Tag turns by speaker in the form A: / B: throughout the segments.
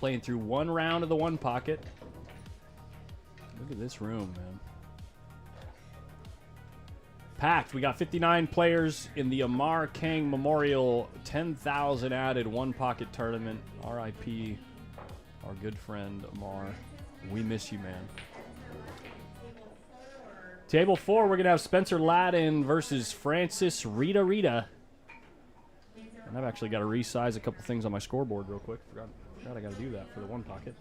A: Playing through one round of the one pocket. Look at this room, man. Packed. We got 59 players in the Amar Kang Memorial 10,000 added one pocket tournament. RIP, our good friend Amar. We miss you, man. Table 4, we're going to have Spencer LADIN versus Francis RITARITA. And I've actually got to resize a couple things on my scoreboard real quick. Forgot I got to do that for the one pocket.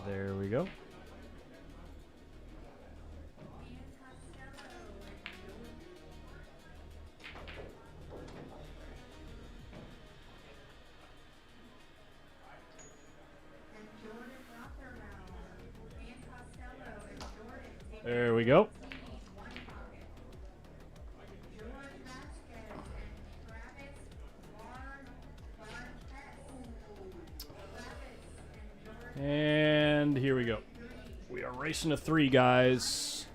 A: There we go. There we go. And here we go. We are racing to 3, guys.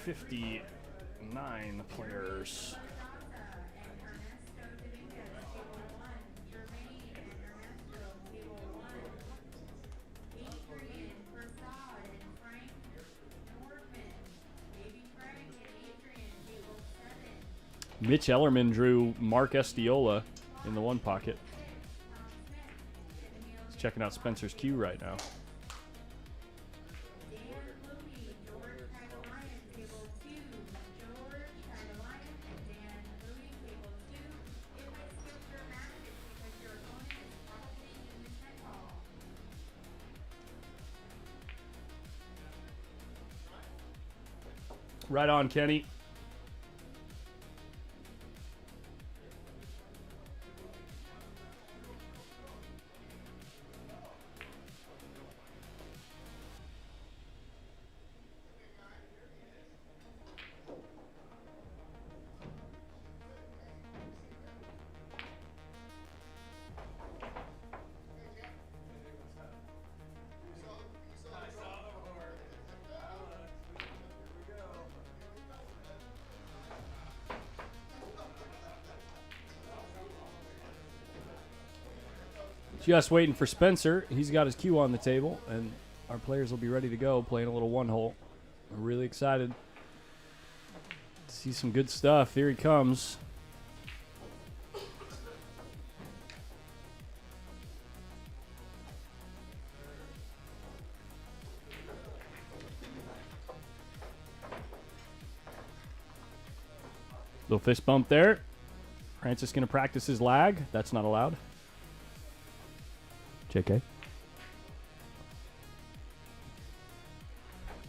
A: $59 players. Mitch Ellerman drew Mark ESTIOLA in the one pocket. He's checking out Spencer's queue right now. Right on, Kenny. Just waiting for Spencer. He's got his cue on the table, and our players will be ready to go playing a little one-hole. We're really excited to see some good stuff. Here he comes. Little fist bump there. Francis going to practice his lag. That's not allowed. JK.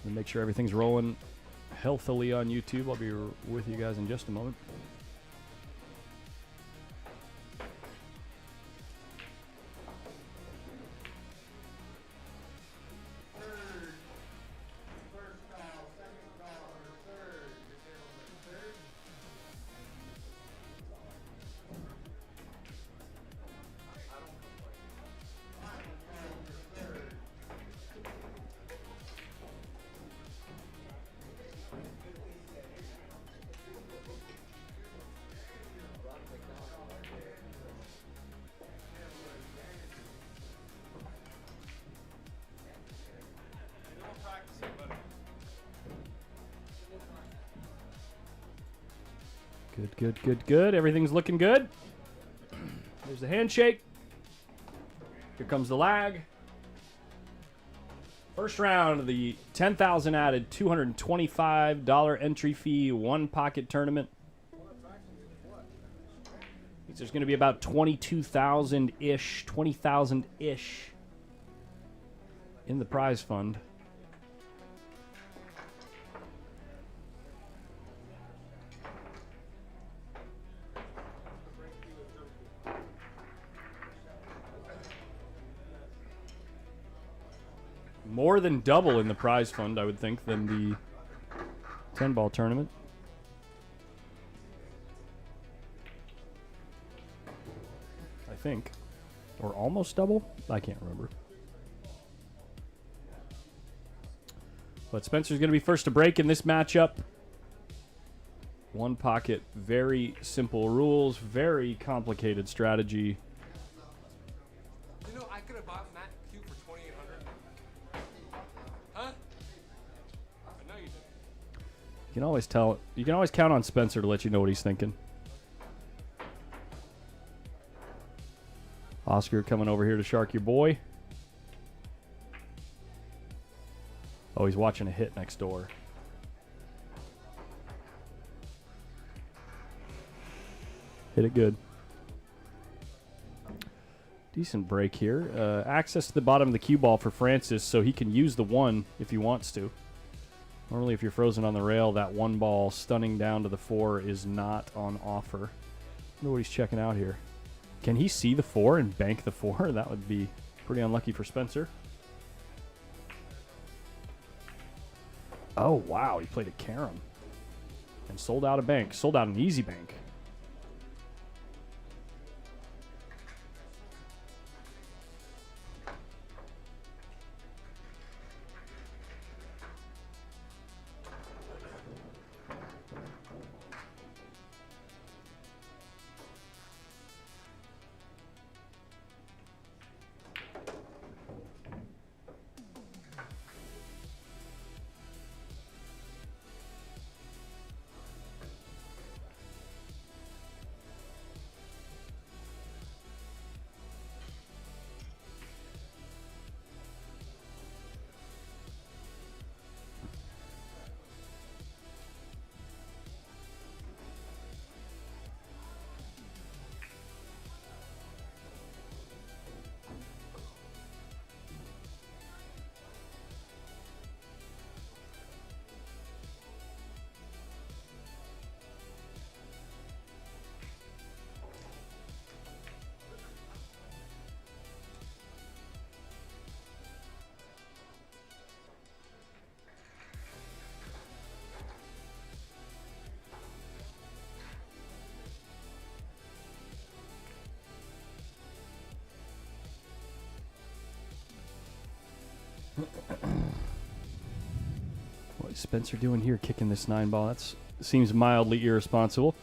A: And make sure everything's rolling healthily on YouTube. I'll be with you guys in just a moment. Good. Everything's looking good. There's the handshake. Here comes the lag. First round of the 10,000 added $225 entry fee one pocket tournament. There's going to be about 22,000-ish, 20,000-ish in the prize fund. More than double in the prize fund, I would think, than the 10-ball tournament. I think. Or almost double? I can't remember. But Spencer's going to be first to break in this matchup. One pocket, very simple rules, very complicated strategy.
B: You know, I could have bought Matt Q for $2,800. Huh? I know you did.
A: You can always tell. You can always count on Spencer to let you know what he's thinking. Oscar coming over here to shark your boy. Oh, he's watching a hit next door. Hit it good. Decent break here. Access to the bottom of the cue ball for Francis, so he can use the one if he wants to. Normally, if you're frozen on the rail, that one ball stunning down to the 4 is not on offer. I wonder what he's checking out here. Can he see the 4 and bank the 4? That would be pretty unlucky for Spencer. Oh, wow. He played a carom. And sold out a bank. Sold out an easy bank. What is Spencer doing here, kicking this 9-ball? That seems mildly irresponsible.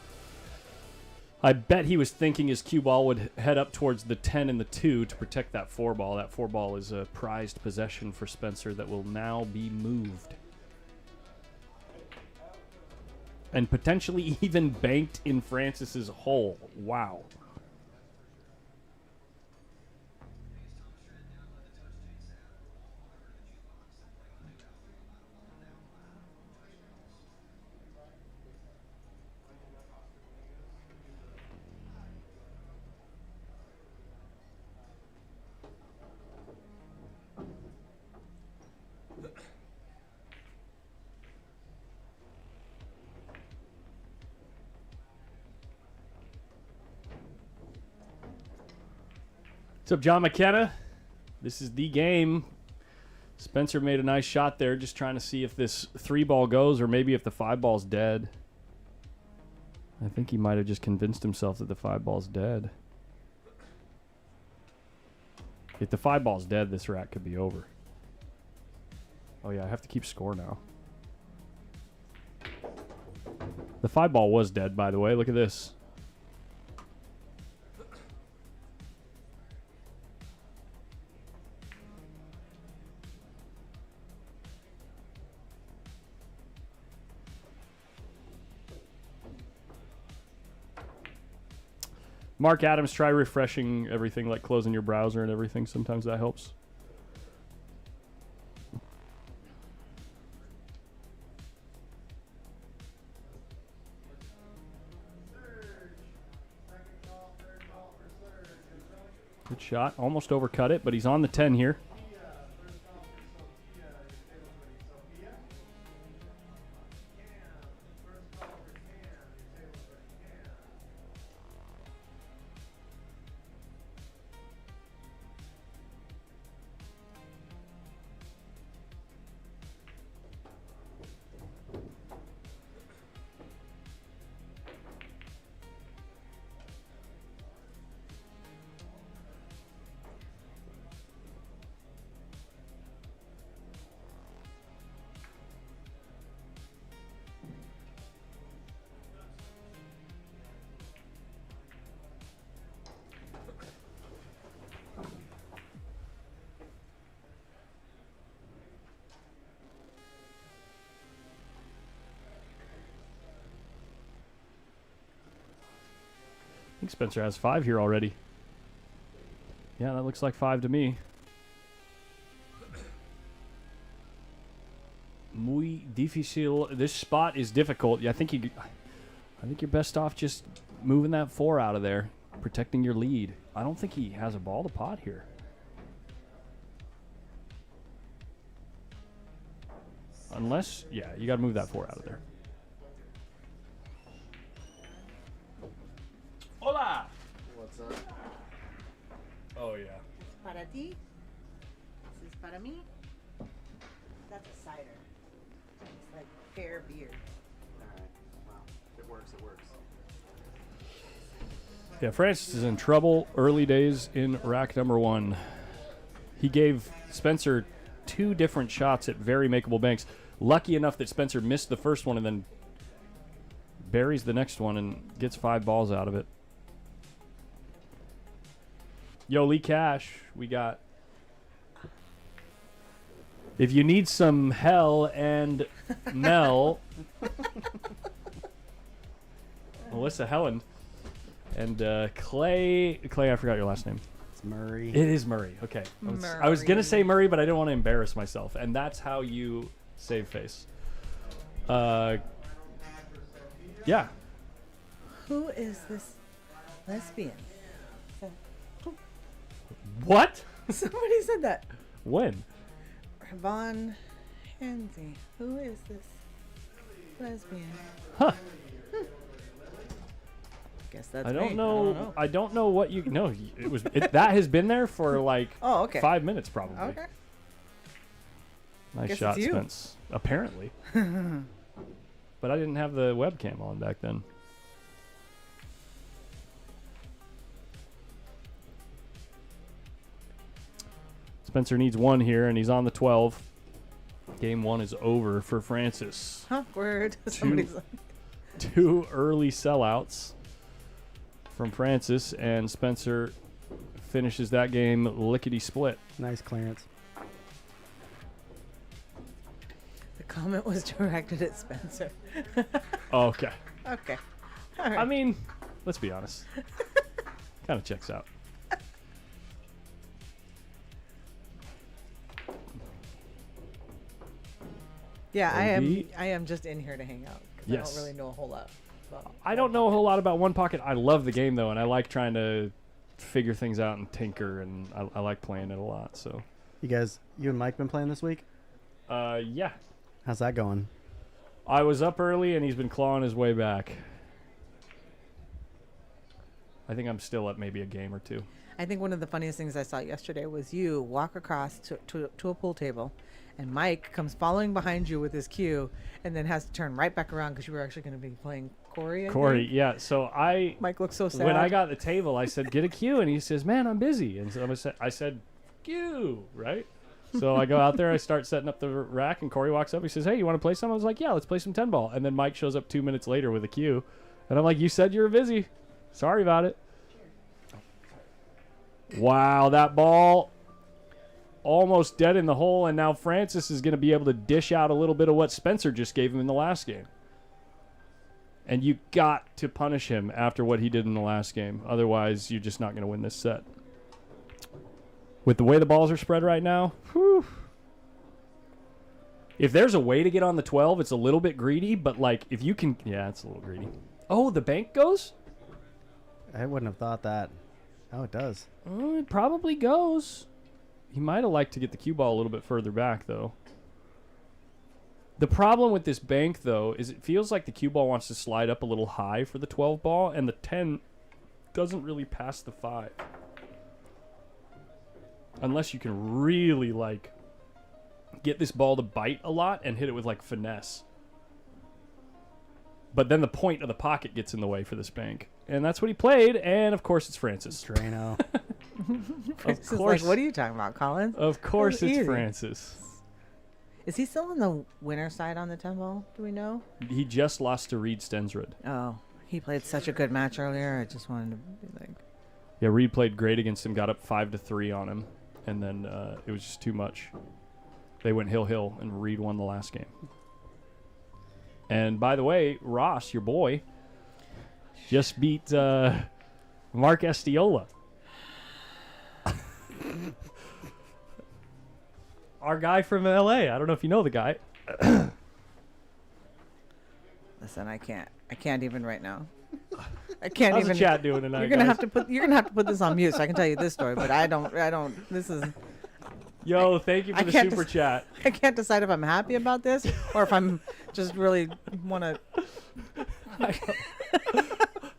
A: I bet he was thinking his cue ball would head up towards the 10 and the 2 to protect that 4-ball. That 4-ball is a prized possession for Spencer that will now be moved. And potentially even banked in Francis's hole. Wow. What's up, John McKenna? This is the game. Spencer made a nice shot there, just trying to see if this 3-ball goes or maybe if the 5-ball's dead. I think he might have just convinced himself that the 5-ball's dead. If the 5-ball's dead, this rack could be over. Oh yeah, I have to keep score now. The 5-ball was dead, by the way. Look at this. Mark Adams, try refreshing everything, like closing your browser and everything. Sometimes that helps. Good shot. Almost overcut it, but he's on the 10 here. think Spencer has 5 here already. Yeah, that looks like 5 to me. Muy difícil. This spot is difficult. Yeah, I think you're best off just moving that 4 out of there, protecting your lead. I don't think he has a ball to pot here. Unless, yeah, you got to move that 4 out of there. Hola.
C: What's up?
A: Oh yeah.
D: It's para ti. This is para mí. That's a cider. It's like pear beer.
C: Alright. Well, if it works, it works.
A: Yeah, Francis is in trouble early days in rack number 1. He gave Spencer 2 different shots at very makeable banks. Lucky enough that Spencer missed the first one and then buries the next one and gets 5 balls out of it. Yo, Lee Cash, we got... If you need some hell and Mel... Melissa Helen. And Clay, I forgot your last name.
C: It's Murray.
A: It is Murray. Okay. I was going to say Murray, but I didn't want to embarrass myself. And that's how you save face. Yeah.
D: Who is this lesbian?
A: What?
D: Somebody said that.
A: When?
D: Von Hansi. Who is this lesbian?
A: Huh.
D: Guess that's
A: I don't
D: me.
A: know. I don't know what you know. It was that has been there for like
D: Oh, okay.
A: 5 minutes probably.
D: Okay.
A: Nice
D: Guess
A: shot,
D: it's you.
A: Spence. Apparently. But I didn't have the webcam on back then. Spencer needs 1 here, and he's on the 12. Game 1 is over for Francis.
D: Awkward. Somebody's like,
A: 2 early sellouts from Francis, and Spencer finishes that game lickety-split.
C: Nice clearance.
D: the comment was directed at Spencer.
A: Oh, okay.
D: Okay. All right.
A: I mean, let's be honest. Kind of checks out.
D: yeah,
A: OB.
D: I am just in here to hang out. 'Cause
A: Yes.
D: I don't really know a whole lot. About
A: I don't know a whole lot about One Pocket. I love the game, though, and I like trying to figure things out and tinker, and I like playing it a lot. So,
C: You and Mike been playing this week?
A: yeah.
C: How's that going?
A: I was up early, and he's been clawing his way back. I think I'm still at maybe a game or 2.
D: I think one of the funniest things I saw yesterday was you walk across to a pool table, and Mike comes following behind you with his cue, and then has to turn right back around because you were actually going to be playing Corey. I
A: Corey,
D: think.
A: yeah. So
D: Mike looks so sad.
A: when I got the table, I said, "Get a cue," and he says, "Man, I'm busy." And so I said, "Cue," right? So I go out there, I start setting up the rack, and Corey walks up. He says, "Hey, you want to play some?" I was like, "Yeah, let's play some 10 ball." And then Mike shows up 2 minutes later with a cue, and I'm like, "You said you were busy. Sorry about it." Wow, that ball almost dead in the hole, and now Francis is going to be able to dish out a little bit of what Spencer just gave him in the last game. And you got to punish him after what he did in the last game. Otherwise, you're just not going to win this set. With the way the balls are spread right now, whew. If there's a way to get on the 12, it's a little bit greedy, but like if you can, yeah, it's a little greedy. Oh, the bank goes?
C: I wouldn't have thought that. Oh, it does.
A: Oh, it probably goes. He might have liked to get the cue ball a little bit further back, though. The problem with this bank, though, is it feels like the cue ball wants to slide up a little high for the 12 ball, and the 10 doesn't really pass the 5. Unless you can really, like, get this ball to bite a lot and hit it with, like, finesse. But then the point of the pocket gets in the way for this bank. And that's what he played, and of course it's Francis.
C: Drano.
D: Francis is
A: course.
D: like, what are you talking about, Colin?
A: Of course it's
D: Easy.
A: Francis.
D: Is he still on the winner side on the 10 ball? Do we know?
A: He just lost to Reed Stensrud.
D: Oh, he played such a good match earlier. I just wanted to be like,
A: Yeah, Reed played great against him, got up 5-3 on him, and then it was just too much. They went hill, and Reed won the last game. And by the way, Ross, your boy, just beat Mark Estiola. Our guy from LA. I don't know if you know the guy.
D: Listen, I can't even right now. I can't
A: How's
D: even.
A: the chat doing tonight?
D: You're gonna
A: guys?
D: have to put this on mute so I can tell you this story. But I don't. This is.
A: Yo, thank you for
D: I
A: the
D: can't
A: super chat.
D: I can't decide if I'm happy about this or if I'm just really want to
A: I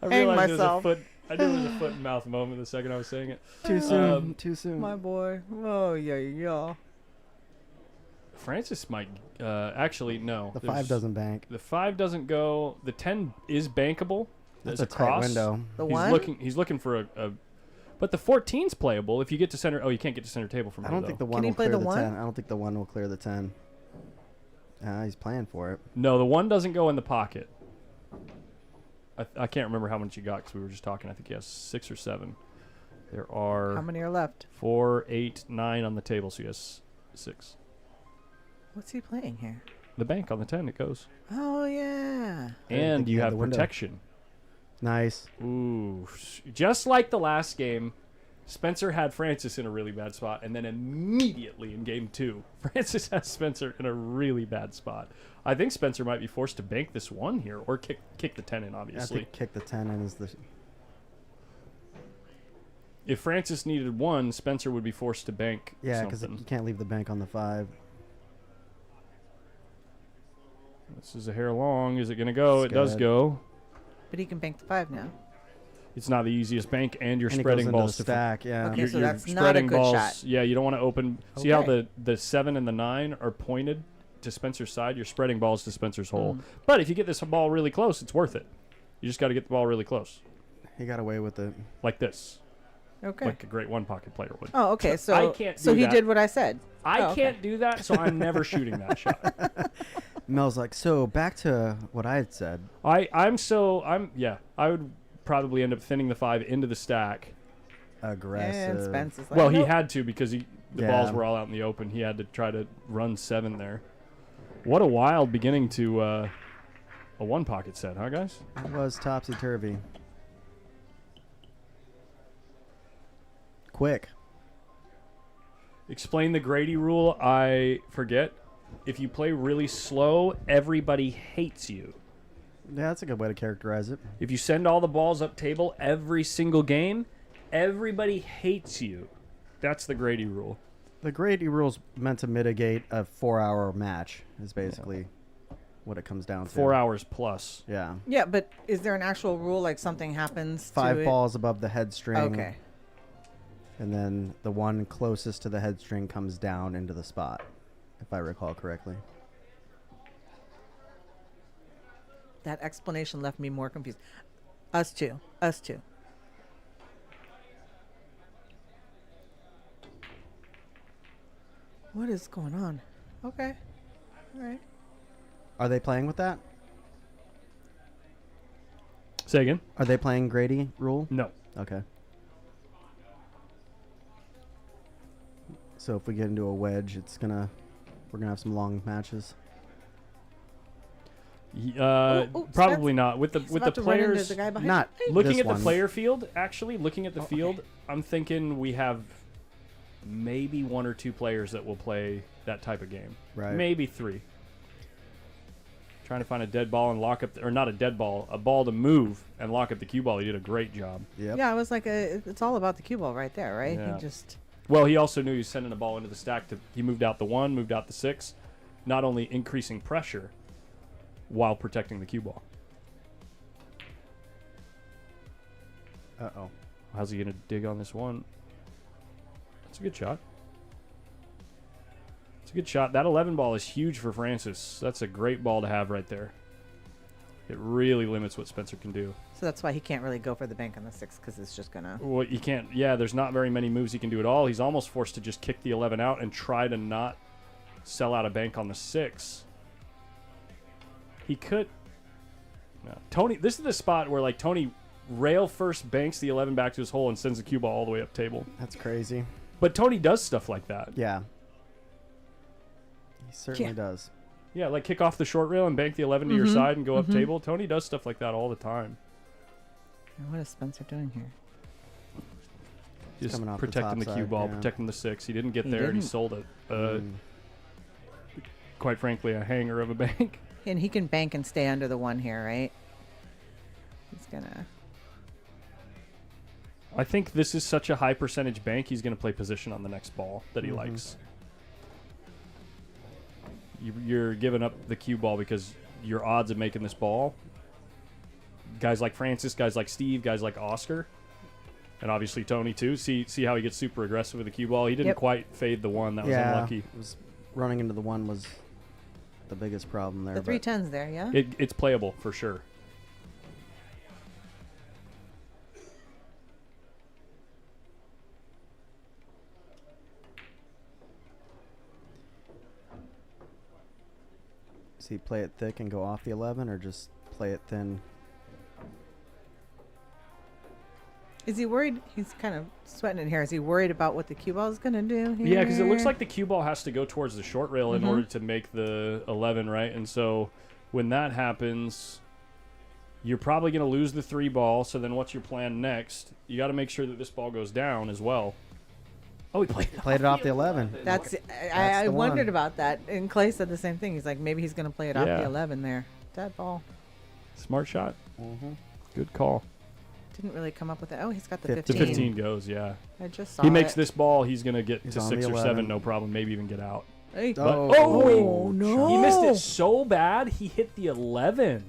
D: hang
A: realized it was a
D: myself.
A: foot. I knew it was a foot and mouth moment the second I was saying it.
C: Too soon. Too soon.
D: My boy. Oh yeah.
A: Francis might actually no.
C: The
A: there's-
C: 5 doesn't bank.
A: The 5 doesn't go. The 10 is bankable.
C: That's
A: There's
C: a tight
A: cross.
C: window.
D: The
A: He's
D: one.
A: He's looking for a. But the 14's playable if you get to center. Oh, you can't get to center table from
C: I
A: here,
C: don't
A: though.
C: think the 1
D: he
C: will
D: play
C: clear
D: the
C: the
D: 1?
C: 10. I don't think the 1 will clear the 10. He's playing for it.
A: No, the 1 doesn't go in the pocket. I can't remember how much you got because we were just talking. I think he has 6 or 7. There are
D: How many are left?
A: 4, 8, 9 on the table, so he has 6.
D: What's he playing here?
A: The bank on the 10, it goes.
D: Oh yeah.
C: didn't
A: And
C: think he
A: you
C: had
A: have
C: the window.
A: protection.
C: Nice.
A: Ooh. Just like the last game, Spencer had Francis in a really bad spot, and then immediately in game 2, Francis has Spencer in a really bad spot. I think Spencer might be forced to bank this 1 here, or kick the 10 in,
C: I
A: obviously.
C: think kick the 10 in is the.
A: If Francis needed 1, Spencer would be forced to bank
C: Yeah, because
A: something.
C: you can't leave the bank on the 5.
A: This is a hair long. Is it going to go?
C: It's
A: It does
C: good.
A: go.
D: But he can bank the 5 now.
A: It's not the easiest bank, and you're
C: And it
A: spreading
C: goes into
A: balls
C: the
A: to
C: stack. Yeah.
D: Okay.
A: You're,
D: so
A: you're
D: that's not a
A: spreading
D: good
A: balls.
D: shot.
A: Yeah, you don't want to open. See how
D: Okay.
A: the 7 and the 9 are pointed to Spencer's side? You're spreading balls to Spencer's hole.
D: Mm.
A: But if you get this ball really close, it's worth it. You just got to get the ball really close,
C: He got away with it.
A: like this,
D: Okay.
A: like a great one pocket player would.
D: Oh, okay. So
A: I can't
D: so
A: do
D: he
A: that.
D: did what I said.
A: I
D: Oh, okay.
A: can't do that, so I'm never shooting that shot.
C: Mel's like, so back to what I had said.
A: I would probably end up thinning the 5 into the stack.
C: Aggressive.
D: And Spence is like,
A: Well, he
D: nope.
A: had to because the
C: Yeah.
A: balls were all out in the open. He had to try to run 7 there. What a wild beginning to a 1 pocket set, huh, guys?
C: It was topsy-turvy. Quick.
A: Explain the Grady rule. I forget. If you play really slow, everybody hates you.
C: Yeah, that's a good way to characterize it.
A: If you send all the balls up table every single game, everybody hates you. That's the Grady rule.
C: The Grady rule's meant to mitigate a 4-hour match, is basically what it comes down to.
A: 4 hours plus.
C: Yeah.
D: Yeah, but is there an actual rule like something happens
C: 5
D: to
C: balls above the head string.
D: Okay.
C: And then the one closest to the head string comes down into the spot, if I recall correctly.
D: That explanation left me more confused. Us too. Us too. What is going on? Okay. All right.
C: Are they playing with that?
A: Say again?
C: Are they playing Grady rule?
A: No.
C: Okay. So if we get into a wedge, we're gonna have some long matches.
A: Probably not. With the
D: He's about
A: the
D: to run into
A: players
D: the guy behind
C: Not
D: him.
A: looking
C: this
A: at the
C: one.
A: player field, actually looking at the
D: Okay.
A: field, I'm thinking we have maybe 1 or 2 players that will play that type of game.
C: Right.
A: Maybe 3. Trying to find a dead ball and lock up, or not a dead ball, a ball to move and lock up the cue ball. He did a great job.
C: Yep.
D: Yeah, I was like, it's all about the cue ball right there, right?
A: Yeah.
D: He just.
A: Well, he also knew he was sending a ball into the stack. He moved out the 1, moved out the 6, not only increasing pressure while protecting the cue ball.
C: Uh-oh.
A: How's he going to dig on this 1? That's a good shot. It's a good shot. That 11 ball is huge for Francis. That's a great ball to have right there. It really limits what Spencer can do.
D: So that's why he can't really go for the bank on the 6 because it's just gonna.
A: Well, you can't. Yeah, there's not very many moves he can do at all. He's almost forced to just kick the 11 out and try to not sell out a bank on the 6. He could. No. Tony, this is the spot where like Tony rail first banks the 11 back to his hole and sends the cue ball all the way up table.
C: That's crazy.
A: But Tony does stuff like that.
C: Yeah. He certainly
D: Yeah.
C: does.
A: Yeah, like kick off the short rail and bank the 11 to your side and go up table. Tony does stuff like that all the time.
D: What is Spencer doing here?
C: It's
A: Just
C: coming off the
A: protecting the
C: top
A: cue
C: side,
A: ball,
C: yeah.
A: protecting the 6. He didn't get
D: He
A: there, and he
D: didn't.
A: sold it.
C: Mm.
A: Quite frankly, a hanger of a bank.
D: And he can bank and stay under the 1 here, right? He's gonna.
A: I think this is such a high percentage bank, he's going to play position on the next ball that he
C: Mhm.
A: likes. You're giving up the cue ball because your odds of making this ball, guys like Francis, guys like Steve, guys like Oscar, and obviously Tony too. See how he gets super aggressive with the cue ball. He didn't
D: Yep.
A: quite fade the 1. That was
C: Yeah,
A: unlucky.
C: it was running into the 1 was the biggest problem there.
D: The
C: but
D: 3-10's there, yeah?
A: It's playable for sure.
C: Does he play it thick and go off the 11, or just play it thin?
D: Is he worried? He's kind of sweating it here. Is he worried about what the cue ball is going to do here?
A: Yeah, because it looks like the cue ball has to go towards the short rail in
D: Mhm.
A: order to make the 11, right? And so when that happens, you're probably going to lose the 3 ball. So then what's your plan next? You got to make sure that this ball goes down as well. Oh, he
C: Played it off the 11.
D: That's I
C: the
D: wondered
C: one.
D: about that. And Clay said the same thing. He's like, maybe he's going to play it off
A: Yeah.
D: the 11 there. That ball
A: Smart shot.
C: Mm-hmm.
A: Good call.
D: didn't really come up with it. Oh, he's got the
C: 15.
A: The 15 goes, yeah.
D: I just saw
A: He makes
D: it.
A: this ball, he's going to get
C: He's
A: to
C: on
A: 6
C: the
A: or 7,
C: 11.
A: no problem, maybe even get out.
D: Hey.
A: But,
C: Oh,
D: no.
A: He missed it so bad, he hit the 11.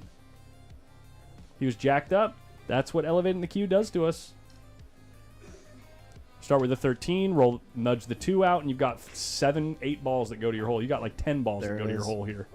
A: He was jacked up. That's what elevating the cue does to us. Start with the 13, nudge the 2 out, and you've got 7, 8 balls that go to your hole. You got like 10 balls
C: There
A: that
C: it
A: go to your
C: is.
A: hole here.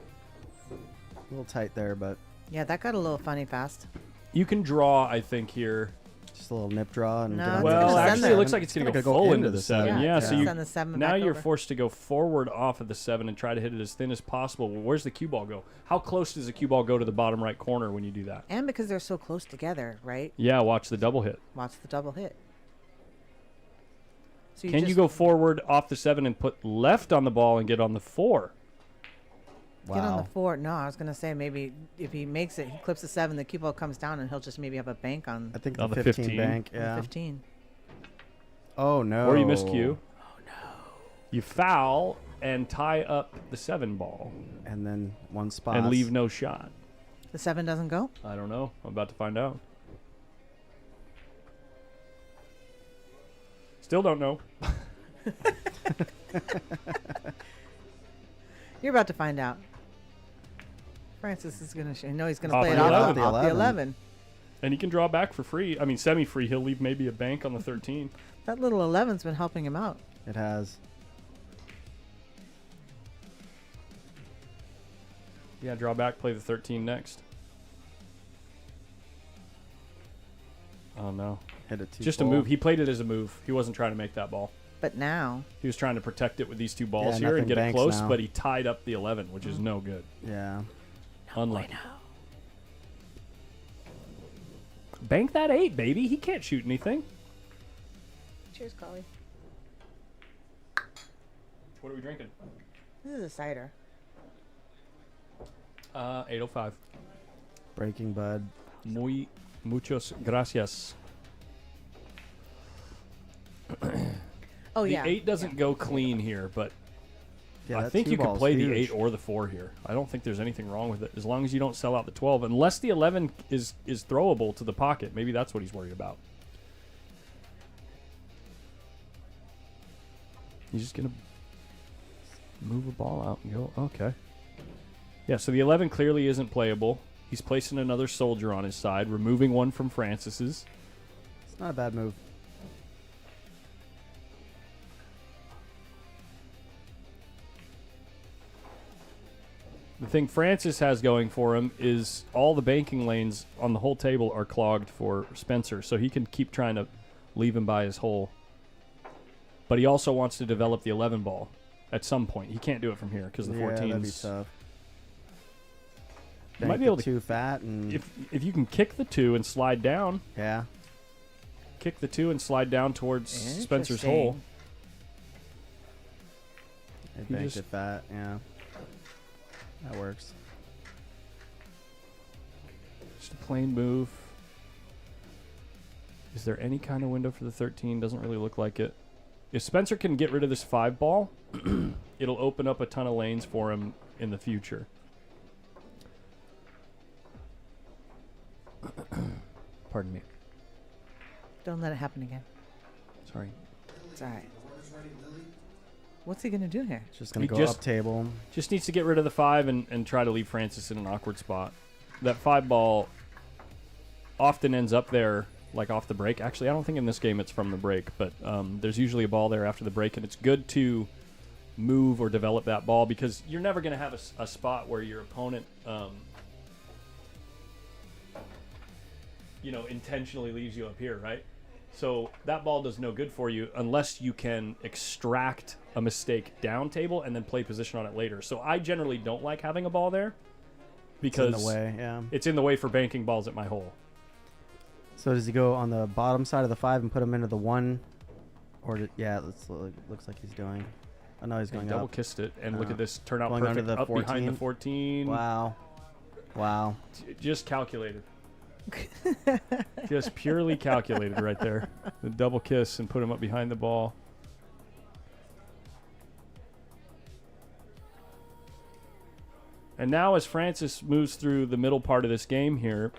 C: A little tight there, but
D: Yeah, that got a little funny fast.
A: You can draw, I think, here.
C: just a little nip draw and
D: No,
C: get
D: it's
C: on the
D: gonna
A: Well,
D: send
C: seven.
A: actually, it looks like it's going to
C: gonna
A: go full into the 7. Yeah,
D: it's
A: so
D: gonna
A: you
D: send the 7
A: now
D: back
A: you're
D: over.
A: forced to go forward off of the 7 and try to hit it as thin as possible. Well, where's the cue ball go? How close does the cue ball go to the bottom right corner when you do that?
D: And because they're so close together, right?
A: Yeah, watch the double hit.
D: Watch the double hit. So
A: Can you
D: just
A: go forward off the 7 and put left on the ball and get on the 4?
D: Get on the
C: Wow.
D: 4? No, I was gonna say maybe if he makes it, he clips the 7, the cue ball comes down, and he'll just maybe have a bank on
C: I think
A: On
C: the
A: the
C: 15
A: 15.
C: bank.
D: on
C: Yeah.
D: 15.
C: Oh no.
A: Or you miss cue. Oh, no. You foul and tie up the 7 ball
C: And then 1 spot.
A: and leave no shot.
D: The 7 doesn't go.
A: I don't know. I'm about to find out. Still don't know.
D: You're about to find out. Francis is gonna. No, he's gonna
A: Off
D: play it
A: the
D: off
A: 11.
D: off the 11.
A: And he can draw back for free. I mean, semi-free. He'll leave maybe a bank on the 13.
D: That little 11's been helping him out.
C: It has.
A: Yeah, draw back, play the 13 next. Oh, no.
C: Hit it too
A: Just a
C: full.
A: move. He played it as a move. He wasn't trying to make that ball.
D: But now,
A: He was trying to protect it with these 2 balls
C: Yeah,
A: here and
C: nothing
A: get it
C: banks
A: close,
C: now.
A: but he tied up the 11, which is no good.
C: Yeah.
A: Unlucky. Bank that 8, baby. He can't shoot anything.
D: cheers, Collie.
A: What are we drinking?
D: This is a cider.
A: 805.
C: Breaking Bud.
A: Muchos gracias.
D: Oh
A: The
D: yeah.
A: 8 doesn't go clean here, but
C: Yeah,
A: I
C: that
A: think
C: 2
A: you can
C: ball's
A: play the
C: huge.
A: 8 or the 4 here. I don't think there's anything wrong with it, as long as you don't sell out the 12. Unless the 11 is throwable to the pocket. Maybe that's what he's worried about. He's just going to move a ball out and go, okay. Yeah, so the 11 clearly isn't playable. He's placing another soldier on his side, removing one from Francis's.
C: It's not a bad move.
A: The thing Francis has going for him is all the banking lanes on the whole table are clogged for Spencer, so he can keep trying to leave him by his hole. But he also wants to develop the 11 ball at some point. He can't do it from here because the
C: Yeah, that'd be
A: 14's...
C: tough.
A: You might
C: Bank
A: be able
C: it
A: to...
C: too fat and
A: If you can kick the 2 and slide down,
C: yeah.
A: kick the 2 and slide down towards Spencer's hole.
C: It
A: He
C: banked
A: just-
C: it fat. Yeah. That works.
A: Just a plain move. Is there any kind of window for the 13? Doesn't really look like it. If Spencer can get rid of this 5 ball, it'll open up a ton of lanes for him in the future. Pardon me.
D: Don't let it happen again.
A: Sorry.
D: It's all right. What's he gonna do here?
C: Just gonna
A: He
C: go
A: just-
C: up table.
A: Just needs to get rid of the 5 and try to leave Francis in an awkward spot. That 5 ball often ends up there, like off the break. Actually, I don't think in this game it's from the break, but there's usually a ball there after the break, and it's good to move or develop that ball because you're never going to have a spot where your opponent, intentionally leaves you up here, right? So that ball does no good for you unless you can extract a mistake down table and then play position on it later. So I generally don't like having a ball there because
C: It's in the way, yeah.
A: it's in the way for banking balls at my hole.
C: So does he go on the bottom side of the 5 and put him into the 1? Or yeah, looks like he's doing. Oh no, he's
A: He
C: going
A: double
C: up.
A: kissed it, and look at this turnout
C: Going under
A: perfect
C: the
A: up behind the
C: 14.
A: 14.
C: Wow. Wow.
A: Just calculated. Just purely calculated right there. The double kiss and put him up behind the ball. And now as Francis moves through the middle part of this game here,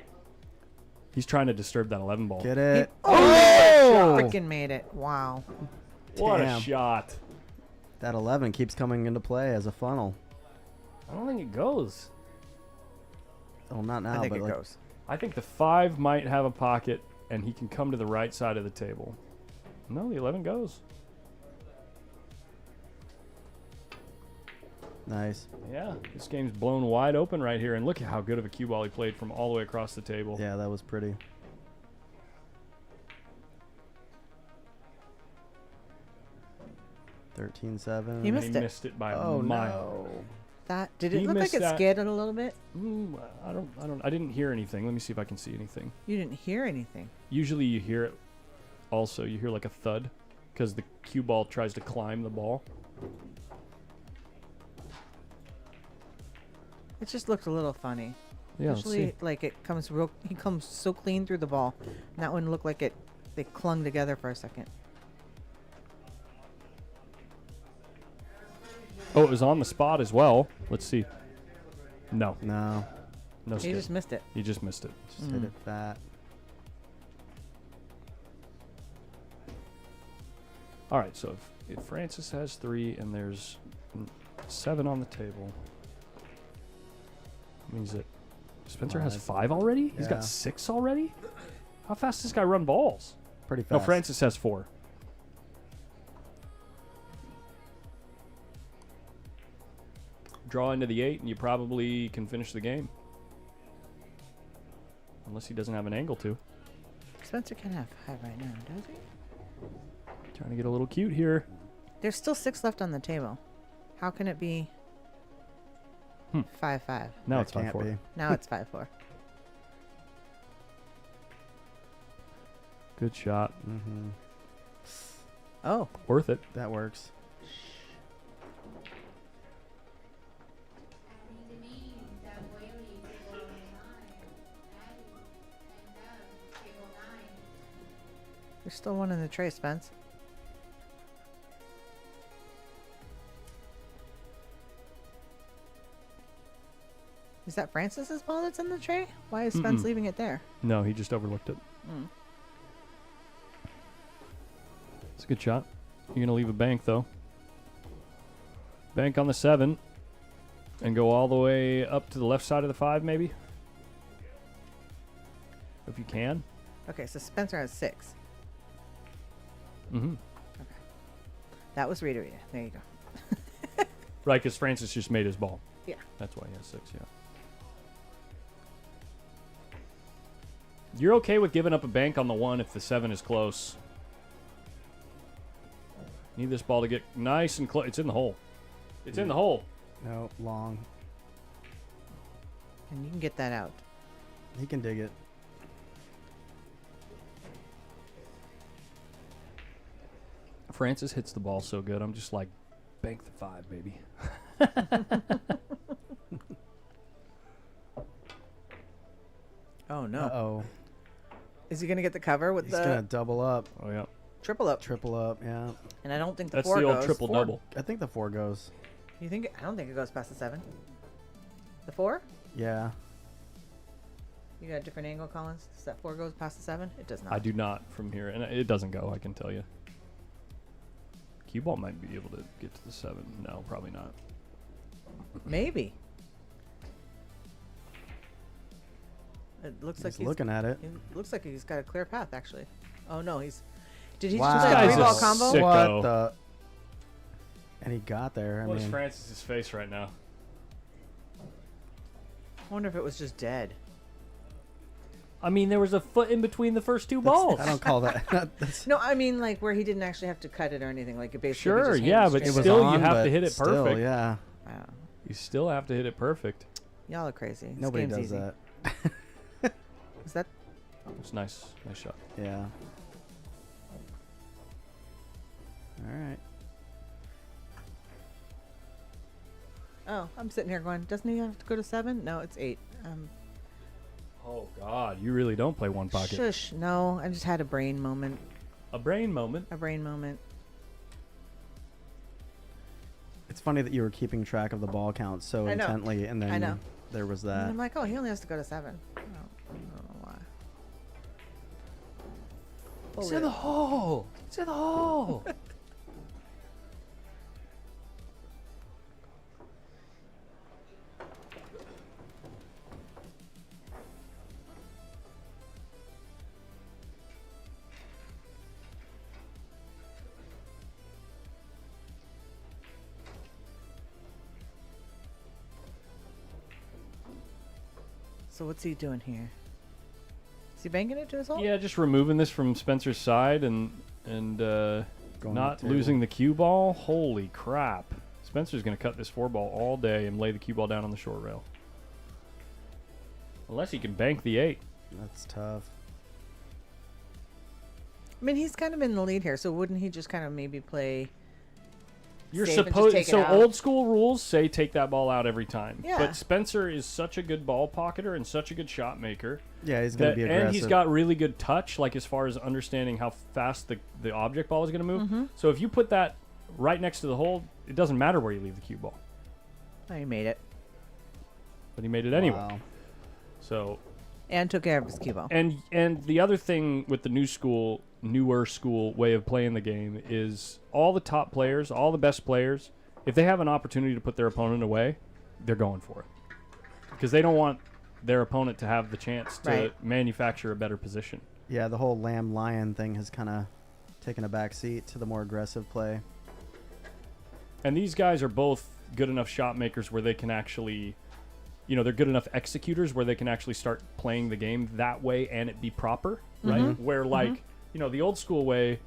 A: he's trying to disturb that 11 ball.
C: Get it.
D: Oh! Freaking made it. Wow.
A: What a
C: Damn.
A: shot.
C: That 11 keeps coming into play as a funnel.
A: I don't think it goes.
C: Well, not now,
D: I think
C: but
D: it
C: like,
D: goes.
A: I think the 5 might have a pocket, and he can come to the right side of the table. No, the 11 goes.
C: nice.
A: Yeah, this game's blown wide open right here, and look at how good of a cue ball he played from all the way across the table.
C: Yeah, that was pretty. $13-7.
D: He
A: And
D: missed
A: he
D: it.
A: missed it by
C: Oh
A: a mile.
C: no.
D: That did
A: He
D: it look like
A: missed
D: it
A: that.
D: scared it a little bit?
A: I didn't hear anything. Let me see if I can see anything.
D: You didn't hear anything.
A: Usually you hear it also. You hear like a thud because the cue ball tries to climb the ball.
D: It just looked a little funny.
A: Yeah, let's
D: Usually,
A: see.
D: like it comes real. He comes so clean through the ball. And that one looked like it. They clung together for a second.
A: Oh, it was on the spot as well. Let's see. No,
C: No.
A: no
D: He
A: skip.
D: just missed it.
A: He just missed it.
C: Just hit it fat.
A: All right, so if Francis has 3 and there's 7 on the table, means that Spencer has 5 already? He's
C: Yeah.
A: got 6 already? How fast does this guy run balls?
C: Pretty fast.
A: No, Francis has 4. Draw into the 8 and you probably can finish the game. Unless he doesn't have an angle to.
D: Spencer can have 5 right now, does he?
A: Trying to get a little cute here.
D: There's still 6 left on the table. How can it be 5-5?
A: Now
C: That
A: it's 5-4.
C: can't be.
D: Now it's 5-4.
A: Good shot.
C: Mm-hmm.
D: Oh,
A: Worth it.
C: That works.
D: there's still one in the tray, Spence. Is that Francis's ball that's in the tray? Why is Spence
A: Mm-mm.
D: leaving it there?
A: No, he just overlooked it.
D: Mm.
A: It's a good shot. You're going to leave a bank, though. Bank on the 7. And go all the way up to the left side of the 5, maybe? If you can.
D: Okay, so Spencer has 6.
A: Mm-hmm.
D: That was Rita. There you go.
A: Right, because Francis just made his ball.
D: Yeah.
A: That's why he has 6, yeah. You're okay with giving up a bank on the 1 if the 7 is close. Need this ball to get nice and close. It's in the hole. It's in the hole.
C: No, long.
D: And you can get that out.
C: He can dig it.
A: Francis hits the ball so good. I'm just like, bank the 5, baby.
D: Oh, no.
C: Uh-oh.
D: Is he gonna get the cover with
C: He's
D: the
C: gonna double up,
A: Oh yeah,
D: triple up?
C: triple up. Yeah,
D: And I don't think the
A: that's
D: four
A: the old
D: goes.
A: triple double.
C: I think the 4 goes.
D: You think? I don't think it goes past the 7. The 4?
C: Yeah.
D: You got a different angle, Collins? Does that 4 goes past the 7? It does not.
A: I do not from here, and it doesn't go. I can tell you. Cue ball might be able to get to the 7. No, probably not.
D: Maybe. It looks like
C: He's looking at it.
D: It looks like he's got a clear path, actually. Oh no, he's. Did he
C: Wow.
D: just play a
A: This
D: three
A: guy's
D: ball
A: a
D: combo?
A: sick-
C: What
A: Sicko.
C: the? And he got there. I
A: What is
C: mean,
A: Francis's face right now?
D: I wonder if it was just dead.
A: I mean, there was a foot in between the first 2 balls.
C: I don't call that. That's,
D: No, I mean like where he didn't actually have to cut it or anything. Like it basically.
A: Sure,
D: just
A: yeah,
D: handed
A: but
D: straight
C: it was
A: still,
D: down.
A: you
C: on,
A: have to
C: but
A: hit it
C: still,
A: perfect.
C: Yeah.
D: Wow.
A: You still have to hit it perfect.
D: Y'all are crazy. This
C: Nobody
D: game's
C: does
D: easy.
C: that.
D: Is that?
A: It's nice. Nice shot.
C: Yeah. All right.
D: Oh, I'm sitting here going. Doesn't he have to go to 7? No, it's 8.
A: Oh, God. You really don't play one pocket.
D: Shush. No, I just had a brain moment.
A: A brain moment.
D: A brain moment.
C: It's funny that you were keeping track of the ball count so
D: I know.
C: intently, and
D: I
C: then
D: know.
C: there was
D: And
C: that.
D: I'm like, oh, he only has to go to 7. I don't know why.
A: It's in the hole. It's in the hole.
D: So what's he doing here? Is he banking it to his hole?
A: Yeah, just removing this from Spencer's side and
C: Going
A: not
C: to the
A: losing the cue ball. Holy crap. Spencer's going to cut this 4 ball all day and lay the cue ball down on the short rail. Unless he can bank the 8.
C: That's tough.
D: I mean, he's kind of in the lead here, so wouldn't he just kind of maybe play?
A: You're
D: safe and just
A: supposed
D: take it
A: so
D: out?
A: old school rules say take that ball out every time.
D: Yeah.
A: But Spencer is such a good ball pocketer and such a good shot maker.
C: Yeah, he's gonna
A: That,
C: be aggressive.
A: and he's got really good touch, like as far as understanding how fast the object ball is going to move.
D: Mm-hmm.
A: So if you put that right next to the hole, it doesn't matter where you leave the cue ball.
D: Oh, he made it
A: But he made it anyway.
C: Wow.
A: So
D: and took care of his cue ball.
A: and the other thing with the newer school way of playing the game is all the top players, all the best players, if they have an opportunity to put their opponent away, they're going for it. Because they don't want their opponent to have the chance to
D: Right.
A: manufacture a better position.
C: Yeah, the whole lamb lion thing has kind of taken a back seat to the more aggressive play.
A: And these guys are both good enough shot makers where they can actually, they're good enough executors where they can actually start playing the game that way and it be proper, right?
D: Mhm.
A: Where like, the old school way,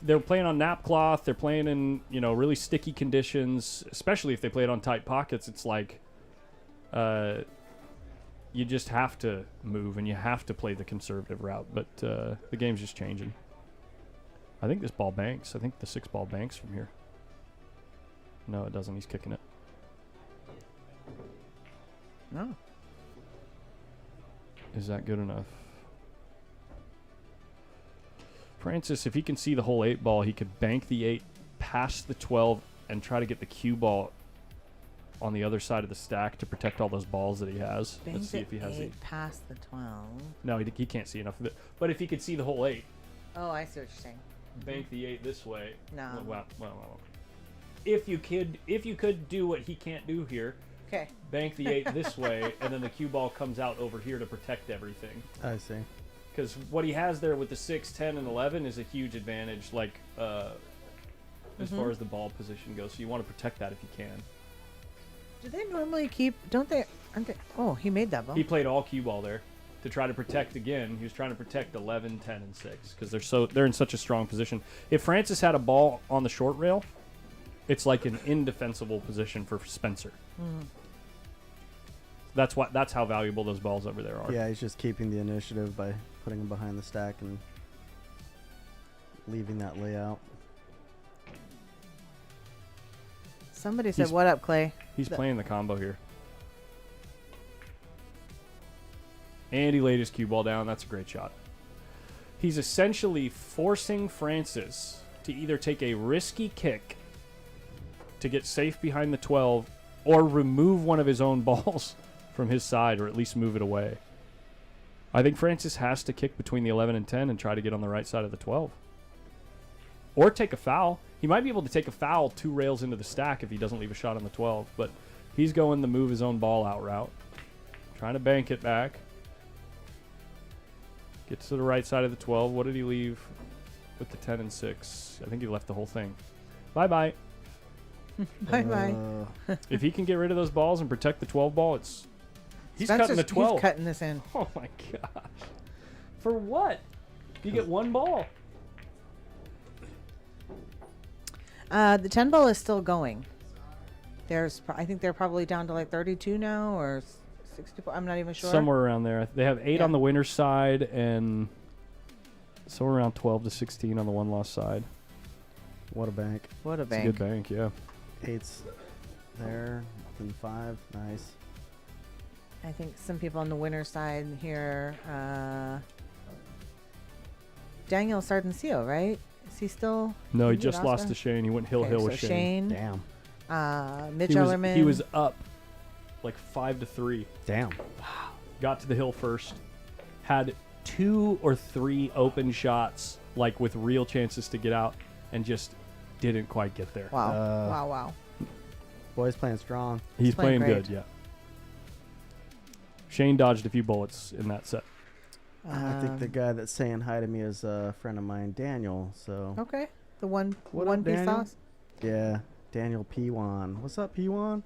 A: they're playing on nap cloth, they're playing in, really sticky conditions, especially if they play it on tight pockets. It's like, you just have to move and you have to play the conservative route. But the game's just changing. I think this ball banks. I think the 6 ball banks from here. No, it doesn't. He's kicking it.
D: No.
A: Is that good enough? Francis, if he can see the whole 8 ball, he could bank the 8 past the 12 and try to get the cue ball on the other side of the stack to protect all those balls that he has.
D: Bank
A: Let's see
D: the
A: if he has
D: 8
A: 8.
D: past the 12.
A: No, he can't see enough of it. But if he could see the whole 8,
D: Oh, I see what you're saying.
A: bank the 8 this way.
D: No.
A: Well. If you could do what he can't do here,
D: Okay.
A: bank the 8 this way, and then the cue ball comes out over here to protect everything.
C: I see.
A: Because what he has there with the 6, 10, and 11 is a huge advantage, like, as far as the ball position goes. So you want to protect that if you can.
D: Do they normally keep? Don't they? Aren't they? Oh, he made that ball.
A: He played all cue ball there to try to protect again. He was trying to protect 11, 10, and 6 because they're in such a strong position. If Francis had a ball on the short rail, it's like an indefensible position for Spencer. That's how valuable those balls over there are.
C: Yeah, he's just keeping the initiative by putting him behind the stack and leaving that layout.
D: Somebody said,
A: He's-
D: "What up, Clay?"
A: He's playing the combo here. And he laid his cue ball down. That's a great shot. He's essentially forcing Francis to either take a risky kick to get safe behind the 12 or remove one of his own balls from his side, or at least move it away. I think Francis has to kick between the 11 and 10 and try to get on the right side of the 12. Or take a foul. He might be able to take a foul 2 rails into the stack if he doesn't leave a shot on the 12, but he's going the move his own ball out route. Trying to bank it back. Gets to the right side of the 12. What did he leave with the 10 and 6? I think he left the whole thing. Bye-bye.
D: Bye-bye.
A: If he can get rid of those balls and protect the 12 ball, it's... He's
D: Spencer's-
A: cutting the 12.
D: He's cutting this in.
A: Oh, my gosh. For what? You get 1 ball.
D: The 10 ball is still going. I think they're probably down to like 32 now or 64. I'm not even sure.
A: Somewhere around there. They have 8
D: Yeah.
A: on the winner's side and somewhere around 12 to 16 on the one-loss side.
C: What a bank.
D: What a
A: It's a
D: bank.
A: good bank, yeah.
C: 8's there. Then 5. Nice.
D: I think some people on the winner side here. Daniel Sardencio, right? Is he still?
A: No, he
D: did
A: just lost
D: also?
A: to Shane. He went hill-hill
D: Okay,
A: with
D: so
A: Shane.
C: Damn.
D: Mitch
A: He
D: Ellerman.
A: was up like 5-3.
C: Damn.
A: Got to the hill first. Had 2 or 3 open shots, like with real chances to get out, and just didn't quite get there.
D: Wow.
C: Uh,
D: Wow.
C: Boys playing strong.
A: He's
D: playing
A: playing
D: great.
A: good, yeah. Shane dodged a few bullets in that set.
C: I think the guy that's saying hi to me is a friend of mine, Daniel. So
D: Okay. The one
C: What
D: one
C: up,
D: piece
C: Daniel?
D: sauce.
C: yeah, Daniel P1. What's up, P1?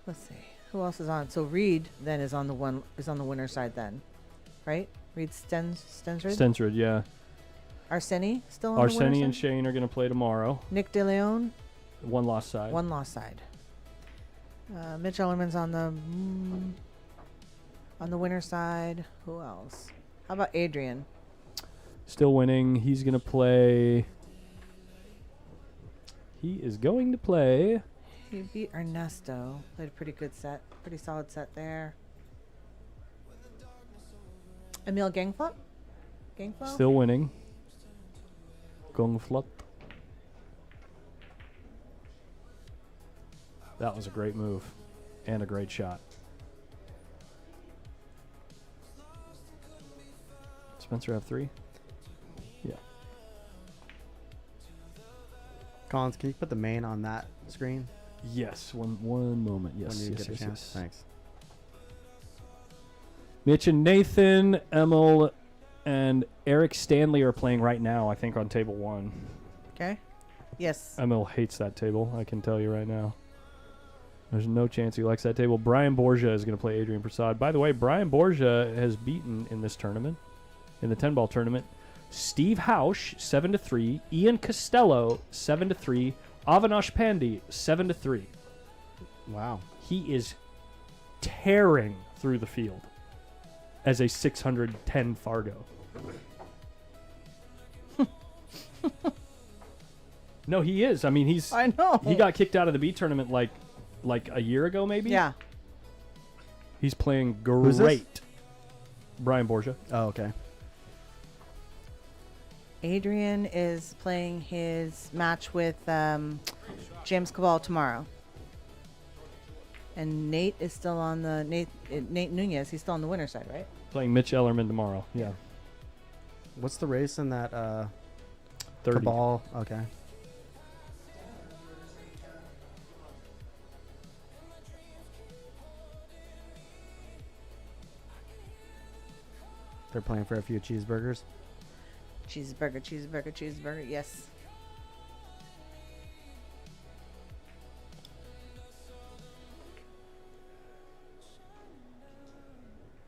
D: Let's see. Who else is on? So Reed then is on the winner side then, right? Reed Stensrud.
A: Stensrud, yeah.
D: Arseni still on the winner
A: Arseni
D: side?
A: and Shane are going to play tomorrow.
D: Nick DeLeon,
A: One lost side.
D: one lost side. Mitch Ellerman's on the winner side. Who else? How about Adrian?
A: Still winning. He's going to play... He is going to play...
D: He beat Ernesto. Played a pretty good set. Pretty solid set there. Emil GANGFLOT? GANGFLOT?
A: Still winning. GANGFLOT. That was a great move. And a great shot. Spencer have 3? Yeah.
C: Collins, can you put the main on that screen
A: Yes. One moment. Yes.
C: when you
A: yes,
C: get a
A: yes,
C: chance?
A: yes.
C: Thanks.
A: Mitch and Nathan, Emil, and Eric Stanley are playing right now, I think, on table 1.
D: Okay. Yes.
A: Emil hates that table, I can tell you right now. There's no chance he likes that table. Brian Borgia is going to play Adrian Prasad. By the way, Brian Borgia has beaten in this tournament, in the 10-ball tournament, Steve Hausch, 7-3, Ian Costello, 7-3, Avinash Pandey, 7-3.
C: Wow.
A: He is tearing through the field as a 610 Fargo. No, he is. I mean, he's
D: I know.
A: he got kicked out of the B tournament like a year ago, maybe.
D: Yeah.
A: He's playing
C: Who's this?
A: great. Brian Borgia.
C: Oh, okay.
D: Adrian is playing his match with James Cabal tomorrow. And Nate is still on the Nate Nunez. He's still on the winner side, right?
A: Playing Mitch Ellerman tomorrow. Yeah.
C: What's the race in that
A: 30.
C: Cabal? Okay. They're playing for a few cheeseburgers.
D: Cheeseburger. Yes.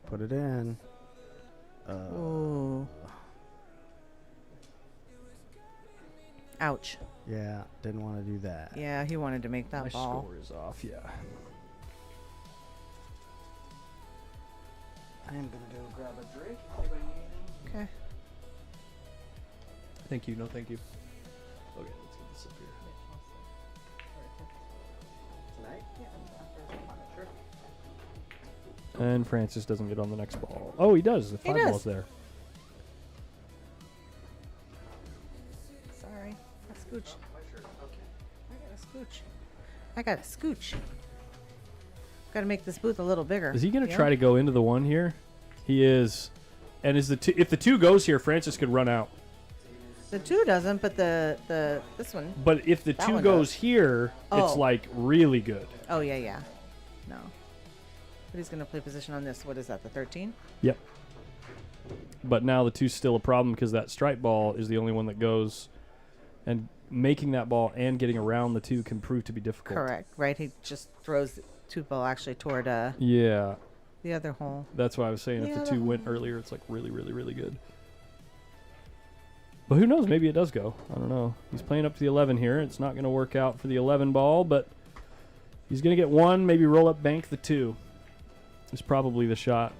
C: Put it in.
D: Ooh. Ouch.
C: Yeah, didn't want to do that.
D: Yeah, he wanted to make that
A: My
D: ball.
A: score is off. Yeah.
C: I am gonna go grab a drink.
D: Okay.
A: Thank you. No, thank you. Okay, let's get this up here.
C: Tonight?
A: And Francis doesn't get on the next ball. Oh, he does. The
D: He
A: 5
D: does.
A: ball's there.
D: Sorry. A scooch. I got a scooch. I got a scooch. Got to make this booth a little bigger.
A: Is he going to
D: Yeah?
A: try to go into the 1 here? He is. And is the two, if the 2 goes here, Francis could run out.
D: The 2 doesn't, but the this one.
A: But if the
D: That
A: 2
D: one
A: goes
D: does.
A: here, it's
D: Oh.
A: like really good.
D: Oh yeah, yeah. No. But he's gonna play position on this. What is that? The 13?
A: Yep. But now the 2's still a problem because that stripe ball is the only one that goes. And making that ball and getting around the 2 can prove to be difficult.
D: Correct. Right. He just throws the 2 ball actually toward
A: Yeah.
D: the other hole.
A: That's why I was saying if
D: Yeah,
A: the 2 went earlier, it's like really, really, really good. But who knows? Maybe it does go. I don't know. He's playing up to the 11 here. It's not going to work out for the 11 ball, but he's going to get 1, maybe roll up bank the 2. Is probably the shot.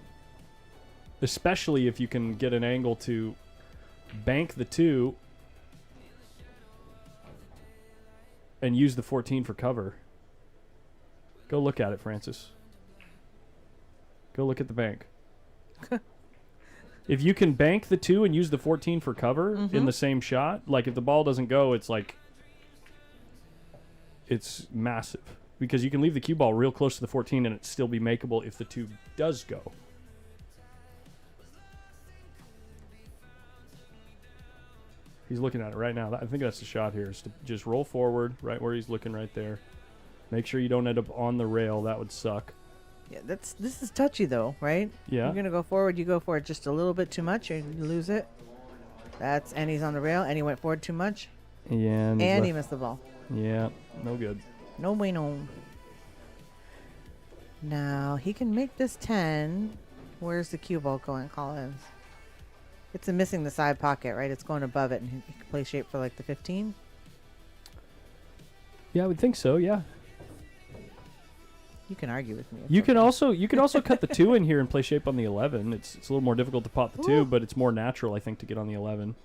A: Especially if you can get an angle to bank the 2 and use the 14 for cover. Go look at it, Francis. Go look at the bank. If you can bank the 2 and use the 14 for cover in the same shot, like if the ball doesn't go, it's like it's massive because you can leave the cue ball real close to the 14 and it still be makeable if the 2 does go. He's looking at it right now. I think that's the shot here, is to just roll forward right where he's looking right there. Make sure you don't end up on the rail. That would suck.
D: Yeah, this is touchy though, right?
A: Yeah.
D: You're gonna go forward. You go forward just a little bit too much, and you lose it. And he's on the rail, and he went forward too much,
A: Yeah. And,
D: and he missed the ball.
A: yeah, no good.
D: No bueno. Now he can make this 10. Where's the cue ball going, Collins? It's missing the side pocket, right? It's going above it, and he can play shape for like the 15.
A: Yeah, I would think so. Yeah.
D: You can argue with me. It's
A: You can
D: okay.
A: also cut the 2 in here and play shape on the 11. It's a little more difficult to pot the 2,
D: Ooh.
A: but it's more natural, I think, to get on the 11.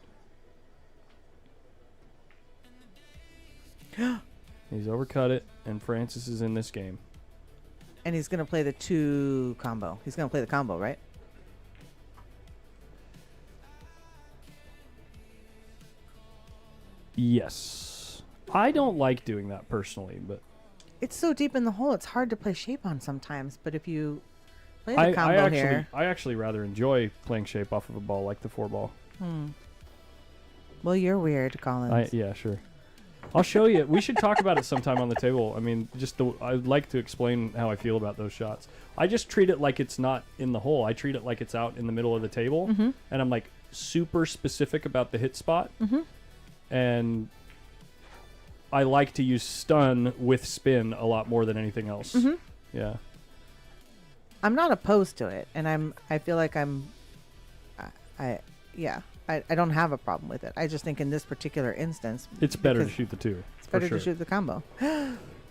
A: He's overcut it, and Francis is in this game.
D: And he's gonna play the 2 combo. He's gonna play the combo, right?
A: Yes. I don't like doing that personally, but
D: It's so deep in the hole, it's hard to play shape on sometimes. But if you play the combo here,
A: I actually rather enjoy playing shape off of a ball like the 4 ball.
D: well, you're weird, Collins.
A: Yeah, sure. I'll show you. We should talk about it sometime on the table. I mean, I'd like to explain how I feel about those shots. I just treat it like it's not in the hole. I treat it like it's out in the middle of the table, and I'm like super specific about the hit spot. And I like to use stun with spin a lot more than anything else. Yeah.
D: I'm not opposed to it, and I feel like I don't have a problem with it. I just think in this particular instance,
A: It's better to
D: because
A: shoot the 2.
D: it's better to shoot the combo.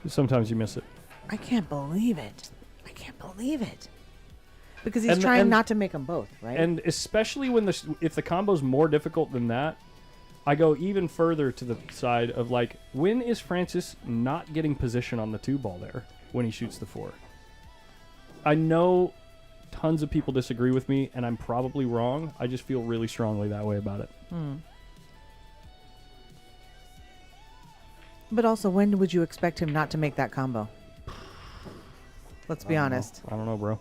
A: Sometimes you miss it.
D: I can't believe it. I can't believe it. Because he's
A: And-
D: trying
A: and-
D: not to make them both, right?
A: And especially when if the combo's more difficult than that, I go even further to the side of like, when is Francis not getting position on the 2 ball there when he shoots the 4? I know tons of people disagree with me, and I'm probably wrong. I just feel really strongly that way about it.
D: But also, when would you expect him not to make that combo? Let's be honest.
A: I don't know, bro.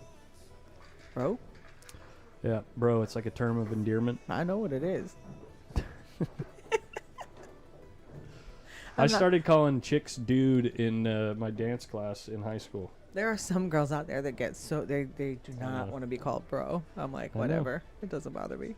D: Bro?
A: Yeah, bro, it's like a term of endearment.
D: I know what it is.
A: I started calling chicks dude in my dance class in high school.
D: There are some girls out there that get so they do not
A: know.
D: want to be called bro. I'm like,
A: I know.
D: whatever. It doesn't bother me.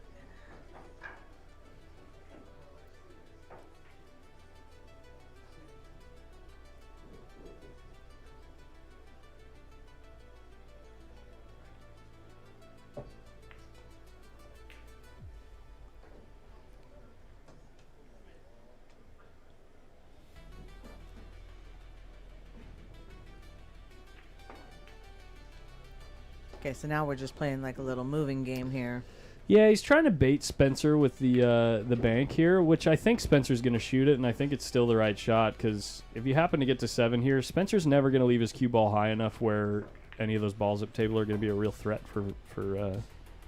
D: Okay, so now we're just playing like a little moving game here.
A: Yeah, he's trying to bait Spencer with the bank here, which I think Spencer's going to shoot it, and I think it's still the right shot, because if you happen to get to 7 here, Spencer's never going to leave his cue ball high enough where any of those balls up table are going to be a real threat for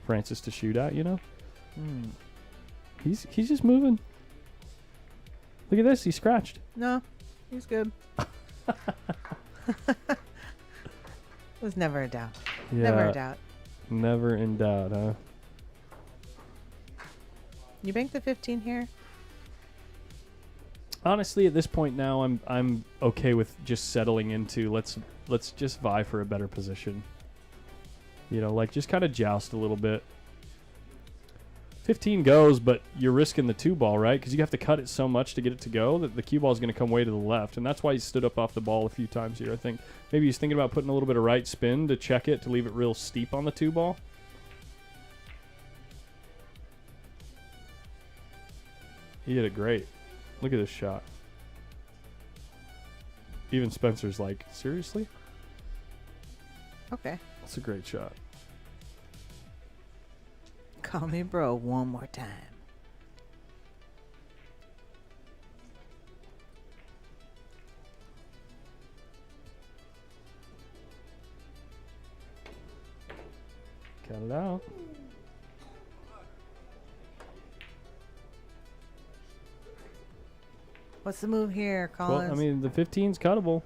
A: Francis to shoot at. You know, he's just moving. Look at this. He scratched.
D: No, he's good. Was never a doubt.
A: Yeah,
D: Never a doubt.
A: Never in doubt, huh?
D: You bank the 15 here?
A: Honestly, at this point now, I'm okay with just settling into let's just vie for a better position. You know, like just kind of joust a little bit. 15 goes, but you're risking the 2 ball, right? Because you have to cut it so much to get it to go that the cue ball is going to come way to the left, and that's why he stood up off the ball a few times here. I think maybe he's thinking about putting a little bit of right spin to check it to leave it real steep on the 2 ball. He hit it great. Look at this shot. Even Spencer's like, seriously?
D: Okay.
A: That's a great shot.
D: Call me bro one more time.
A: Cut it out.
D: What's the move here, Collins?
A: Well, I mean, the 15's cuttable.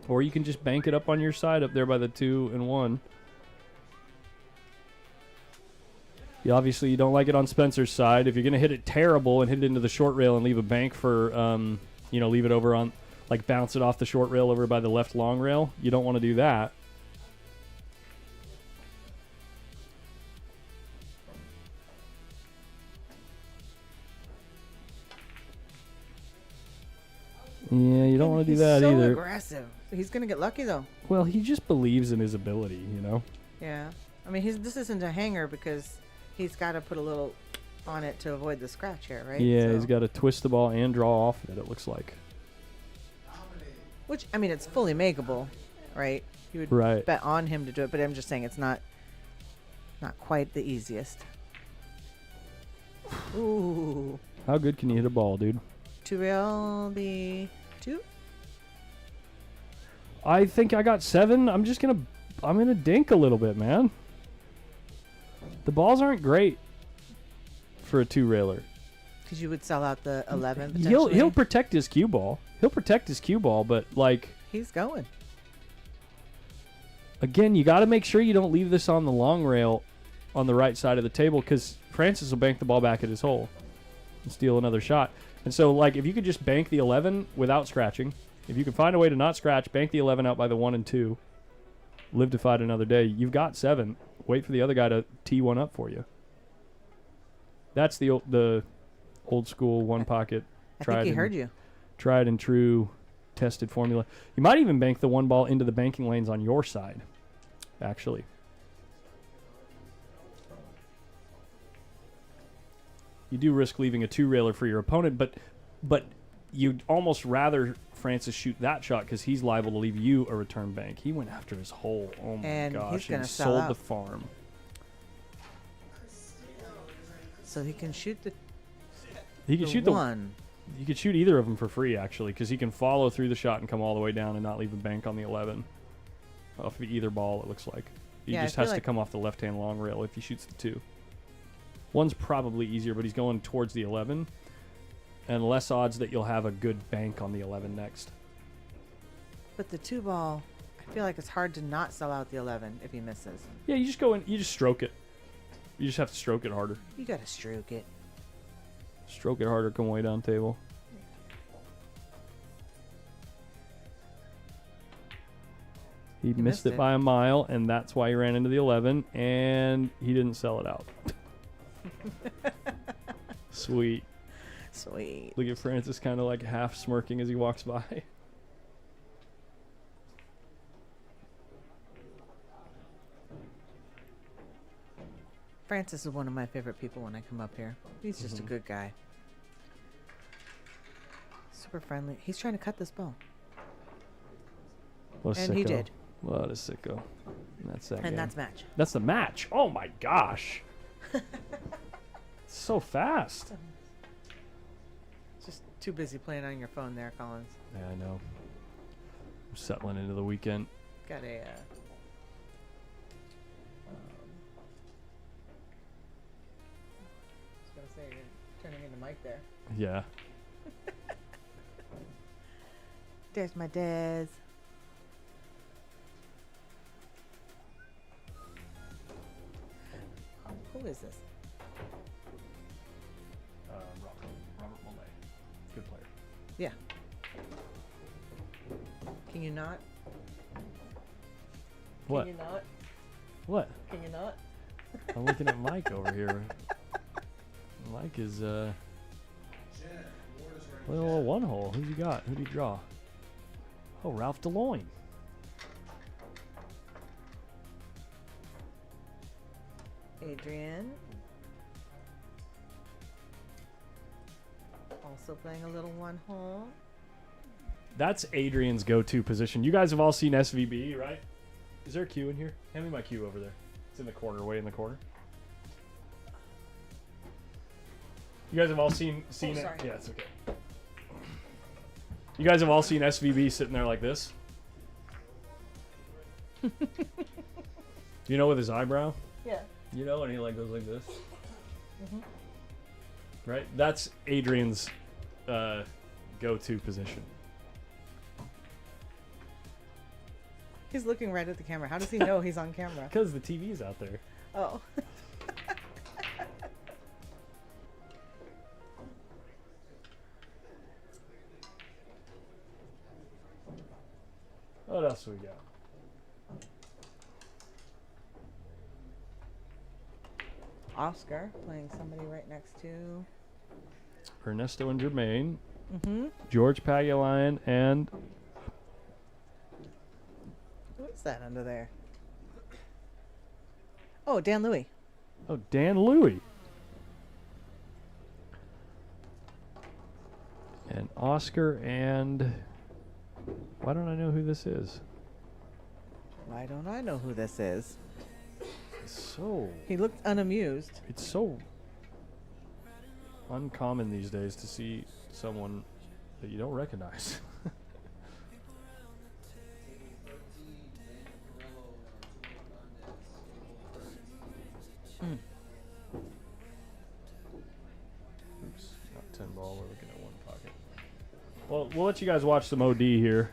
A: Or you can just bank it up on your side up there by the 2 and 1. Obviously, you don't like it on Spencer's side. If you're going to hit it terrible and hit it into the short rail and leave a bank for, you know, leave it over on, like bounce it off the short rail over by the left long rail, you don't want to do that. Yeah, you don't want to do that
D: so
A: either.
D: Aggressive. He's gonna get lucky though.
A: Well, he just believes in his ability, you know.
D: Yeah. I mean, this isn't a hanger because he's got to put a little on it to avoid the scratch here, right?
A: Yeah,
D: So-
A: he's got to twist the ball and draw off of it, it looks like.
D: Which, I mean, it's fully makeable, right? You would
A: Right.
D: bet on him to do it, but I'm just saying it's not quite the easiest. Ooh.
A: How good can you hit a ball, dude?
D: 2 rail the 2?
A: I think I got 7. I'm gonna dink a little bit, man. The balls aren't great for a 2-railer.
D: Because you would sell out the 11
A: He'll
D: potentially.
A: protect his cue ball. He'll protect his cue ball, but like
D: He's going.
A: again, you got to make sure you don't leave this on the long rail on the right side of the table because Francis will bank the ball back at his hole and steal another shot. And so, like, if you could just bank the 11 without scratching, if you can find a way to not scratch, bank the 11 out by the 1 and 2, live to fight another day. You've got 7. Wait for the other guy to tee one up for you. That's the old school one pocket.
D: I think he heard you.
A: Tried and true, tested formula. You might even bank the 1 ball into the banking lanes on your side, actually. You do risk leaving a 2-railer for your opponent, but you'd almost rather Francis shoot that shot because he's liable to leave you a return bank. He went after his hole. Oh my
D: And
A: gosh!
D: he's gonna
A: he
D: sell
A: sold
D: out.
A: the farm.
D: So he can shoot the,
A: He could
D: the
A: shoot
D: 1.
A: You could shoot either of them for free actually, because he can follow through the shot and come all the way down and not leave a bank on the 11 off of either ball. It looks like he
D: Yeah, I
A: just
D: feel
A: has to
D: like-
A: come off the left-hand long rail if he shoots the 2. 1's probably easier, but he's going towards the 11, and less odds that you'll have a good bank on the 11 next.
D: But the 2 ball, I feel like it's hard to not sell out the 11 if he misses.
A: Yeah, you just go in, you just stroke it. You just have to stroke it harder.
D: You got to stroke it.
A: Stroke it harder, come way down table. He missed it by a mile, and that's why he ran into the 11, and he didn't sell it out. Sweet.
D: Sweet.
A: Look at Francis kind of like half smirking as he walks by.
D: Francis is one of my favorite people when I come up here. He's just a good guy. Super friendly. He's trying to cut this ball.
A: What a
D: And
A: sicko.
D: he did.
A: What a sicko. That's that
D: And
A: game.
D: that's match.
A: That's the match. Oh my gosh. So fast.
D: Just too busy playing on your phone there, Collins.
A: Yeah, I know. I'm settling into the weekend.
D: Got a say you're turning into Mike there.
A: Yeah.
D: There's my Dez. Who is this?
A: Robert Millay. Good player.
D: Yeah. Can you not?
A: What?
D: Can you not?
A: What?
D: Can you not?
A: I'm looking at Mike over here. Mike is little one hole. Who you got? Who do you draw? Oh, Ralph DeLoyne.
D: Adrian. Also playing a little one hole.
A: That's Adrian's go-to position. You guys have all seen SVB, right? Is there a cue in here? Hand me my cue over there. It's in the corner, way in the corner. You guys have all seen it?
D: sorry.
A: Yeah, it's okay. You guys have all seen SVB sitting there like this? You know, with his eyebrow?
D: Yeah.
A: You know, and he like goes like this. Right? That's Adrian's go-to position.
D: He's looking right at the camera. How does he know he's on camera?
A: Because the TV's out there.
D: Oh.
A: What else we got?
D: Oscar playing somebody right next to.
A: Ernesto and Jermaine.
D: Mm-hmm.
A: George Pagulayan and
D: Who's that under there? Oh, Dan Louie.
A: oh, Dan Louie. And Oscar and why don't I know who this is?
D: Why don't I know who this is?
A: So
D: He looked unamused.
A: it's so uncommon these days to see someone that you don't recognize. Oops, not 10 ball. We're looking at one pocket. Well, we'll let you guys watch some OD here.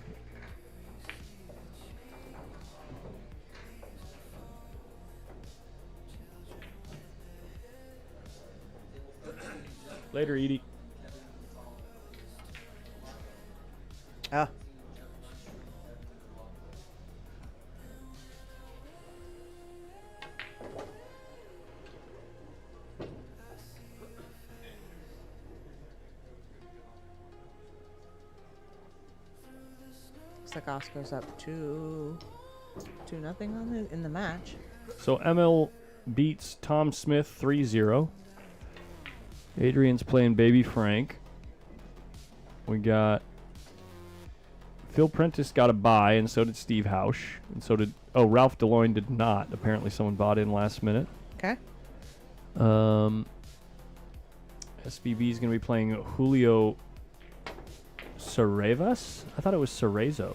A: Later, Edie.
D: Ah. Looks like Oscar's up 2-0 in the match.
A: So EMIL beats Tom Smith 3-0. Adrian's playing Baby Frank. We got Phil Prentice got a bye, and so did Steve Hausch. And so did Ralph DeLoyne did not. Apparently someone bought in last minute.
D: Okay.
A: SBB is going to be playing Julio Cerevas. I thought it was Cerezo.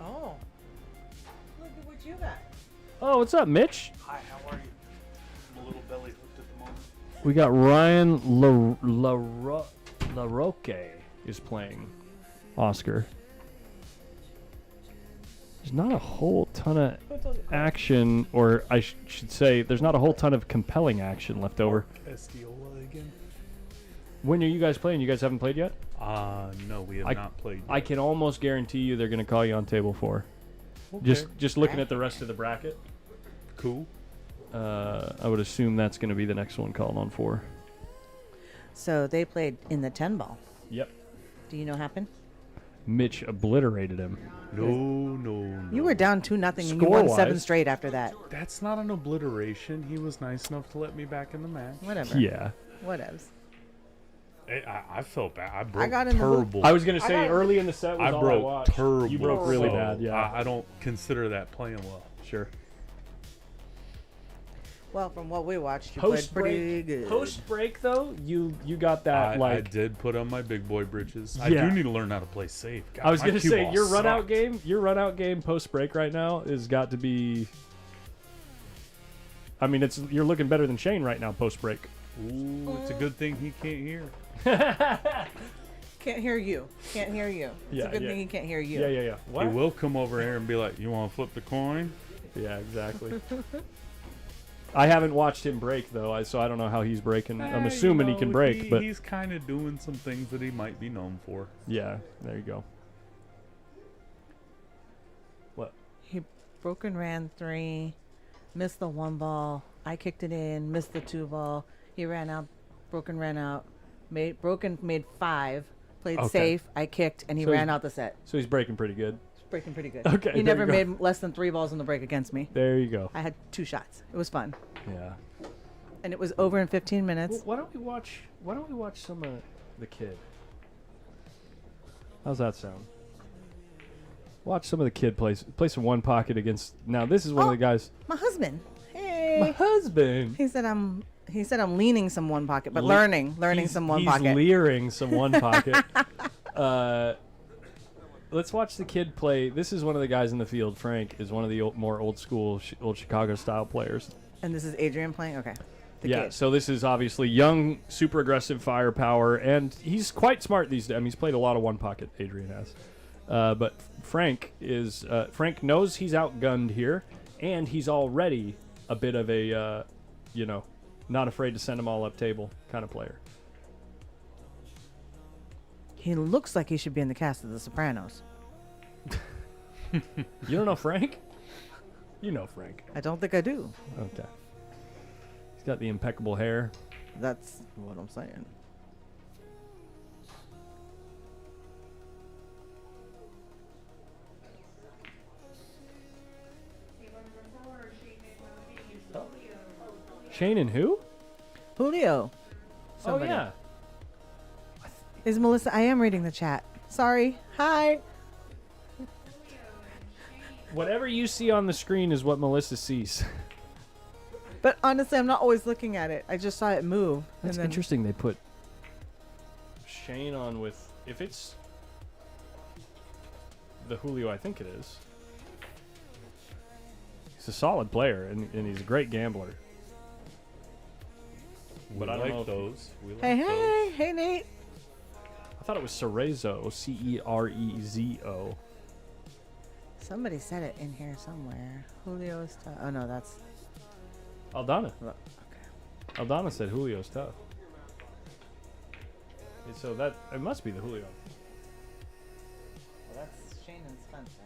D: Oh. Look at what you got.
A: Oh, what's up, Mitch?
E: Hi, how are you? I'm a little belly hooked at the moment.
A: We got Ryan LaRoque is playing Oscar. There's not a whole ton of action, or I should say, there's not a whole ton of compelling action left over.
E: ESTIOLA again?
A: When are you guys playing? You guys haven't played yet?
E: No, we have not played yet.
A: I can almost guarantee you they're going to call you on table 4.
E: Okay.
A: Just looking at the rest of the bracket,
E: Cool.
A: I would assume that's going to be the next one called on 4.
D: So they played in the 10 ball.
A: Yep.
D: Do you know what happened?
A: Mitch obliterated him.
E: No.
D: You were down 2-0 and you won 7
A: Score-wise.
D: straight after that.
E: That's not an obliteration. He was nice enough to let me back in the match.
D: Whatever.
A: Yeah.
D: Whatevs.
E: I felt bad. I broke
D: got in the booth.
E: terrible.
A: I was going to
D: I
A: say
D: got-
A: early in the set was
E: I
A: all
E: broke
A: I watched.
E: terrible.
A: You broke really
E: so
A: bad, yeah.
E: I don't consider that playing well.
A: Sure.
D: Well, from what we watched, you played pretty good.
A: Post break though, you got that
E: I
A: like.
E: did put on my big boy britches. I
A: Yeah.
E: do need to learn how to play safe. God,
A: I was
E: my
A: gonna
E: cue
A: say
E: ball
A: your run out
E: sucked.
A: game post break right now has got to be. I mean, you're looking better than Shane right now post break.
E: Ooh, it's a good thing he can't hear.
D: Can't hear you. Can't hear you. It's
A: Yeah,
D: a good
A: yeah.
D: thing he can't hear you.
A: Yeah.
E: He
A: What?
E: will come over here and be like, "You want to flip the coin?"
A: Yeah, exactly. I haven't watched him break though, so I don't know how he's breaking. I'm assuming he can break, but
E: he's kind of doing some things that he might be known for.
A: yeah, there you go. What?
D: He broken ran 3, missed the 1 ball. I kicked it in, missed the 2 ball. He ran out, broken ran out, made 5, played
A: Okay.
D: safe. I kicked and he
A: So
D: ran
A: he's-
D: out the set.
A: So he's breaking pretty good.
D: Breaking pretty good.
A: Okay,
D: He
A: there
D: never
A: you go.
D: made less than 3 balls in the break against me.
A: There you go.
D: I had 2 shots. It was fun,
A: Yeah.
D: and it was over in 15 minutes.
A: Why don't we watch some of the kid? How's that sound? Watch some of the kid play some one pocket against. Now this is one of the guys.
D: My husband.
A: My
D: Hey.
A: husband.
D: He said I'm leaning some one pocket, but
A: Le-
D: learning
A: He's-
D: some one
A: he's
D: pocket.
A: leering some one pocket. Let's watch the kid play. This is one of the guys in the field. Frank is one of the more old school, old Chicago style players.
D: And this is Adrian playing. Okay. The
A: Yeah,
D: kid.
A: so this is obviously young, super aggressive firepower, and he's quite smart these days. I mean, he's played a lot of one pocket, Adrian has. But Frank knows he's outgunned here, and he's already a bit of a, not afraid to send them all up table kind of player.
D: He looks like he should be in the cast of The Sopranos.
A: You don't know Frank? You know Frank.
D: I don't think I do.
A: Okay. He's got the impeccable hair.
D: That's what I'm saying.
A: Shane and who?
D: Julio. Somebody.
A: Oh, yeah.
D: Is Melissa? I am reading the chat. Sorry. Hi.
A: Whatever you see on the screen is what Melissa sees.
D: But honestly, I'm not always looking at it. I just saw it move.
A: That's
D: and then
A: interesting. They put Shane on with, if it's the Julio, I think it is. He's a solid player, and he's a great gambler. But
E: We
A: I don't know
E: like
A: if-
E: those. We like
D: Hey,
E: those.
D: hey, hey, Nate.
A: I thought it was Cerezo, Cerezo.
D: Somebody said it in here somewhere. Julio's tough. Oh no, that's.
A: Aldana.
D: Okay.
A: Aldana said Julio's tough. And so that, it must be the Julio.
D: Well, that's Shane and Spencer.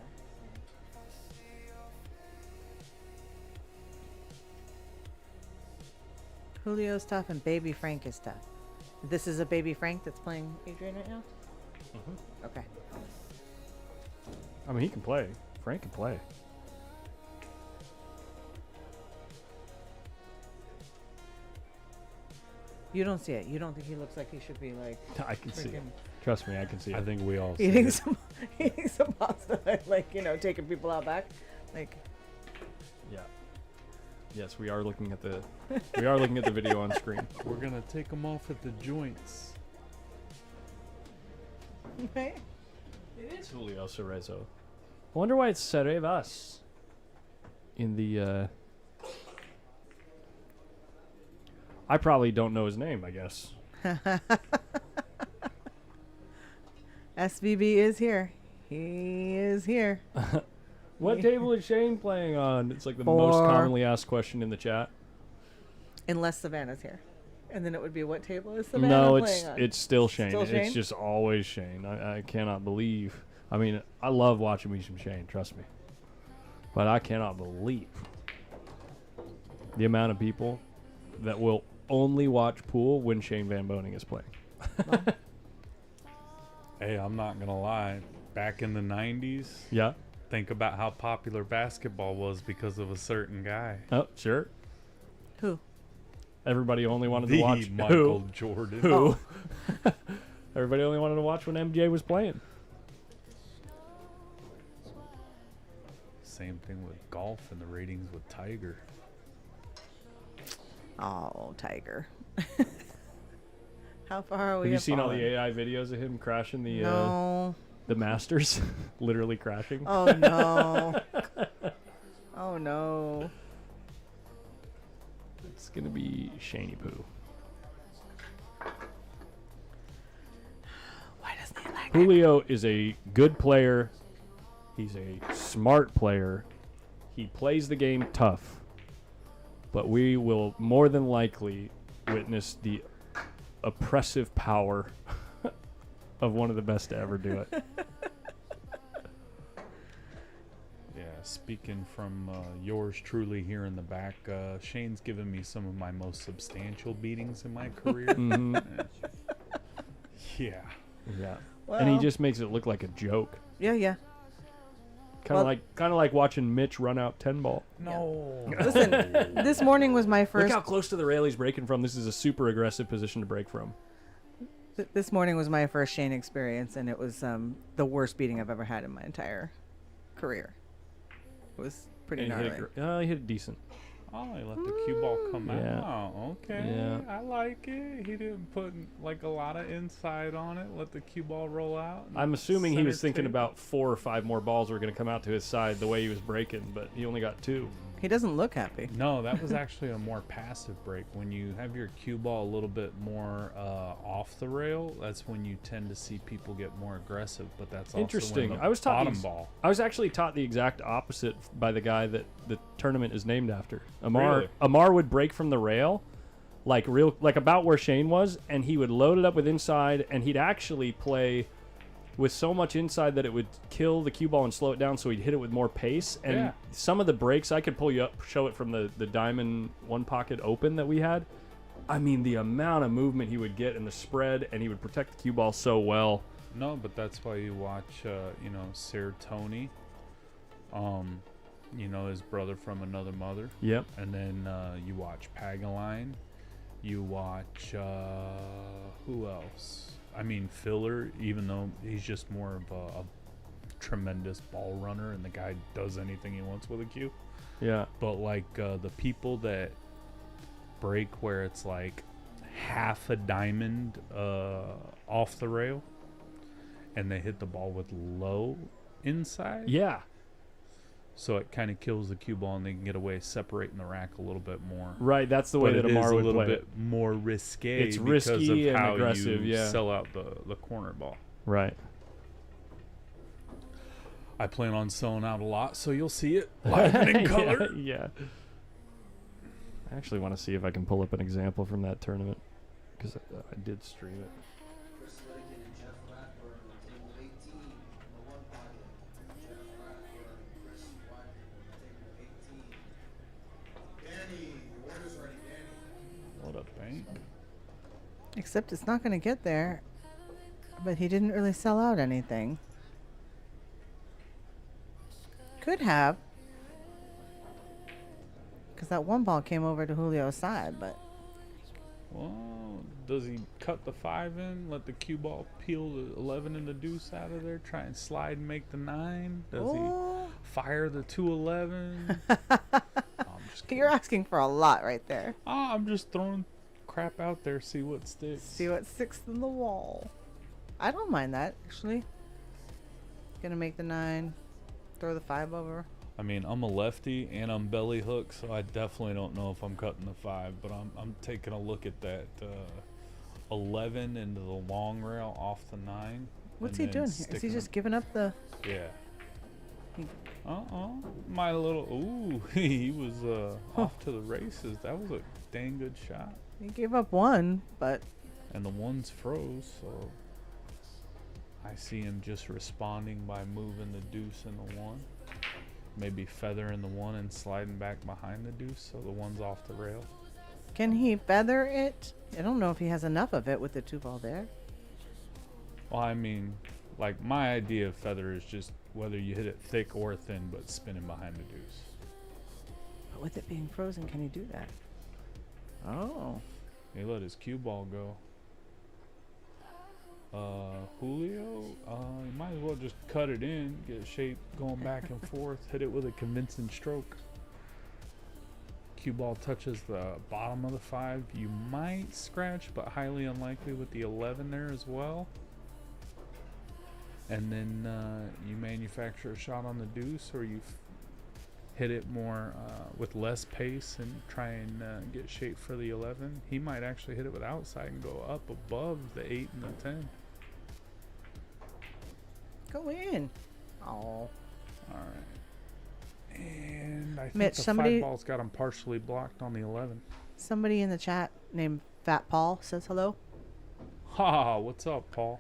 D: Julio's tough and Baby Frank is tough. This is a Baby Frank that's playing Adrian right now? Okay.
A: I mean, he can play. Frank can play.
D: You don't see it. You don't think he looks like he should be like
A: I can see it.
D: freaking
A: Trust me, I can see
E: I
A: it.
E: think we all see
D: eating
E: it.
D: some pasta, like taking people out back, like.
A: Yeah. Yes, we are looking at the video on screen.
E: We're gonna take them off at the joints.
D: Right?
A: It is Julio Cerezo. I wonder why it's Cerevas in the. I probably don't know his name, I guess.
D: SVB is here. He is here.
A: What table is Shane playing on? It's like the most
D: 4.
A: commonly asked question in the chat.
D: Unless Savannah's here. And then it would be what table is Savannah
A: No,
D: playing on?
A: it's still Shane.
D: Still Shane?
A: It's just always Shane. I cannot believe. I mean, I love watching me some Shane, trust me. But I cannot believe the amount of people that will only watch pool when Shane Van Boening is playing.
E: Hey, I'm not gonna lie. Back in the 90s,
A: Yeah.
E: think about how popular basketball was because of a certain guy.
A: Oh, sure.
D: Who?
A: Everybody only wanted
E: The
A: to watch
E: Michael Jordan.
A: Who? Everybody only wanted to watch when MJ was playing.
E: Same thing with golf and the ratings with Tiger.
D: Oh, Tiger. How far are we?
A: Have you
D: have
A: seen all the
D: fallen?
A: AI videos of him crashing
D: No.
A: the Masters? Literally crashing.
D: Oh no. Oh no.
A: It's gonna be Shaney Poo.
D: Why doesn't he like it?
A: Julio is a good player. He's a smart player. He plays the game tough. But we will more than likely witness the oppressive power of one of the best to ever do it.
E: Yeah, speaking from yours truly here in the back, Shane's given me some of my most substantial beatings in my career.
A: Mhm.
E: Yeah.
A: Yeah.
D: Well,
A: And he just makes it look like a joke.
D: yeah.
A: Kind
D: Well-
A: of like watching Mitch run out 10 ball.
E: No.
D: Listen, this morning was my
A: Look
D: first.
A: how close to the rail he's breaking from. This is a super aggressive position to break from.
D: This morning was my first Shane experience, and it was the worst beating I've ever had in my entire career. It was pretty
A: And he
D: gnarly.
A: he hit it decent.
E: Oh, he let the cue ball come
A: Yeah.
E: out. Oh, okay.
A: Yeah.
E: I like it. He didn't put like a lot of inside on it. Let the cue ball roll out.
A: I'm assuming he was
E: Center
A: thinking
E: table.
A: about 4 or 5 more balls were going to come out to his side the way he was breaking, but he only got 2.
D: He doesn't look happy.
E: No, that was actually a more passive break. When you have your cue ball a little bit more off the rail, that's when you tend to see people get more aggressive. But that's also
A: Interesting.
E: when the
A: I was taught
E: bottom
A: these-
E: ball.
A: I was actually taught the exact opposite by the guy that the tournament is named after. Amar would break from the rail, like about where Shane was, and he would load it up with inside, and he'd actually play with so much inside that it would kill the cue ball and slow it down, so he'd hit it with more pace. And
E: Yeah.
A: some of the breaks, I could pull you up, show it from the diamond one pocket open that we had. I mean, the amount of movement he would get in the spread, and he would protect the cue ball so well.
E: No, but that's why you watch, Sir Tony, his brother from another mother.
A: Yep.
E: And then you watch Pagaline. You watch, who else? I mean, Filler, even though he's just more of a tremendous ball runner and the guy does anything he wants with a cue.
A: Yeah.
E: But, like, the people that break where it's, like, half a diamond off the rail and they hit the ball with low inside.
A: Yeah.
E: So it kind of kills the cue ball and they can get away separating the rack a little bit more.
A: Right, that's the way
E: But
A: that
E: it is
A: Amar
E: a
A: would
E: little
A: play
E: bit
A: it.
E: more risque.
A: It's
E: because
A: risky
E: of
A: and
E: how
A: aggressive,
E: you
A: yeah.
E: sell out the corner ball.
A: Right.
E: I plan on selling out a lot, so you'll see it live and in color.
A: Yeah. I actually want to see if I can pull up an example from that tournament because I did stream it.
E: What a bank.
D: Except it's not going to get there. But he didn't really sell out anything. Could have. Because that one ball came over to Julio's side, but
E: Well, does he cut the 5 in, let the cue ball peel the 11 and the deuce out of there, try and slide and make the 9? Does
D: Oh.
E: he fire the 211? I'm just kidding.
D: You're asking for a lot right there.
E: I'm just throwing crap out there, see what sticks.
D: See what's sixth in the wall. I don't mind that, actually. Gonna make the 9. Throw the 5 over.
E: I mean, I'm a lefty and I'm belly hook, so I definitely don't know if I'm cutting the 5. But I'm taking a look at that 11 into the long rail off the 9.
D: What's
E: and
D: he
E: then
D: doing here? Is he
E: sticking
D: just
E: them-
D: giving up the...
E: Yeah.
D: He-
E: My little... Ooh, he was off to the races. That was a dang good shot.
D: He gave up 1, but...
E: And the 1's froze, so... I see him just responding by moving the deuce and the 1. Maybe feathering the 1 and sliding back behind the deuce so the 1's off the rail.
D: Can he feather it? I don't know if he has enough of it with the 2 ball there.
E: Well, I mean, like, my idea of feather is just whether you hit it thick or thin, but spinning behind the deuce.
D: But with it being frozen, can he do that? Oh.
E: He let his cue ball go. Julio, you might as well just cut it in, get shape going back and forth, hit it with a convincing stroke. cue ball touches the bottom of the 5, you might scratch, but highly unlikely with the 11 there as well. And then you manufacture a shot on the deuce, or you hit it more with less pace and try and get shape for the 11. He might actually hit it with outside and go up above the 8 and the 10.
D: Go in. Oh.
E: All right. And I think
D: Mitch,
E: the
D: somebody-
E: 5 ball's got him partially blocked on the 11.
D: Somebody in the chat named Fat Paul says hello.
E: Ha! What's up, Paul?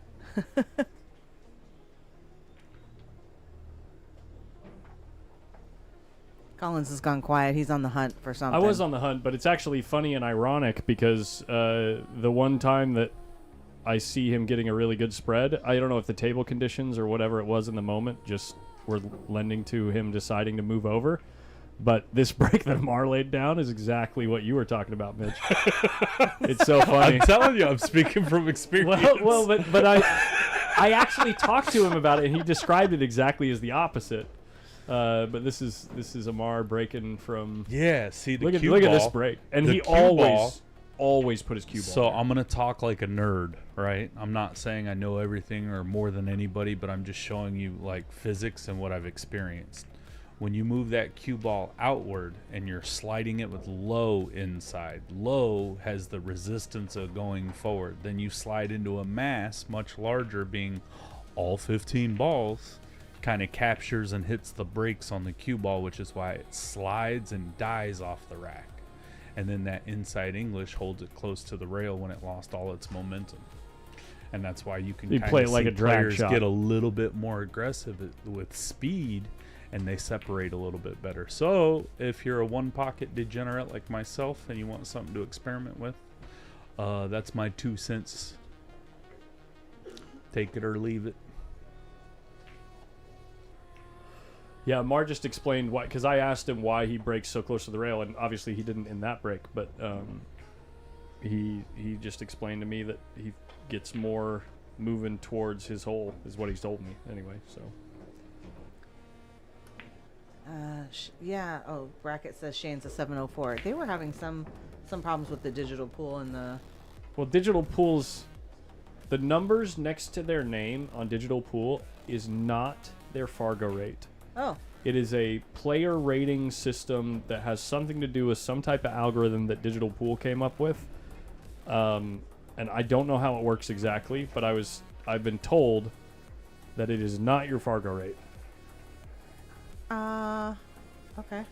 D: Collins has gone quiet. He's on the hunt for something.
A: I was on the hunt, but it's actually funny and ironic because the one time that I see him getting a really good spread, I don't know if the table conditions or whatever it was in the moment just were lending to him deciding to move over. But this break that Amar laid down is exactly what you were talking about, Mitch. It's so funny.
E: I'm telling you, I'm speaking from experience.
A: but I actually talked to him about it, and he described it exactly as the opposite. But this is Amar breaking from.
E: Yeah, see the
A: Look at
E: cue
A: look at
E: ball,
A: this break, and
E: the
A: he
E: cue ball.
A: always put his cue ball.
E: So
A: there.
E: I'm gonna talk like a nerd, right? I'm not saying I know everything or more than anybody, but I'm just showing you like physics and what I've experienced. When you move that cue ball outward and you're sliding it with low inside, low has the resistance of going forward. Then you slide into a mass much larger, being all 15 balls, kind of captures and hits the brakes on the cue ball, which is why it slides and dies off the rack. And then that inside English holds it close to the rail when it lost all its momentum. And that's why you can
A: You
E: kind
A: play
E: of
A: it like
E: see
A: a drag
E: players
A: shot.
E: get a little bit more aggressive with speed, and they separate a little bit better. So if you're a one pocket degenerate like myself and you want something to experiment with, that's my 2 cents. Take it or leave it.
A: Yeah, Mar just explained why, because I asked him why he breaks so close to the rail, and obviously he didn't in that break, but he just explained to me that he gets more moving towards his hole, is what he's told me anyway. So
D: yeah. Oh, bracket says Shane's a 704. They were having some problems with the digital pool and the.
A: well, digital pools, the numbers next to their name on digital pool is not their Fargo rate.
D: Oh.
A: It is a player rating system that has something to do with some type of algorithm that Digital Pool came up with. And I don't know how it works exactly, but I've been told that it is not your Fargo rate.
D: Okay.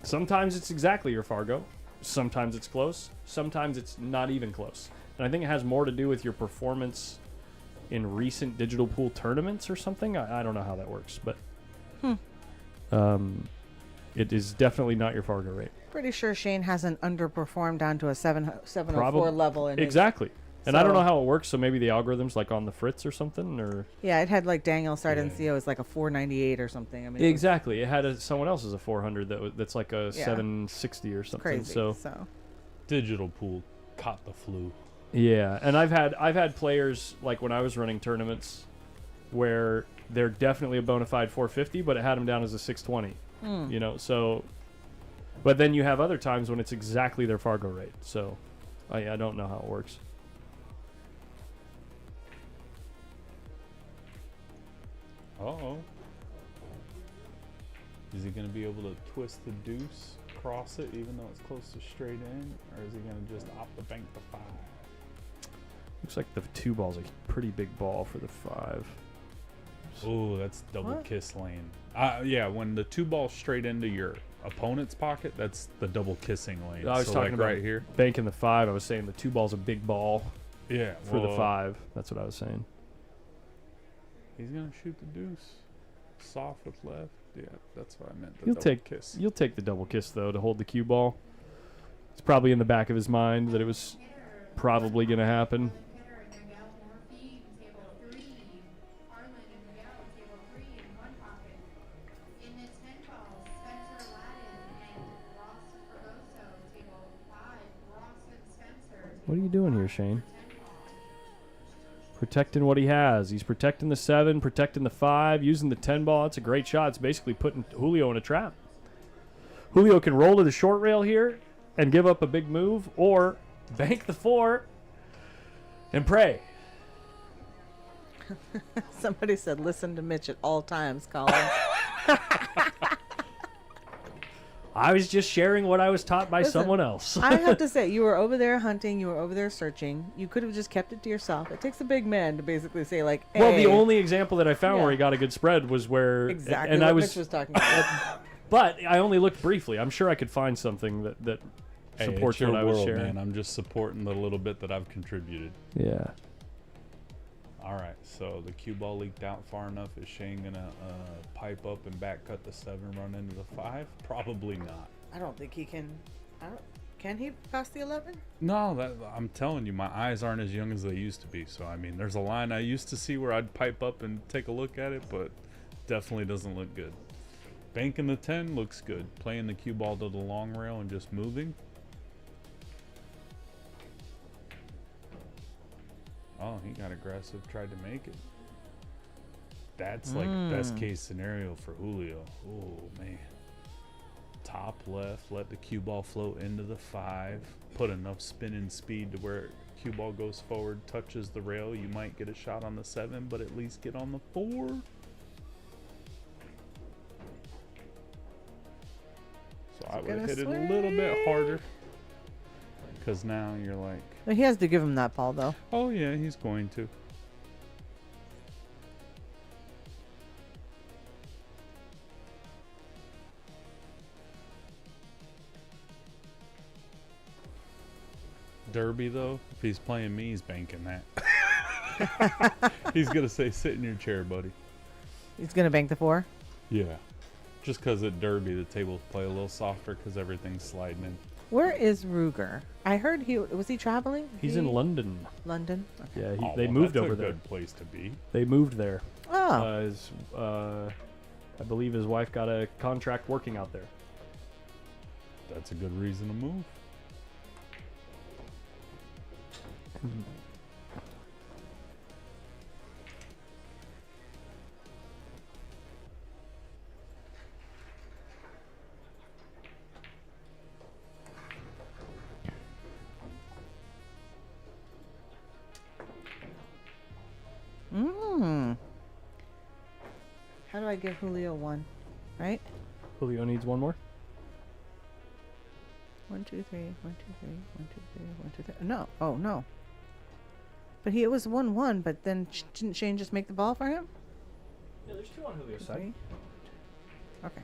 A: Sometimes it's exactly your Fargo. Sometimes it's close. Sometimes it's not even close. And I think it has more to do with your performance in recent Digital Pool tournaments or something. I don't know how that works, but it is definitely not your Fargo rate.
D: Pretty sure Shane hasn't underperformed down to a 704 level. In
A: Exactly. And I don't
D: So-
A: know how it works, so maybe the algorithm's like on the fritz or something, or
D: Yeah, it had like Daniel Sardencio is like a 498 or something. I mean, it was
A: exactly. It had someone else's a 400 that's like a
D: Yeah.
A: 760 or something.
D: crazy.
A: So
E: Digital pool caught the flu.
A: yeah, and I've had players like when I was running tournaments where they're definitely a bona fide 450, but it had them down as a 620. You know, so. But then you have other times when it's exactly their Fargo rate. So I don't know how it works.
E: Uh-oh. Is he going to be able to twist the deuce, cross it, even though it's close to straight in? Or is he going to just opt to bank the 5?
A: Looks like the 2 ball's a pretty big ball for the 5.
E: Oh, that's double
D: What?
E: kiss lane. Yeah, when the 2 ball's straight into your opponent's pocket, that's the double kissing lane.
A: I was
E: So,
A: talking
E: like,
A: about
E: right here.
A: banking the 5. I was saying the 2 ball's a big ball
E: Yeah,
A: for the
E: well,
A: 5. That's what I was saying.
E: He's going to shoot the deuce. Soft with left. Yeah, that's what I meant. The
A: You'll
E: double
A: take
E: kiss.
A: You'll take the double kiss though to hold the cue ball. It's probably in the back of his mind that it was probably going to happen. What are you doing here, Shane? Protecting what he has. He's protecting the 7, protecting the 5, using the 10 ball. That's a great shot. It's basically putting Julio in a trap. Julio can roll to the short rail here and give up a big move, or bank the 4 and pray.
D: Somebody said, "Listen to Mitch at all times, Colin."
A: I was just sharing what I was taught by
D: Listen,
A: someone else.
D: I have to say, you were over there hunting. You were over there searching. You could have just kept it to yourself. It takes a big man to basically say, like, hey.
A: Well, the only example that I found where
D: Yeah.
A: he got a good spread was where
D: Exactly
A: and
D: what
A: I was,
D: Mitch was talking about.
A: but I only looked briefly. I'm sure I could find something that
E: Hey,
A: supports
E: it's your
A: what I was
E: world,
A: sharing.
E: man. I'm just supporting the little bit that I've contributed.
A: Yeah.
E: All right, so the cue ball leaked out far enough. Is Shane gonna pipe up and back cut the 7, run into the 5? Probably not.
D: I don't think he can. Can he pass the 11?
E: No, I'm telling you, my eyes aren't as young as they used to be. So I mean, there's a line I used to see where I'd pipe up and take a look at it, but definitely doesn't look good. Banking the 10 looks good. Playing the cue ball to the long rail and just moving. Oh, he got aggressive, tried to make it. That's like best case scenario for Julio. Oh, man. Top left, let the cue ball float into the 5. Put enough spin and speed to where cue ball goes forward, touches the rail. You might get a shot on the 7, but at least get on the 4. So I would
D: gonna
E: hit it a little bit
D: swing?
E: harder. Because now you're like,
D: Well, he has to give him that ball, though.
E: oh yeah, he's going to. Derby though, if he's playing me, he's banking that. He's gonna say, sit in your chair, buddy.
D: He's going to bank the 4.
E: Yeah. Just because at Derby, the tables play a little softer because everything's sliding in.
D: Where is Ruger? I heard was he traveling?
A: He's in London.
D: London? Okay.
A: Yeah,
E: Oh,
A: they
E: well,
A: moved
E: that's
A: over
E: a
A: there.
E: good place to be.
A: They moved there.
D: Oh.
A: I believe his wife got a contract working out there.
E: That's a good reason to move.
D: How do I give Julio 1? Right?
A: Julio needs one more.
D: 1, 2, 3, 1, 2, 3, 1, 2, 3, 1, 2, 3. No. Oh, no. But it was 1-1, but then didn't Shane just make the ball for him?
A: Yeah, there's 2 on Julio's
D: 3. Okay.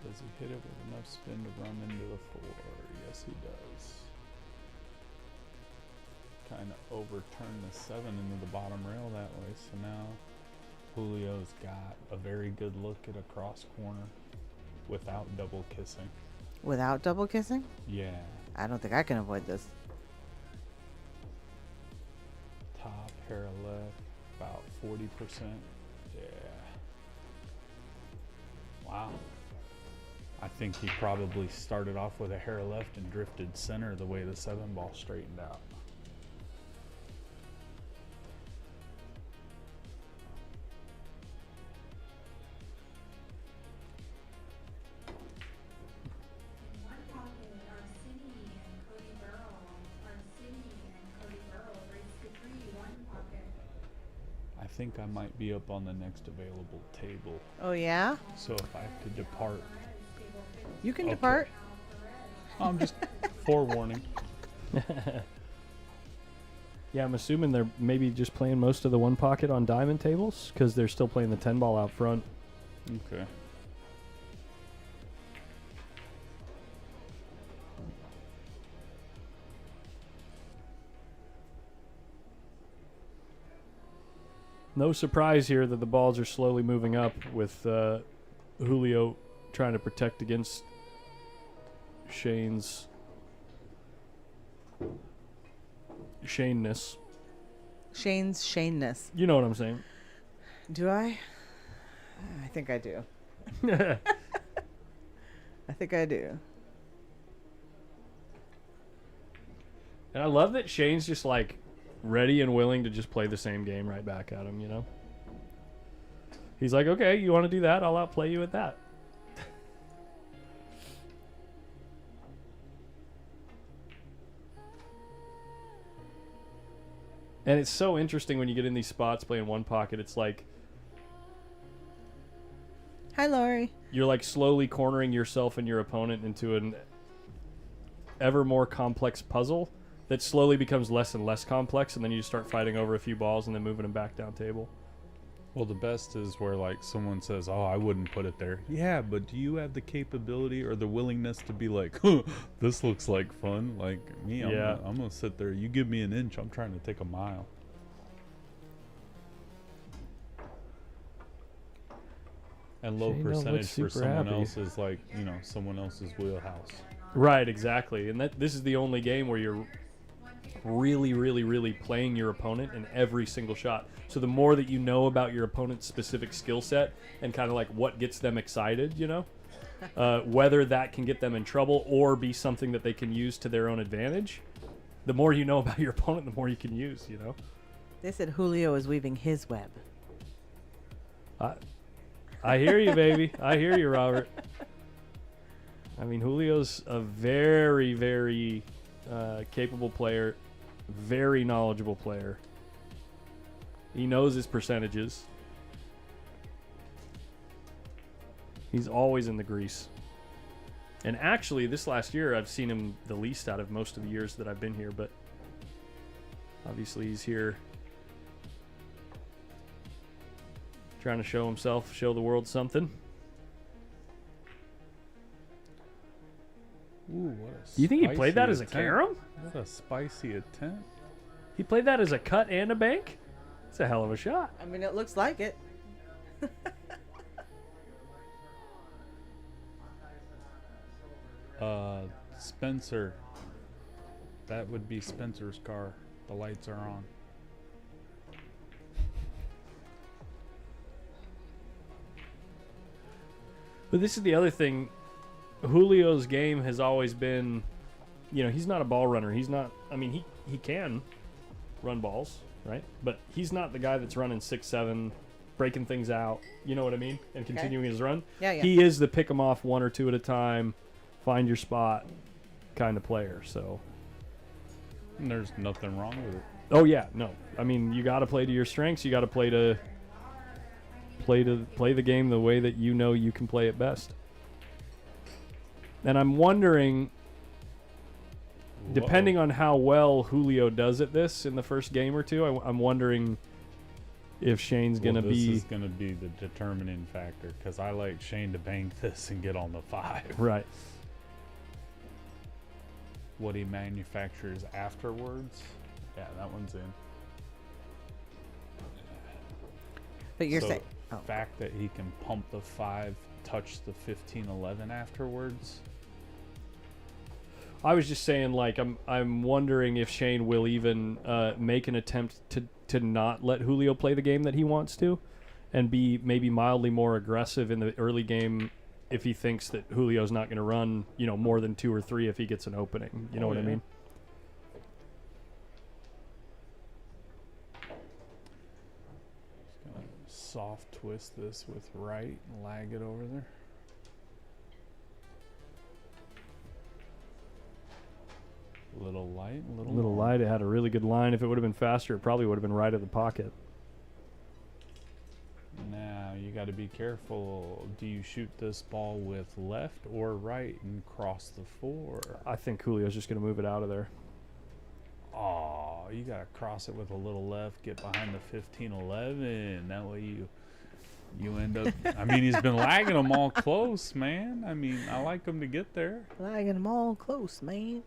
E: Does he hit it with enough spin to run into the 4? Yes, he does. Kind of overturn the 7 into the bottom rail that way. So now Julio's got a very good look at a cross corner without double kissing.
D: Without double kissing?
E: Yeah.
D: I don't think I can avoid this.
E: Top hair left, about 40%. Yeah. Wow. I think he probably started off with a hair left and drifted center the way the 7 ball straightened out. I think I might be up on the next available table.
D: Oh, yeah?
E: So if I have to depart,
D: You can
E: Okay.
D: depart.
E: I'm just forewarning.
A: Yeah, I'm assuming they're maybe just playing most of the 1 pocket on diamond tables because they're still playing the 10 ball out front.
E: Okay.
A: No surprise here that the balls are slowly moving up with Julio trying to protect against Shane's Shaneness.
D: Shane's Shaneness.
A: You know what I'm saying.
D: Do I? I think I do. I think I do.
A: And I love that Shane's just like ready and willing to just play the same game right back at him, you know? He's like, okay, you want to do that? I'll outplay you at that. And it's so interesting when you get in these spots playing one pocket. It's like
D: Hi, Lori.
A: you're like slowly cornering yourself and your opponent into an ever more complex puzzle that slowly becomes less and less complex, and then you just start fighting over a few balls and then moving them back down table.
E: Well, the best is where like someone says, "Oh, I wouldn't put it there." Yeah, but do you have the capability or the willingness to be like, huh, "This looks like fun"? Like me, I'm gonna sit there. You give me an inch, I'm trying to take a mile. And low
A: Shane don't look
E: percentage for
A: super
E: someone
A: happy.
E: else is like, you know, someone else's wheelhouse.
A: Right, exactly. And this is the only game where you're really, really, really playing your opponent in every single shot. So the more that you know about your opponent's specific skill set and kind of like what gets them excited, you know, whether that can get them in trouble or be something that they can use to their own advantage, the more you know about your opponent, the more you can use, you know.
D: They said Julio is weaving his web.
A: I hear you, baby. I hear you, Robert. I mean, Julio's a very, very capable player, very knowledgeable player. He knows his percentages. He's always in the grease. And actually, this last year, I've seen him the least out of most of the years that I've been here, but obviously he's here trying to show himself, show the world something.
E: Ooh, what a
A: Do you think he played that
E: spicy
A: as a
E: attempt.
A: carom?
E: What a spicy attempt.
A: He played that as a cut and a bank? It's a hell of a shot.
D: I mean, it looks like it.
E: Spencer. That would be Spencer's car. The lights are on.
A: But this is the other thing. Julio's game has always been, you know, he's not a ball runner. He's not, I mean, he can run balls, right? But he's not the guy that's running 6-7, breaking things out, you know what I mean? And continuing his run.
D: Yeah, yeah.
A: He is the pick them off one or two at a time, find your spot kind of player, so.
E: And there's nothing wrong with it.
A: Oh, yeah, no. I mean, you got to play to your strengths. You got to play the game the way that you know you can play it best. And I'm wondering, depending on how well Julio does at this in the first game or two, I'm wondering if Shane's going to be...
E: This is going to be the determining factor, because I like Shane to bank this and get on the 5.
A: Right.
E: What he manufactures afterwards, yeah, that one's in.
D: But you're
E: So,
D: saying...
E: the fact that he can pump the 5, touch the 15-11 afterwards.
A: I was just saying, like, I'm wondering if Shane will even make an attempt to not let Julio play the game that he wants to, and be maybe mildly more aggressive in the early game if he thinks that Julio's not going to run, you know, more than 2 or 3 if he gets an opening. You know what I mean?
E: Just gonna soft twist this with right and lag it over there. Little light, little long.
A: Light. It had a really good line. If it would have been faster, it probably would have been right at the pocket.
E: Now you got to be careful. Do you shoot this ball with left or right and cross the 4?
A: I think Julio's just going to move it out of there.
E: Oh, you got to cross it with a little left, get behind the 15-11. That way you end up... I mean, he's been lagging them all close, man. I mean, I like him to get there.
D: Lagging them all close, man.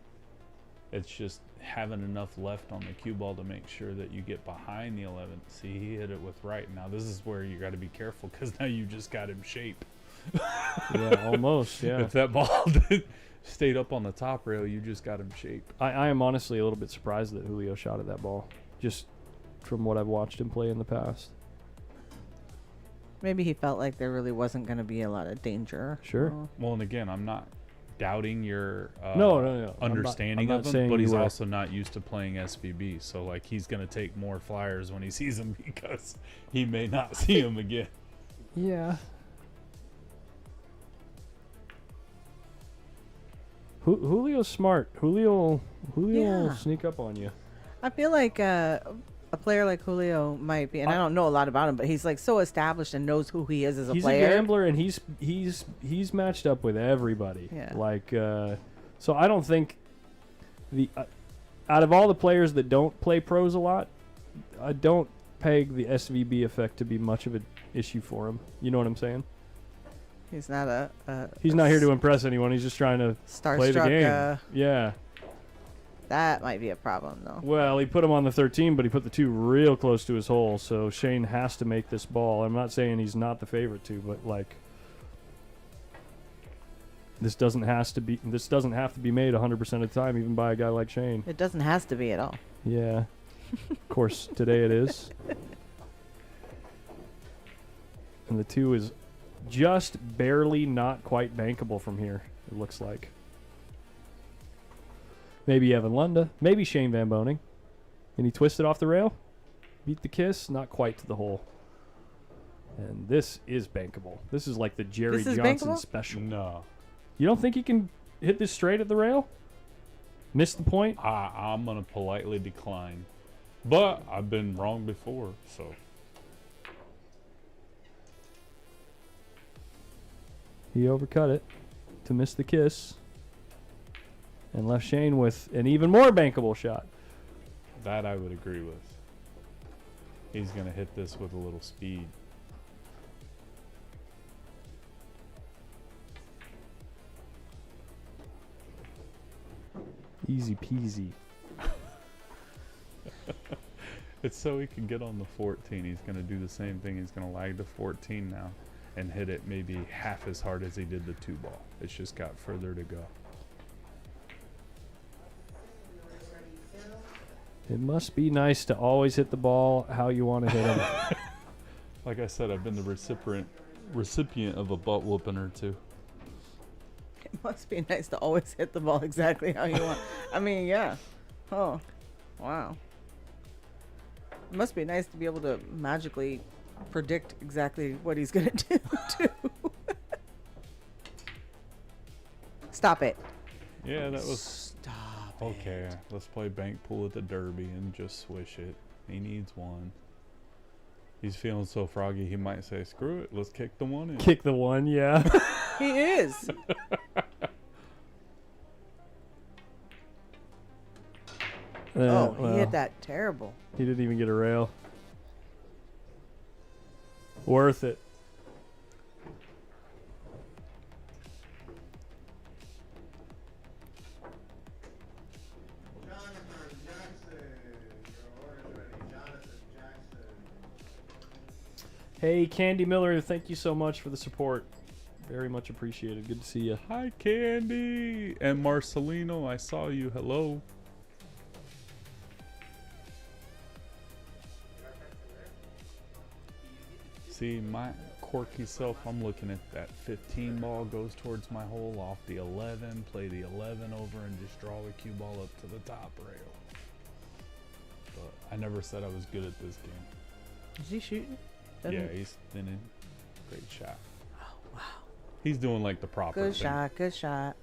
E: It's just having enough left on the cue ball to make sure that you get behind the 11. See, he hit it with right. Now, this is where you got to be careful, because now you just got him shape.
A: Yeah, almost, yeah.
E: If that ball stayed up on the top rail, you just got him shape.
A: I am honestly a little bit surprised that Julio shot at that ball, just from what I've watched him play in the past.
D: Maybe he felt like there really wasn't going to be a lot of danger.
A: Sure.
E: Well, and again, I'm not doubting your
A: No.
E: understanding
A: I'm not
E: of him,
A: saying
E: but
A: you
E: he's
A: were.
E: also not used to playing SVB, so like he's gonna take more flyers when he sees them, because he may not see them again.
A: Yeah. Julio's smart. Julio will
D: Yeah.
A: sneak up on you.
D: I feel like a player like Julio might be, and I don't know a lot about him, but he's like so established and knows who he is as a
A: He's
D: player.
A: a gambler, and he's matched up with everybody.
D: Yeah.
A: Like, so I don't think out of all the players that don't play pros a lot, I don't peg the SVB effect to be much of an issue for him. You know what I'm saying?
D: He's not
A: He's not here to impress anyone. He's just trying to play the
D: starstruck.
A: game. Yeah.
D: That might be a problem, though.
A: Well, he put him on the 13, but he put the 2 real close to his hole. So Shane has to make this ball. I'm not saying he's not the favorite to, but like this doesn't have to be made 100% of the time, even by a guy like Shane.
D: It doesn't have to be at all.
A: Yeah. Of course, today it is. And the 2 is just barely not quite bankable from here, it looks like. Maybe Evan Lunda. Maybe Shane Van Boening. And he twisted off the rail. Beat the kiss. Not quite to the hole. And this is bankable. This is like the Jerry
D: This is
A: Johnson
D: bankable?
A: special.
E: No.
A: You don't think he can hit this straight at the rail? Miss the point?
E: I'm going to politely decline. But I've been wrong before, so.
A: He overcut it to miss the kiss. And left Shane with an even more bankable shot.
E: That I would agree with. He's going to hit this with a little speed.
A: Easy peasy.
E: It's so he can get on the 14. He's going to do the same thing. He's going to lag the 14 now and hit it maybe half as hard as he did the 2 ball. It's just got further to go.
A: It must be nice to always hit the ball how you want to hit him.
E: Like I said, I've been the recipient of a butt whooping or two.
D: It must be nice to always hit the ball exactly how you want. I mean, yeah. Oh, wow. It must be nice to be able to magically predict exactly what he's going to do, too. Stop it.
E: Yeah, that was
D: Stop
E: okay.
D: it.
E: Let's play bank pool at the Derby and just swish it. He needs one. He's feeling so froggy, he might say, "Screw it, let's kick the 1 in."
A: Kick the 1, yeah.
D: He is. Oh, he
A: well,
D: hit that terrible.
A: He didn't even get a rail. Worth it. Hey, Candy Miller, thank you so much for the support. Very much appreciated. Good to see you.
E: Hi, Candy. And Marcelino, I saw you. Hello. See, my quirky self, I'm looking at that 15 ball goes towards my hole off the 11, play the 11 over and just draw the cue ball up to the top rail. But I never said I was good at this game.
D: Is he shooting?
E: Yeah, he's thinning. Great shot.
D: Oh, wow.
E: He's doing like the proper
D: Good
E: thing.
D: shot. Good shot.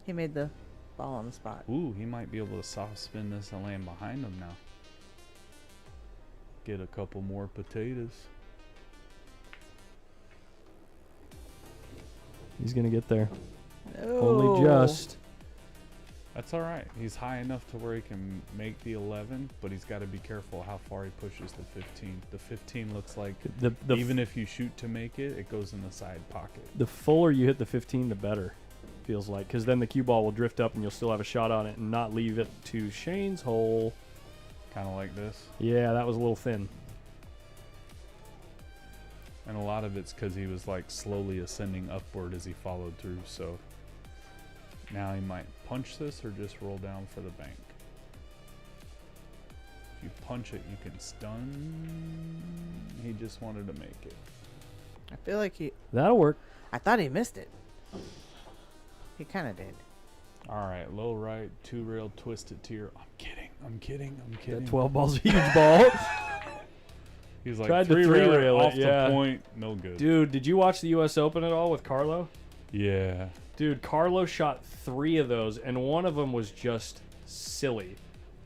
D: He made the ball on the spot.
E: Ooh, he might be able to soft spin this and land behind him now. Get a couple more potatoes.
A: He's going to get there.
D: No.
A: Only just.
E: That's all right. He's high enough to where he can make the 11, but he's got to be careful how far he pushes the 15. The 15 looks like even if you shoot to make it, it goes in the side pocket.
A: The fuller you hit the 15, the better. Feels like. Because then the cue ball will drift up and you'll still have a shot on it and not leave it to Shane's hole.
E: Kind of like this.
A: Yeah, that was a little thin.
E: And a lot of it's because he was like slowly ascending upward as he followed through. So now he might punch this or just roll down for the bank. If you punch it, you can stun. He just wanted to make it.
D: I feel like he.
A: That'll work.
D: I thought he missed it. He kind of did.
E: All right, low right, 2 rail, twisted tier. I'm kidding.
A: That 12 ball's a huge ball.
E: He's like,
A: Tried to
E: three rail
A: three-rail it,
E: off
A: yeah.
E: the point. No good.
A: Dude, did you watch the U.S. Open at all with Carlo?
E: Yeah.
A: Dude, Carlo shot 3 of those, and one of them was just silly.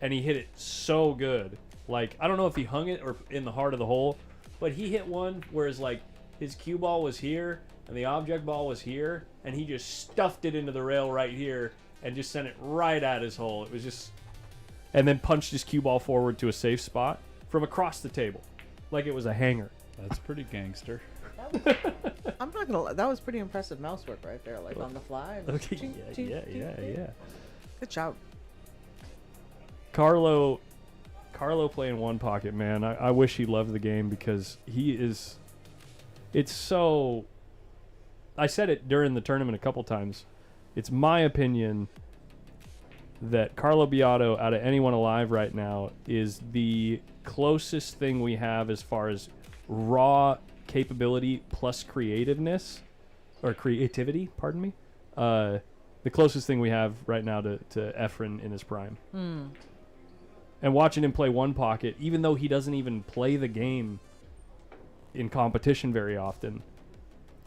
A: And he hit it so good. Like, I don't know if he hung it or in the heart of the hole, but he hit one whereas, like, his cue ball was here, and the object ball was here, and he just stuffed it into the rail right here, and just sent it right at his hole. It was just... And then punched his cue ball forward to a safe spot from across the table. Like it was a hanger.
E: That's pretty gangster.
D: I'm not gonna lie, that was pretty impressive mouse work right there, like on the fly.
A: Okay,
D: Ching,
A: yeah,
D: ching,
A: yeah,
D: ching,
A: yeah,
D: ching.
A: yeah.
D: Good job.
A: Carlo playing one pocket, man. I wish he loved the game because he is... It's so... I said it during the tournament a couple times. It's my opinion that Carlo Beato, out of anyone alive right now, is the closest thing we have as far as raw capability plus creativeness, or creativity, pardon me. The closest thing we have right now to Efren in his prime. And watching him play one pocket, even though he doesn't even play the game in competition very often,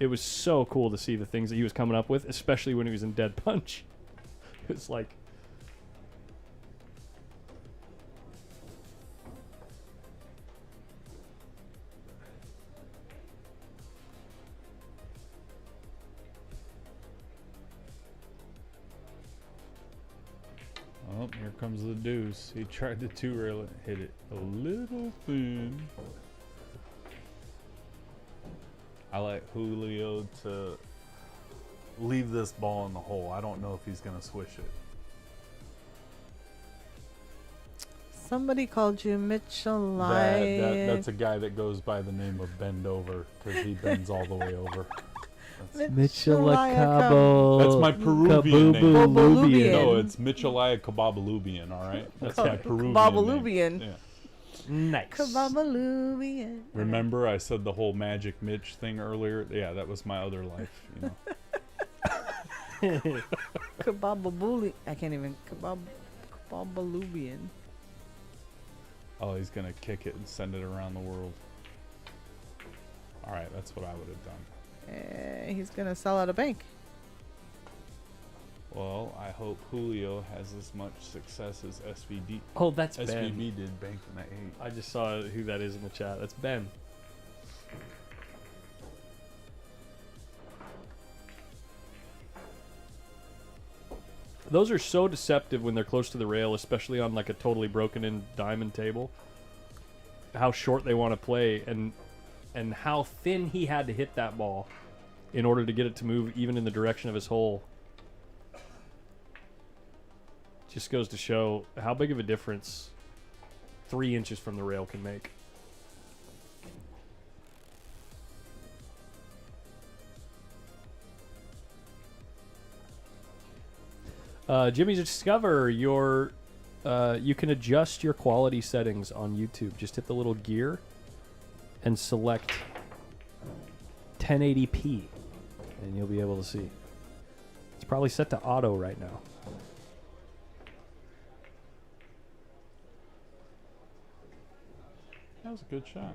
A: it was so cool to see the things that he was coming up with, especially when he was in dead punch. It was like...
E: Oh, here comes the deuce. He tried to 2-rail it, hit it a little thin. I like Julio to leave this ball in the hole. I don't know if he's going to swish it.
D: Somebody called you Mitchell.
E: That's a guy that goes by the name of Bend Over because he bends all the way over.
C: Mitchell Cabo.
E: That's my Peruvian name.
D: Kababalubian.
E: No, it's Mitchellaya Kababalubian, all right? That's my Peruvian
D: Kababalubian.
E: name. Yeah.
A: Nice.
D: Kababalubian.
E: Remember I said the whole Magic Mitch thing earlier? Yeah, that was my other life, you know.
D: Kabababuli. I can't even. Kababalubian.
E: Oh, he's going to kick it and send it around the world. All right, that's what I would have done.
D: He's gonna sell out a bank.
E: Well, I hope Julio has as much success as SVD.
A: Oh, that's
E: SVB
A: Ben.
E: did bank in the 8.
A: I just saw who that is in the chat. That's Ben. Those are so deceptive when they're close to the rail, especially on like a totally broken in diamond table. How short they want to play and how thin he had to hit that ball in order to get it to move even in the direction of his hole. Just goes to show how big of a difference 3 inches from the rail can make. Jimmy's Discover, you can adjust your quality settings on YouTube. Just hit the little gear and select 1080p, and you'll be able to see. It's probably set to auto right now.
E: That was a good shot.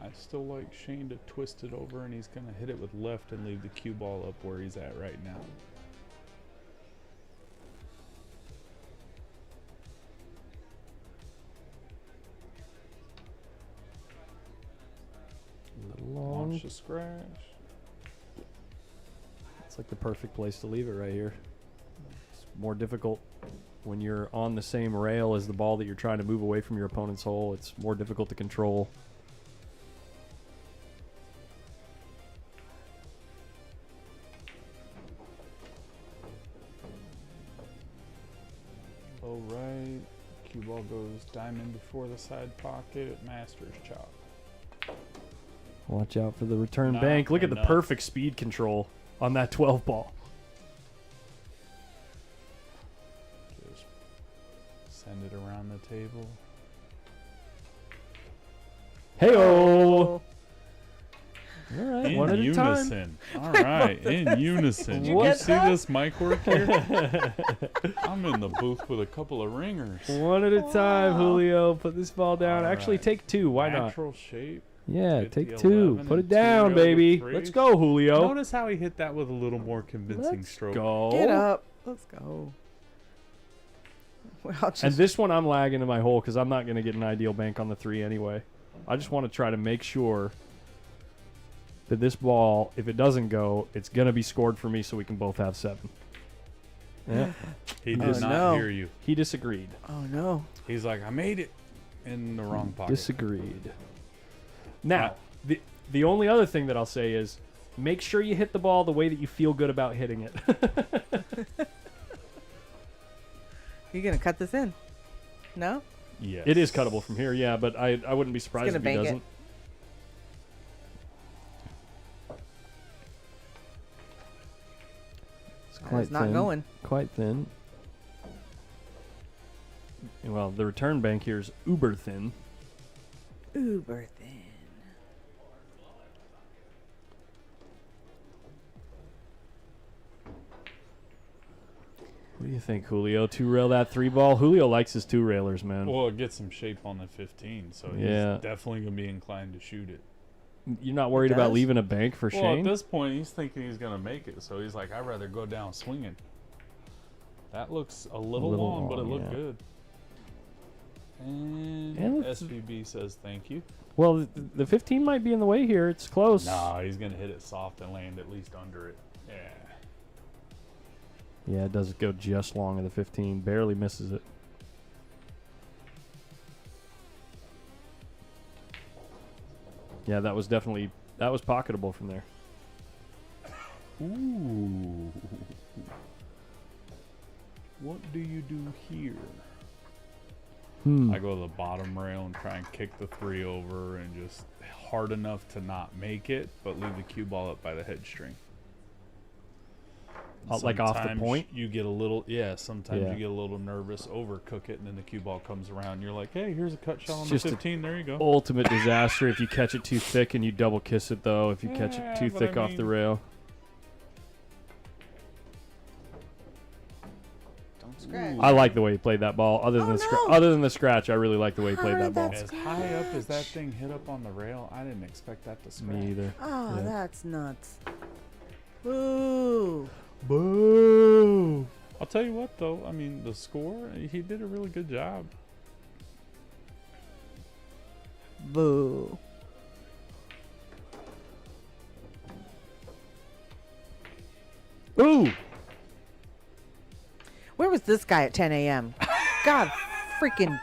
E: I still like Shane to twist it over, and he's going to hit it with left and leave the cue ball up where he's at right now.
A: Long.
E: Launch the scratch.
A: It's like the perfect place to leave it right here. It's more difficult when you're on the same rail as the ball that you're trying to move away from your opponent's hole. It's more difficult to control.
E: Low right. Cue ball goes diamond before the side pocket. Master's chop.
A: Watch out for the return
E: Not
A: bank. Look at the
E: enough.
A: perfect speed control on that 12 ball.
E: Just send it around the table.
A: Hey-oh! All right,
E: In
A: one at a time.
E: unison. All right, in unison.
D: you
E: You
D: get
E: see
D: that?
E: this mic work here? I'm in the booth with a couple of ringers.
A: One at a time,
D: Wow.
A: Julio. Put this ball down.
E: All
A: Actually,
E: right.
A: take two. Why not?
E: Natural shape.
A: Yeah,
E: Get
A: take
E: the
A: two.
E: 11
A: Put it
E: and two
A: down,
E: rail
A: baby.
E: with
A: Let's
E: threes.
A: go, Julio.
E: Notice how he hit that with a little more convincing
A: Let's
E: stroke.
A: go.
D: Get up. Let's go. Well, I'll just
A: And this one, I'm lagging to my hole because I'm not going to get an ideal bank on the 3 anyway. I just want to try to make sure that this ball, if it doesn't go, it's going to be scored for me so we can both have 7. Yeah.
E: He
D: Oh,
E: did not
D: no.
E: hear you.
A: He disagreed.
D: Oh no.
E: He's like, I made it in the wrong pocket.
A: Disagreed. Now, the only other thing that I'll say is make sure you hit the ball the way that you feel good about hitting it.
D: You gonna cut this in? No.
E: Yes.
A: It is cuttable from here, yeah, but I wouldn't be surprised
D: gonna
A: if he
D: bank it.
A: doesn't. It's
D: It's not going.
A: Quite thin. Well, the return bank here is uber thin.
D: Uber thin.
A: What do you think, Julio? 2-rail that 3 ball? Julio likes his 2-railers, man.
E: Well, it gets some shape on the 15, so
A: Yeah.
E: he's definitely going to be inclined to shoot it.
A: You're not worried about
D: does?
A: leaving a bank for
E: Well,
A: Shane?
E: at this point, he's thinking he's going to make it, so he's like, I'd rather go down swinging. That looks a little long, but it
A: long,
E: looked
A: yeah.
E: good. And
A: And it's-
E: SVB says thank you.
A: Well, the 15 might be in the way here. It's close.
E: No, he's going to hit it soft and land at least under it. Yeah.
A: Yeah, it does go just long of the 15. Barely misses it. Yeah, that was definitely, that was pocketable from there.
E: Ooh. What do you do here? I go to the bottom rail and try and kick the 3 over and just hard enough to not make it, but leave the cue ball up by the head string.
A: Like off the
E: Sometimes
A: point?
E: You get a little, sometimes
A: Yeah.
E: you get a little nervous, overcook it, and then the cue ball comes around. You're like, hey, here's a cut shot on the
A: just a
E: 15. There you go.
A: Ultimate disaster if you catch it too thick and you double kiss it, though, if you catch it
E: Yeah,
A: too
E: but
A: thick
E: I
A: off the
E: mean-
A: rail.
D: Don't scratch.
A: I like the way he played that ball. Other than
D: Oh,
A: the
D: no.
A: other than the scratch, I really like the way he played
D: How
A: that
D: did
A: ball.
D: that
E: As high up as that thing hit up on the rail, I didn't expect that to scratch.
A: Me either.
D: Oh,
A: Yeah.
D: that's nuts. Boo.
A: Boo!
E: I'll tell you what, though. I mean, the score, he did a really good job.
D: Boo.
A: Ooh!
D: Where was this guy at 10 a.m.? God freaking.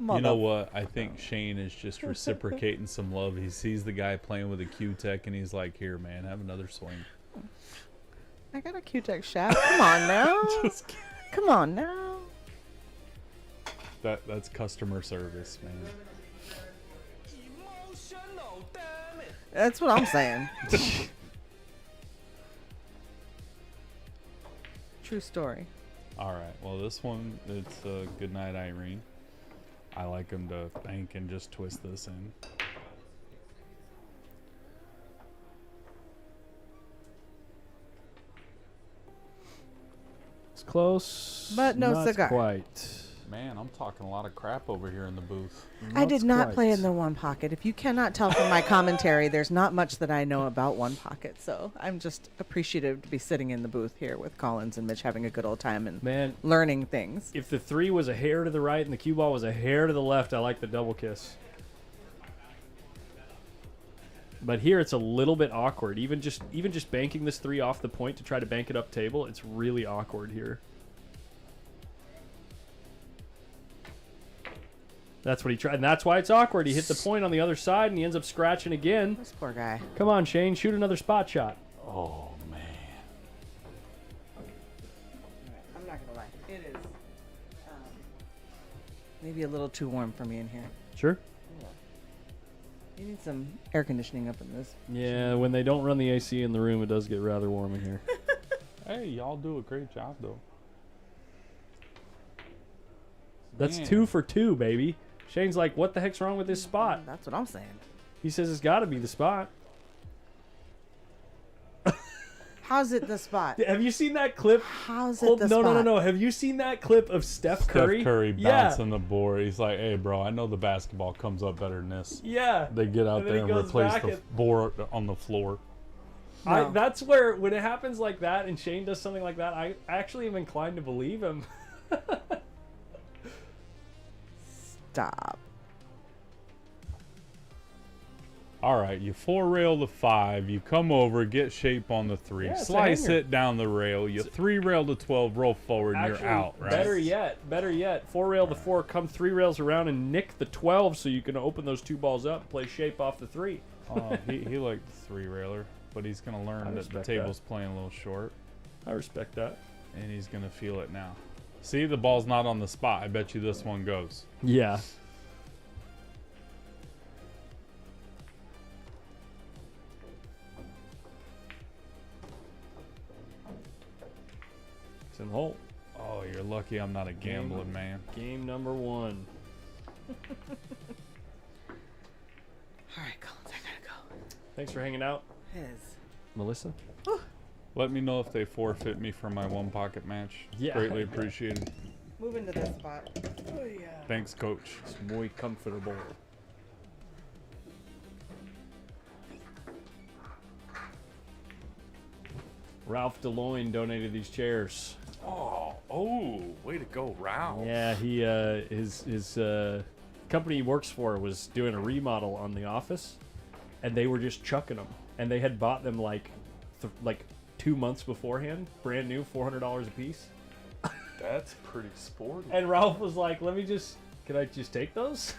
E: You know what? I think Shane is just reciprocating some love. He sees the guy playing with a Q-Tech, and he's like, here, man, have another swing.
D: I got a Q-Tech shaft. Come on now.
E: Just kidding.
D: Come on now.
E: That's customer service, man.
D: That's what I'm saying. True story.
E: All right. Well, this one, it's good night, Irene. I like him to bank and just twist this in.
A: It's close.
D: But no
A: not
D: cigar.
A: Quite.
E: Man, I'm talking a lot of crap over here in the booth.
D: I did not play
A: quite.
D: in the one pocket. If you cannot tell from my commentary, there's not much that I know about one pocket. So I'm just appreciative to be sitting in the booth here with Collins and Mitch having a good old time and
A: Man,
D: learning things.
A: if the 3 was a hair to the right and the cue ball was a hair to the left, I like the double kiss. But here it's a little bit awkward. Even just banking this 3 off the point to try to bank it up table, it's really awkward here. That's what he tried, and that's why it's awkward. He hit the point on the other side, and he ends up scratching again.
D: This poor guy.
A: Come on, Shane, shoot another spot shot.
E: Oh, man.
D: I'm not gonna lie. It is maybe a little too warm for me in here.
A: Sure.
D: You need some air conditioning up in this.
A: Yeah, when they don't run the AC in the room, it does get rather warm in here.
E: Hey, y'all do a great job, though.
A: That's
E: Man.
A: 2 for 2, baby. Shane's like, what the heck's wrong with this spot?
D: That's what I'm saying.
A: He says it's got to be the spot.
D: How's it the spot?
A: Have you seen that clip?
D: How's it
A: Hold,
D: the
A: no,
D: spot?
A: no. Have you seen that clip of Steph Curry?
E: Steph Curry
A: Yeah.
E: bouncing the board. He's like, hey, bro, I know the basketball comes up better than this.
A: Yeah.
E: They get out
A: And then
E: there
A: he
E: and
A: goes
E: replace
A: back
E: the
A: and-
E: board on the floor.
D: No.
A: That's where, when it happens like that and Shane does something like that, I actually am inclined to believe him.
D: Stop.
E: All right, you 4-rail the 5. You come over, get shape on the 3.
A: Yeah, it's a
E: slice
A: hanger.
E: it down the rail. You 3-rail the 12, roll forward, and
A: Actually,
E: you're out, right?
A: better yet, 4 rail the 4, come 3 rails around and nick the 12 so you can open those 2 balls up, play shape off the 3.
E: Oh, he liked the 3-railer, but he's going to
A: I
E: learn that the
A: respect
E: table's playing a little short,
A: I respect that.
E: and he's going to feel it now. See, the ball's not on the spot. I bet you this one goes.
A: Yeah. It's in the hole.
E: Oh, you're lucky I'm not a gambling man.
A: Game number 1.
D: All right, Collins, I gotta go.
A: Thanks for hanging out,
D: His.
A: Melissa.
E: Let me know if they forfeit me for my 1-pocket match.
A: Yeah.
E: Greatly appreciated.
D: Move into this spot. Oh, yeah.
E: Thanks, coach.
A: It's muy comfortable. Ralph DeLoyne donated these chairs.
E: Oh, way to go, Ralph.
A: Yeah, he his company he works for was doing a remodel on the office, and they were just chucking them, and they had bought them like 2 months beforehand, brand new, $400 a piece.
E: That's pretty sporty.
A: And Ralph was like, can I just take those?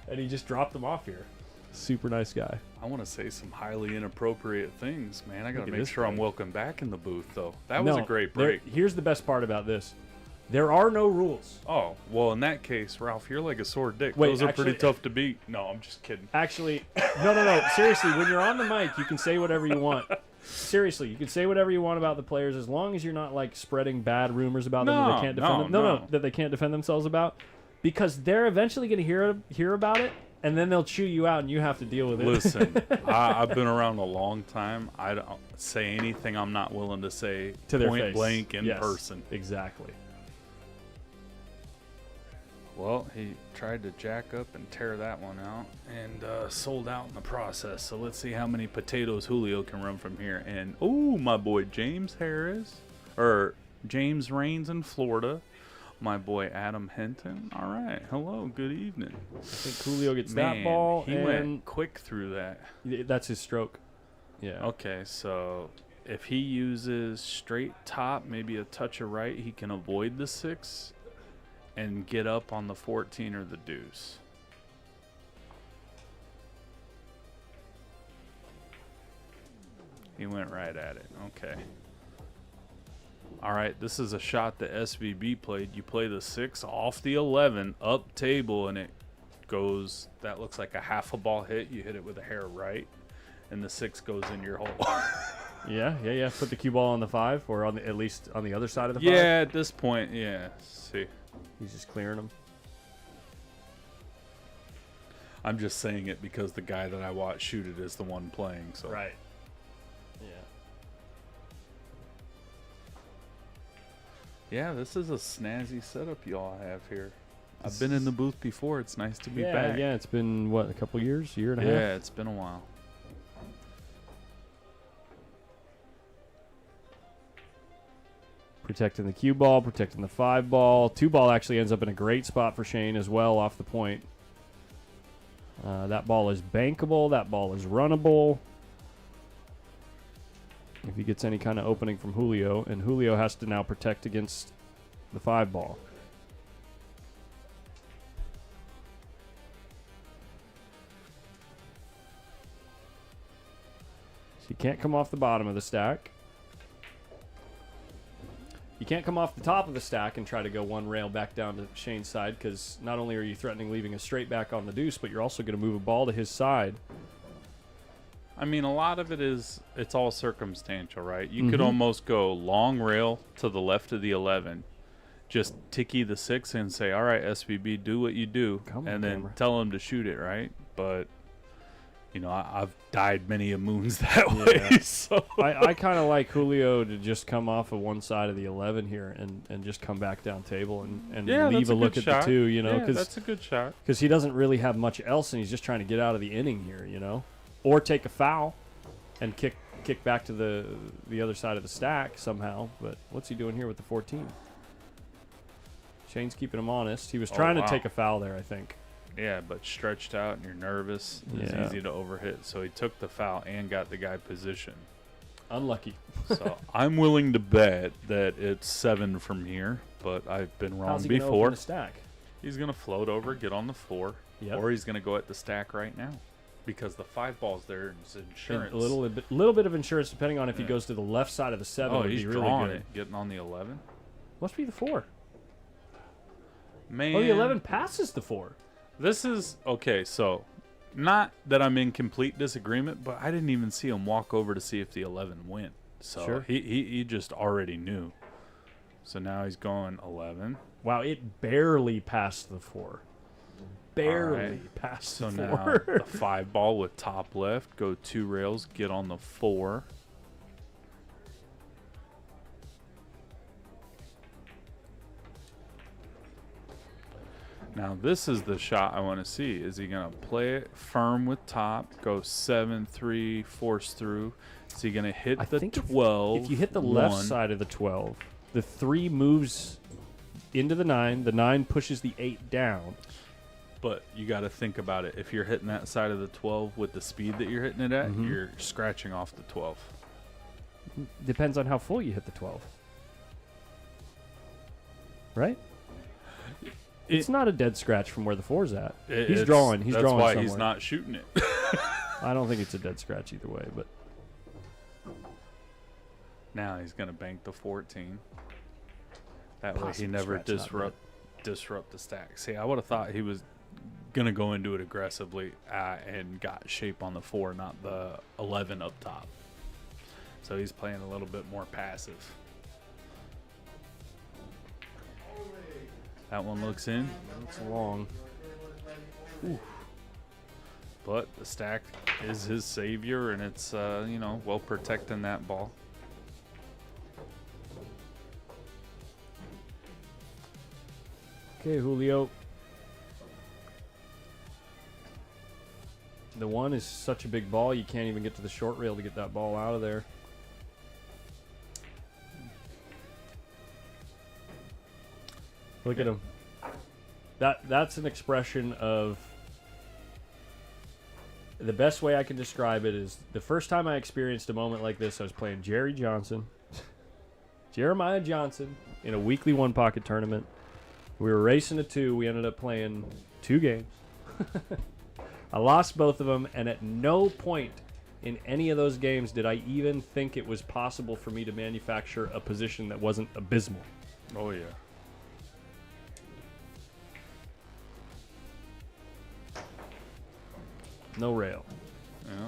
A: And he just dropped them off here. Super nice guy.
E: I want to say some highly inappropriate things, man. I got
A: Look
E: to
A: at
E: make
A: this
E: sure I'm
A: guy.
E: welcome back in the booth, though. That was a
A: No,
E: great
A: there-
E: break.
A: Here's the best part about this. There are no rules.
E: Oh, well, in that case, Ralph, you're like a sore dick.
A: Wait,
E: Those are pretty
A: actually-
E: tough to beat. No, I'm just kidding.
A: Actually, no. Seriously, when you're on the mic, you can say whatever you want. Seriously, you can say whatever you want about the players as long as you're not like spreading bad rumors about them that
E: No,
A: they can't defend
E: no.
A: that they can't defend themselves about, because they're eventually going to hear about it, and then they'll chew you out, and you have to deal with it.
E: Listen, I've been around a long time. I don't say anything I'm not willing to say
A: to their
E: point
A: face.
E: blank in
A: Yes,
E: person.
A: Exactly.
E: Well, he tried to jack up and tear that one out and sold out in the process. So let's see how many potatoes Julio can run from here. And, oh, my boy James Harris, or James Raines in Florida. My boy Adam Hinton. All right. Hello. Good evening.
A: I think Julio gets
E: Man,
A: that ball,
E: he
A: and
E: went quick through that.
A: that's his stroke. Yeah.
E: Okay, so if he uses straight top, maybe a touch of right, he can avoid the 6 and get up on the 14 or the deuce. He went right at it. Okay. All right, this is a shot that SVB played. You play the 6 off the 11, up table, and it goes, that looks like a half a ball hit. You hit it with a hair right, and the 6 goes in your hole.
A: Yeah. Put the cue ball on the 5, or on at least on the other side of the 5.
E: Yeah, at this point, yeah. See.
A: He's just clearing them.
E: I'm just saying it because the guy that I watch shoot it is the one playing. So
A: Right. Yeah.
E: yeah, this is a snazzy setup y'all have here. I've been in the booth before. It's nice to be back.
A: Yeah, it's been, what, a couple years? Year and a half?
E: Yeah, it's been a while.
A: Protecting the cue ball, protecting the 5 ball. 2 ball actually ends up in a great spot for Shane as well off the point. That ball is bankable. That ball is runnable. If he gets any kind of opening from Julio, and Julio has to now protect against the 5 ball. So you can't come off the bottom of the stack. You can't come off the top of the stack and try to go one rail back down to Shane's side, because not only are you threatening leaving a straight back on the deuce, but you're also going to move a ball to his side.
E: I mean, a lot of it is, it's all circumstantial, right? You could almost go long rail to the left of the 11 just ticky the 6 and say, all right, SVB, do what you do,
A: Come
E: and
A: on,
E: then
A: camera.
E: tell him to shoot it, right? But, you know, I've died many a moons that
A: Yeah.
E: way. So
A: I kind of like Julio to just come off of one side of the 11 here and just come back down table and
E: yeah,
A: leave
E: that's
A: a
E: a
A: look
E: good
A: at
E: shot.
A: the 2, you know,
E: Yeah,
A: because
E: that's a good shot.
A: he doesn't really have much else, and he's just trying to get out of the inning here, you know, or take a foul and kick back to the other side of the stack somehow. But what's he doing here with the 14? Shane's keeping him honest. He was trying
E: wow.
A: to take a foul there, I think.
E: Yeah, but stretched out and you're nervous. It's
A: Yeah.
E: easy to overhit. So he took the foul and got the guy positioned.
A: Unlucky.
E: So I'm willing to bet that it's 7 from here, but I've been wrong
A: How's he gonna
E: before.
A: open the stack?
E: He's going to float over, get on the 4,
A: Yep.
E: or he's going to go at the stack right now because the 5 ball's there is insurance.
A: A little bit of insurance, depending on if he
E: Yeah.
A: goes to the left side of the 7.
E: Oh,
A: would
E: he's
A: be really
E: drawing
A: good.
E: it, getting on the 11.
A: Must be the 4.
E: Man.
A: Oh, the 11 passes the 4.
E: This is okay. So, not that I'm in complete disagreement, but I didn't even see him walk over to see if the 11 went. So
A: Sure.
E: he just already knew. So now he's going 11.
A: Wow, it barely passed the 4. Barely
E: Alright.
A: passed
E: So
A: the
E: now
A: 4.
E: the 5 ball with top left, go 2 rails, get on the 4. Now this is the shot I want to see. Is he going to play it firm with top, go 7-3, force through? Is he going to hit
A: I
E: the
A: think
E: 12?
A: If you hit the left
E: 1?
A: side of the 12, the 3 moves into the 9. The 9 pushes the 8 down.
E: But you got to think about it. If you're hitting that side of the 12 with the speed that you're hitting it at,
A: Mhm.
E: you're scratching off the 12.
A: Depends on how full you hit the 12. Right? It's not a dead scratch from where the 4's at. He's drawing. He's
E: that's
A: drawing
E: why
A: somewhere.
E: he's not shooting it.
A: I don't think it's a dead scratch either way, but
E: Now he's going to bank the 14. That way he
A: Possible
E: never
A: scratch, not
E: disrupt the stack. See, I would have thought he was going to go into it aggressively and got shape on the 4, not the 11 up top. So he's playing a little bit more passive. That one looks in,
A: it's long.
E: but the stack is his savior, and it's, you know, well protecting that ball.
A: Okay, Julio. The 1 is such a big ball, you can't even get to the short rail to get that ball out of there. Look at him. That's an expression of... The best way I can describe it is the first time I experienced a moment like this, I was playing Jeremiah Johnson in a weekly 1-pocket tournament. We were racing to 2. We ended up playing 2 games. I lost both of them, and at no point in any of those games did I even think it was possible for me to manufacture a position that wasn't abysmal.
E: Oh, yeah.
A: No rail.
E: Yeah.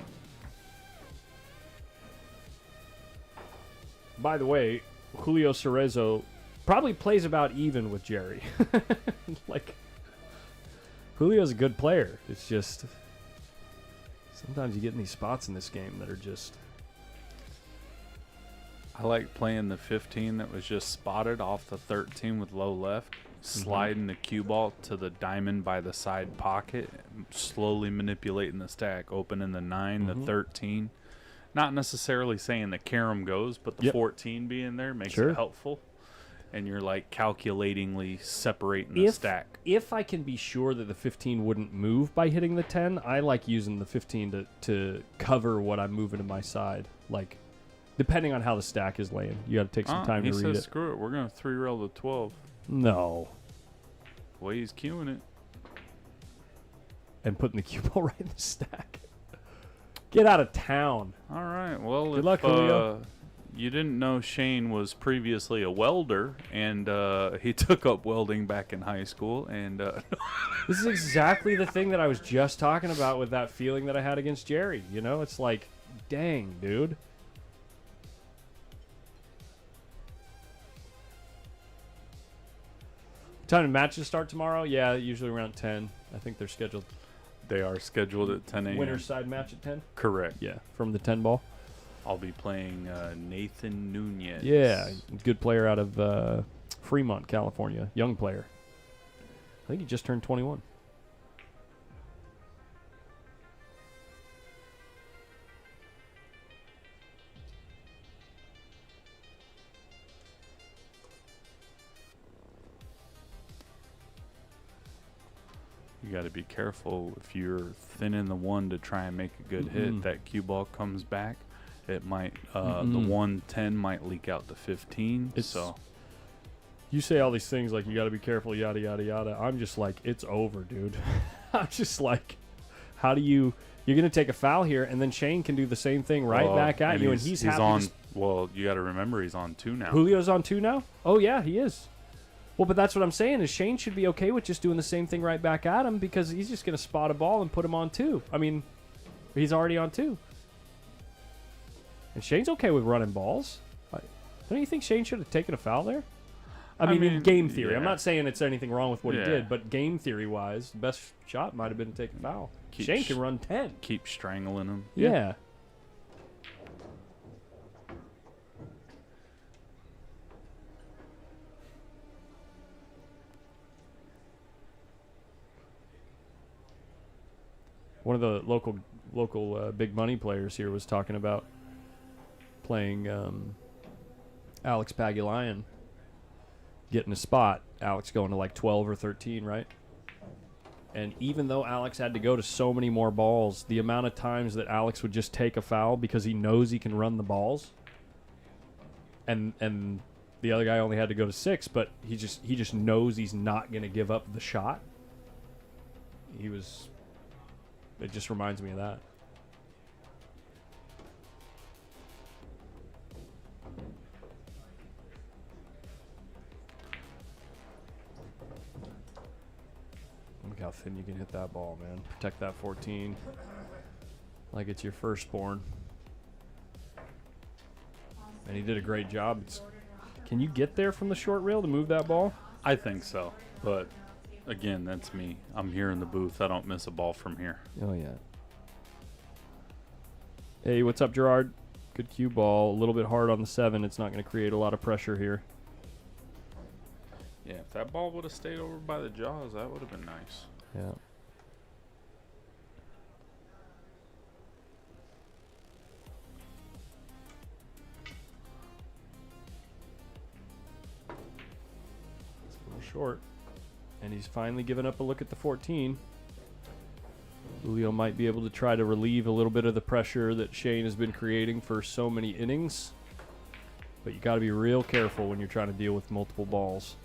A: By the way, Julio Cerezo probably plays about even with Jerry. Like, Julio's a good player. It's just sometimes you get in these spots in this game that are just...
E: I like playing the 15 that was just spotted off the 13 with low left, sliding the cue ball to the diamond by the side pocket, slowly manipulating the stack, opening the 9, the 13. Not necessarily saying the carom goes, but the 14 being there makes it helpful. And you're like calculatingly separating the stack.
A: If I can be sure that the 15 wouldn't move by hitting the 10, I like using the 15 to cover what I'm moving to my side. Like, depending on how the stack is laying, you got to take some time to
E: he
A: read
E: says,
A: it.
E: screw it. We're going to 3-rail the 12.
A: No.
E: The way he's queuing it.
A: And putting the cue ball right in the stack. Get out of town.
E: All right. Well,
A: Good luck, Julio.
E: You didn't know Shane was previously a welder, and he took up welding back in high school. And
A: This is exactly the thing that I was just talking about with that feeling that I had against Jerry. You know, it's like, dang, dude. Time to matches start tomorrow? Yeah, usually around 10. I think they're scheduled.
E: They are scheduled at 10 a.m.
A: Winner's side match at 10?
E: Correct.
A: Yeah, from the 10 ball.
E: I'll be playing Nathan Nunez.
A: Yeah, good player out of Fremont, California. Young player. I think he just turned 21.
E: You got to be careful if you're thinning the one to try and make a good hit. That cue ball comes back. It might the 110 might leak out to 15. So
A: you say all these things like you got to be careful, yada yada yada. I'm just like, it's over, dude. I'm just like, how do you? You're gonna take a foul here, and then Shane can do the same thing right back at you, and he's happy
E: on.
A: to
E: Well, you got to remember he's on 2 now.
A: Julio's on 2 now. Oh yeah, he is. Well, but that's what I'm saying is Shane should be okay with just doing the same thing right back at him because he's just going to spot a ball and put him on 2. I mean, he's already on 2. And Shane's okay with running balls. Don't you think Shane should have taken a foul there? I mean, in game theory.
E: yeah.
A: I'm not saying it's anything wrong with what he
E: Yeah.
A: did, but game theory-wise, the best shot might have been to take a foul. Shane can run 10.
E: Keep strangling him.
A: Yeah. One of the local big money players here was talking about playing Alex Pagulayan, getting a spot. Alex going to like 12 or 13, right? And even though Alex had to go to so many more balls, the amount of times that Alex would just take a foul because he knows he can run the balls, and the other guy only had to go to 6, but he just knows he's not going to give up the shot. It just reminds me of that. Look how thin you can hit that ball, man. Protect that 14 like it's your firstborn. And he did a great job. Can you get there from the short rail to move that ball?
E: I think so, but again, that's me. I'm here in the booth. I don't miss a ball from here.
A: Oh, yeah. Hey, what's up, Gerard? Good cue ball. A little bit hard on the 7. It's not going to create a lot of pressure here.
E: Yeah, if that ball would have stayed over by the jaws, that would have been nice.
A: Yeah. It's a little short. And he's finally given up a look at the 14. Julio might be able to try to relieve a little bit of the pressure that Shane has been creating for so many innings. But you got to be real careful when you're trying to deal with multiple balls.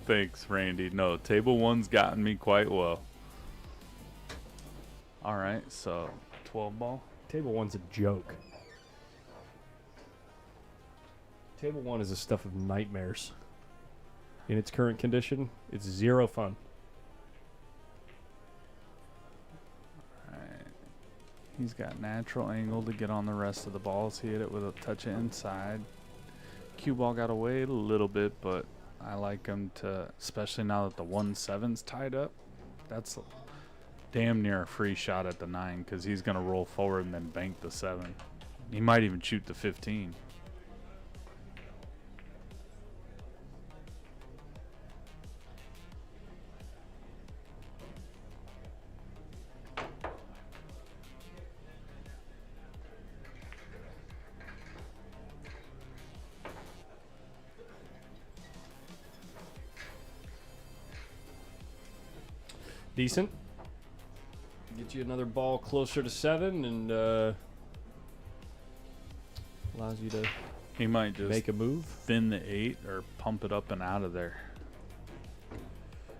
E: Thanks, Randy. No, table 1's gotten me quite well. All right, so 12 ball.
A: Table 1's a joke. Table 1 is a stuff of nightmares. In its current condition, it's zero fun.
E: All right. He's got natural angle to get on the rest of the balls. He hit it with a touch of inside. Cue ball got away a little bit, but I like him to, especially now that the 1-7's tied up. That's damn near a free shot at the 9 because he's going to roll forward and then bank the 7. He might even shoot the 15.
A: Decent. Get you another ball closer to 7 and allows you to
E: He might just
A: make a move.
E: thin the 8 or pump it up and out of there.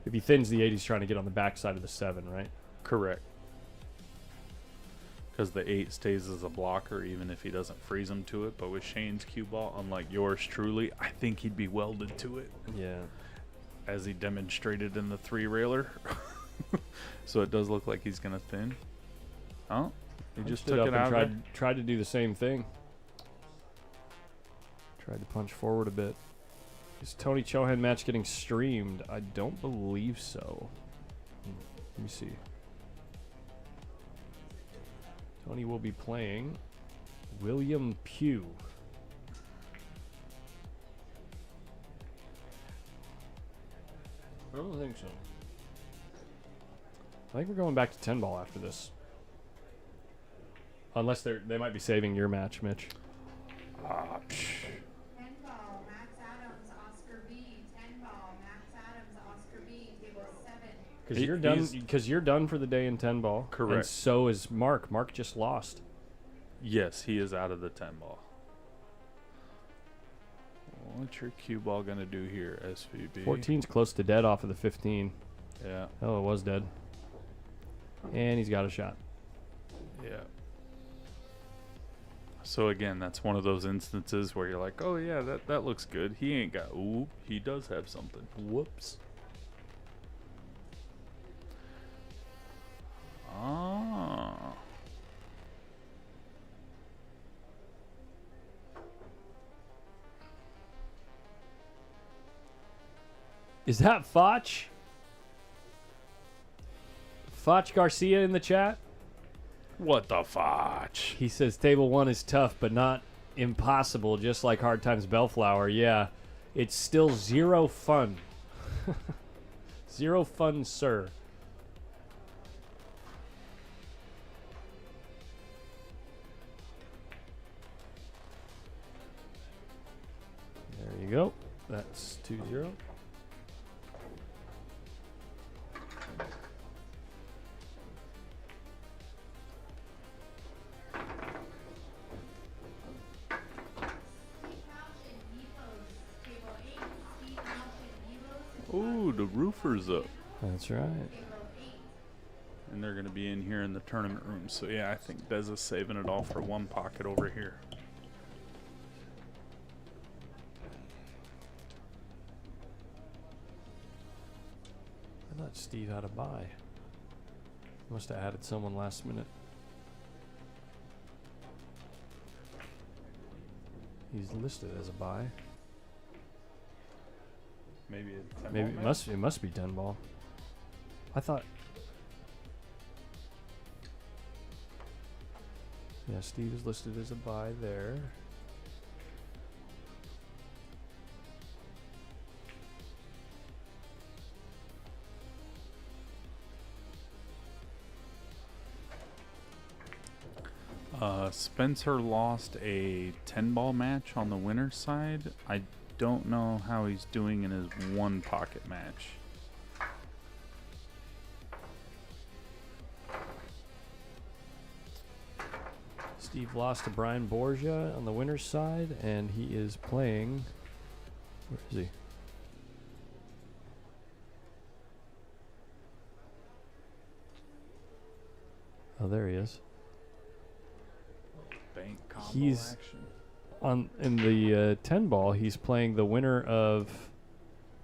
A: If he thins the 8, he's trying to get on the backside of the 7, right?
E: Correct. because the 8 stays as a blocker even if he doesn't freeze him to it. But with Shane's cue ball, unlike yours truly, I think he'd be welded to it,
A: Yeah.
E: as he demonstrated in the 3-railer. So it does look like he's gonna thin. Oh, he just
A: Stood
E: took
A: up
E: it
A: and
E: out.
A: tried to do the same thing. Tried to punch forward a bit. Is Tony Chohan match getting streamed? I don't believe so. Let me see. Tony will be playing William Pugh. I don't think so. I think we're going back to 10 ball after this. Unless they might be saving your match, Mitch.
F: 10 ball, Max Adams, Oscar B. 10 ball, Max Adams, Oscar B. Table 7.
A: Because you're done. Because you're done for the day in 10 ball.
E: Correct.
A: And so is Mark. Mark just lost.
E: Yes, he is out of the 10 ball. What's your cue ball gonna do here, SVB?
A: 14's close to dead off of the 15.
E: Yeah,
A: Oh, it was dead. And he's got a shot.
E: yeah. So again, that's one of those instances where you're like, oh yeah, that looks good. He ain't got. Ooh, he does have something. Whoops. Ah.
A: Is that Foch? Foch Garcia in the chat?
E: What the fotch?
A: He says table 1 is tough, but not impossible, just like Hard Times Bellflower. Yeah, it's still zero fun. Zero fun, sir. There you go. That's 2-0.
E: Ooh, the roofer's up.
A: That's right.
E: And they're going to be in here in the tournament room. So, yeah, I think Dez is saving it all for one pocket over here.
A: I thought Steve had a buy. Must have added someone last minute. He's listed as a buy.
E: Maybe a 10
A: Maybe
E: ball
A: it must be 10 ball. I thought. Yeah, Steve is listed as a buy there.
E: Spencer lost a 10 ball match on the winner's side. I don't know how he's doing in his one pocket match.
A: Steve lost to Brian Borgia on the winner's side, and he is playing. Where is he? Oh, there he is.
E: Bank combo
A: He's-
E: action.
A: In the 10 ball, he's playing the winner of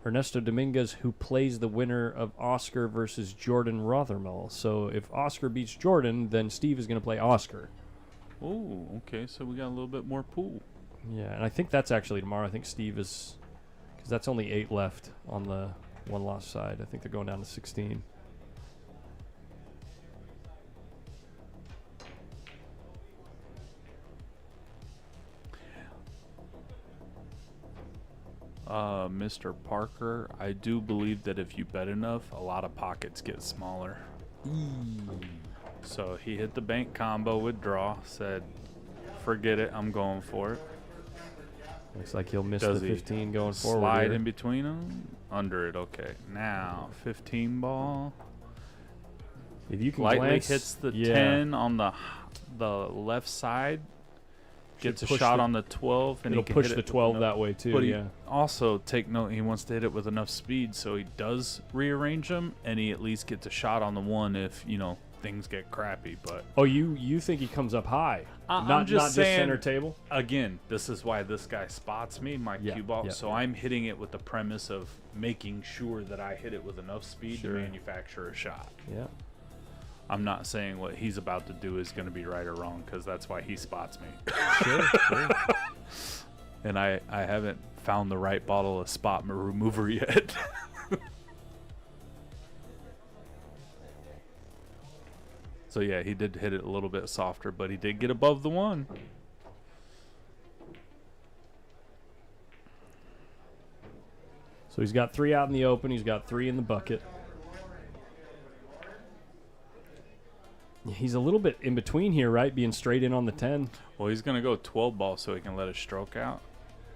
A: Ernesto Dominguez, who plays the winner of Oscar versus Jordan Rothermel. So if Oscar beats Jordan, then Steve is going to play Oscar.
E: Oh, okay. So we got a little bit more pool.
A: Yeah, and I think that's actually tomorrow. I think Steve is, because that's only 8 left on the one loss side. I think they're going down to 16.
E: Mr. Parker, I do believe that if you bet enough, a lot of pockets get smaller. So he hit the bank combo with draw, said, forget it, I'm going for it.
A: Looks like he'll miss
E: Does
A: the
E: he
A: 15 going forward.
E: Slide
A: here.
E: in between them, under it, okay. Now, 15 ball.
A: If you can
E: Lightly
A: glance,
E: hits the
A: yeah.
E: 10 on the left side. Gets a
A: push
E: shot
A: the-
E: on the 12. And
A: It'll
E: he can
A: push
E: hit
A: the
E: it with
A: 12
E: enough-
A: that way too.
E: But
A: Yeah.
E: he also, take note, he wants to hit it with enough speed, so he does rearrange them, and he at least gets a shot on the 1 if, you know, things get crappy. But
A: Oh, you think he comes up high?
E: I'm
A: not
E: just
A: not
E: saying,
A: center table.
E: again, this is why this guy spots me, my
A: Yeah,
E: cue ball.
A: yeah,
E: So
A: yeah.
E: I'm hitting it with the premise of making sure that I hit it with enough speed
A: Sure.
E: to manufacture a shot.
A: Yeah.
E: I'm not saying what he's about to do is going to be right or wrong, because that's why he spots me.
A: Sure.
E: And I haven't found the right bottle of spot remover yet. So yeah, he did hit it a little bit softer, but he did get above the 1.
A: So he's got 3 out in the open. He's got 3 in the bucket. He's a little bit in between here, right? Being straight in on the 10.
E: Well, he's going to go 12 ball so he can let his stroke out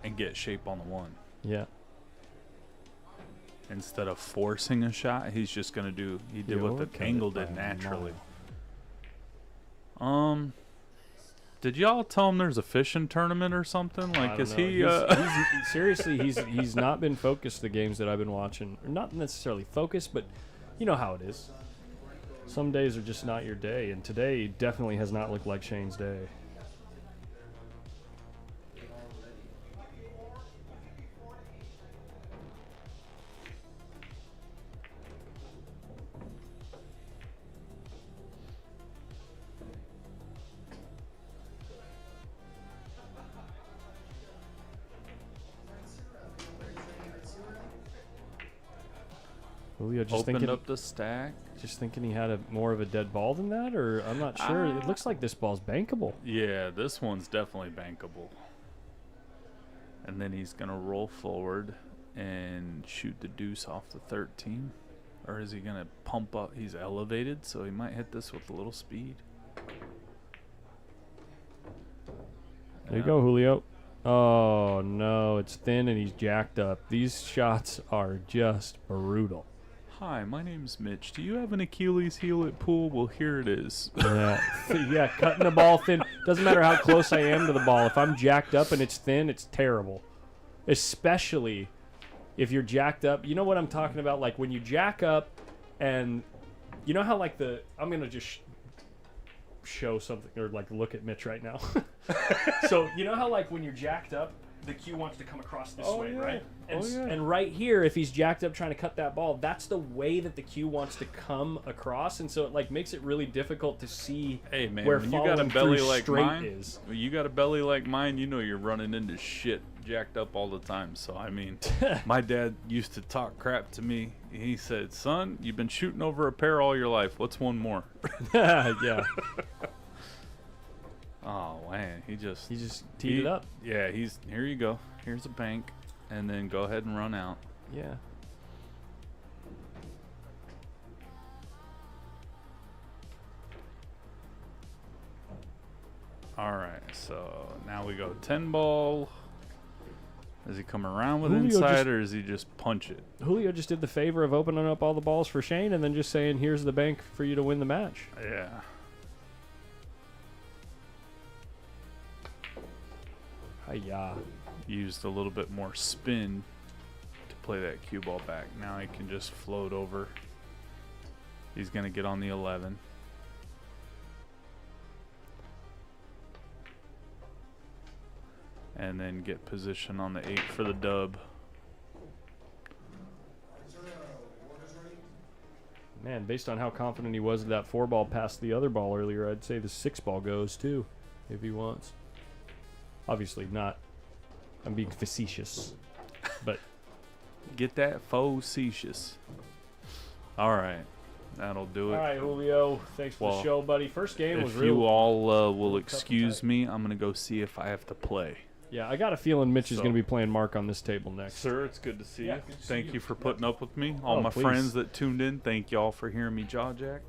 E: and get shape on the 1.
A: Yeah.
E: Instead of forcing a shot, he's just going to do, he did what the
A: overcut it
E: angle
A: by
E: did
A: a
E: naturally.
A: mile.
E: Did y'all tell him there's a fishing tournament or something?
A: I
E: Like,
A: don't
E: is
A: know.
E: he,
A: He's seriously, he's not been focused the games that I've been watching. Or not necessarily focused, but you know how it is. Some days are just not your day, and today definitely has not looked like Shane's day. Julio just
E: opened
A: thinking,
E: up the stack?
A: just thinking he had more of a dead ball than that, or I'm not sure. It looks like this ball's bankable.
E: Yeah, this one's definitely bankable. And then he's going to roll forward and shoot the deuce off the 13. Or is he going to pump up? He's elevated, so he might hit this with a little speed.
A: There you go, Julio. Oh, no, it's thin and he's jacked up. These shots are just brutal.
E: Hi, my name's Mitch. Do you have an Achilles heel at pool? Well, here it is.
A: Yeah, yeah, cutting the ball thin. Doesn't matter how close I am to the ball. If I'm jacked up and it's thin, it's terrible. Especially if you're jacked up. You know what I'm talking about? Like when you jack up and you know how like I'm going to just show something or like look at Mitch right now. So you know how like when you're jacked up, the cue wants to come across this way,
E: yeah.
A: right? And,
E: Oh, yeah.
A: and right here, if he's jacked up trying to cut that ball, that's the way that the cue wants to come across, and so it like makes it really difficult to see
E: Hey, man,
A: where
E: when you got a
A: following
E: belly
A: through
E: like
A: straight
E: mine,
A: is.
E: when you got a belly like mine, you know you're running into shit jacked up all the time. So, I mean, my dad used to talk crap to me. He said, son, you've been shooting over a pair all your life. What's one more?
A: Yeah,
E: Oh, man, he just
A: teed it up.
E: Yeah, here you go. Here's a bank, and then go ahead and run out.
A: Yeah.
E: All right, so now we go 10 ball. Does he come around with
A: Julio
E: inside,
A: just-
E: or does he just punch it?
A: Julio just did the favor of opening up all the balls for Shane and then just saying, here's the bank for you to win the match.
E: Yeah.
A: Hi-ya.
E: Used a little bit more spin to play that cue ball back. Now he can just float over. He's going to get on the 11. And then get position on the 8 for the dub.
A: Man, based on how confident he was that 4-ball past the other ball earlier, I'd say the 6-ball goes too, if he wants. Obviously not. I'm being facetious, but
E: Get that facetious. All right. That'll do it.
A: all right, Julio. Thanks for
E: Well,
A: the show, buddy. First game was
E: If
A: real.
E: you all will
A: tough and
E: excuse
A: tight.
E: me, I'm going to go see if I have to play.
A: Yeah, I got a feeling Mitch is
E: So-
A: going to be playing Mark on this table next.
E: Sir, it's good to see
A: Yeah,
E: you.
A: good to see
E: Thank
A: you.
E: you for putting up with me. All
A: Oh,
E: my
A: please.
E: friends that tuned in, thank y'all for hearing me jaw jack.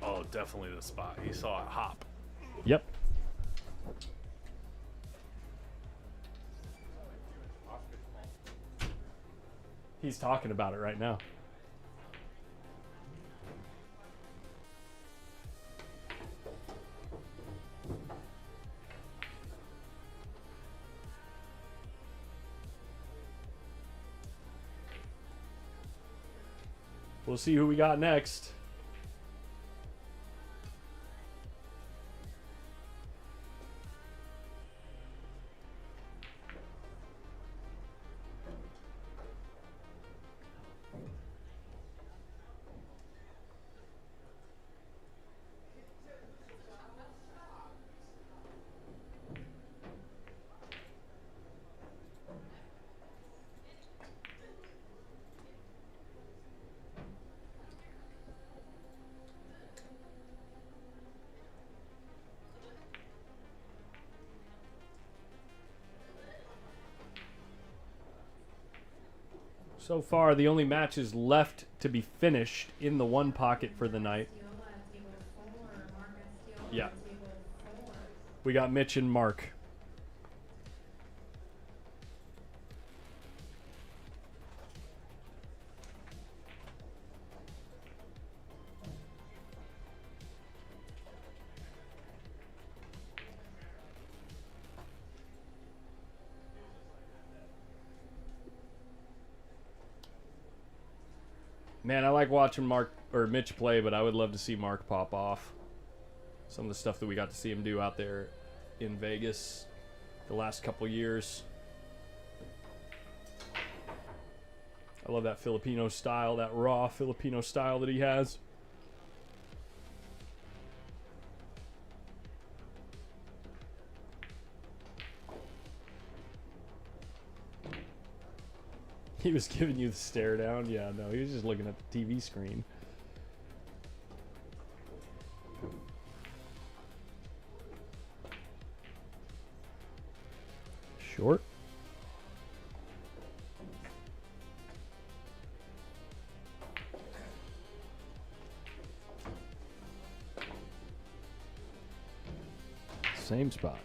E: Oh, definitely the spot. He saw it hop.
A: Yep. He's talking about it right now. We'll see who we got next. So far, the only matches left to be finished in the one pocket for the night. Yeah. We got Mitch and Mark. Man, I like watching Mark or Mitch play, but I would love to see Mark pop off. Some of the stuff that we got to see him do out there in Vegas the last couple years. I love that Filipino style, that raw Filipino style that he has. He was giving you the stare down? Yeah, no, he was just looking at the TV screen. Short. Same spot.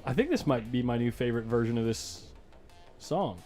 A: I think this might be my new favorite version of this song.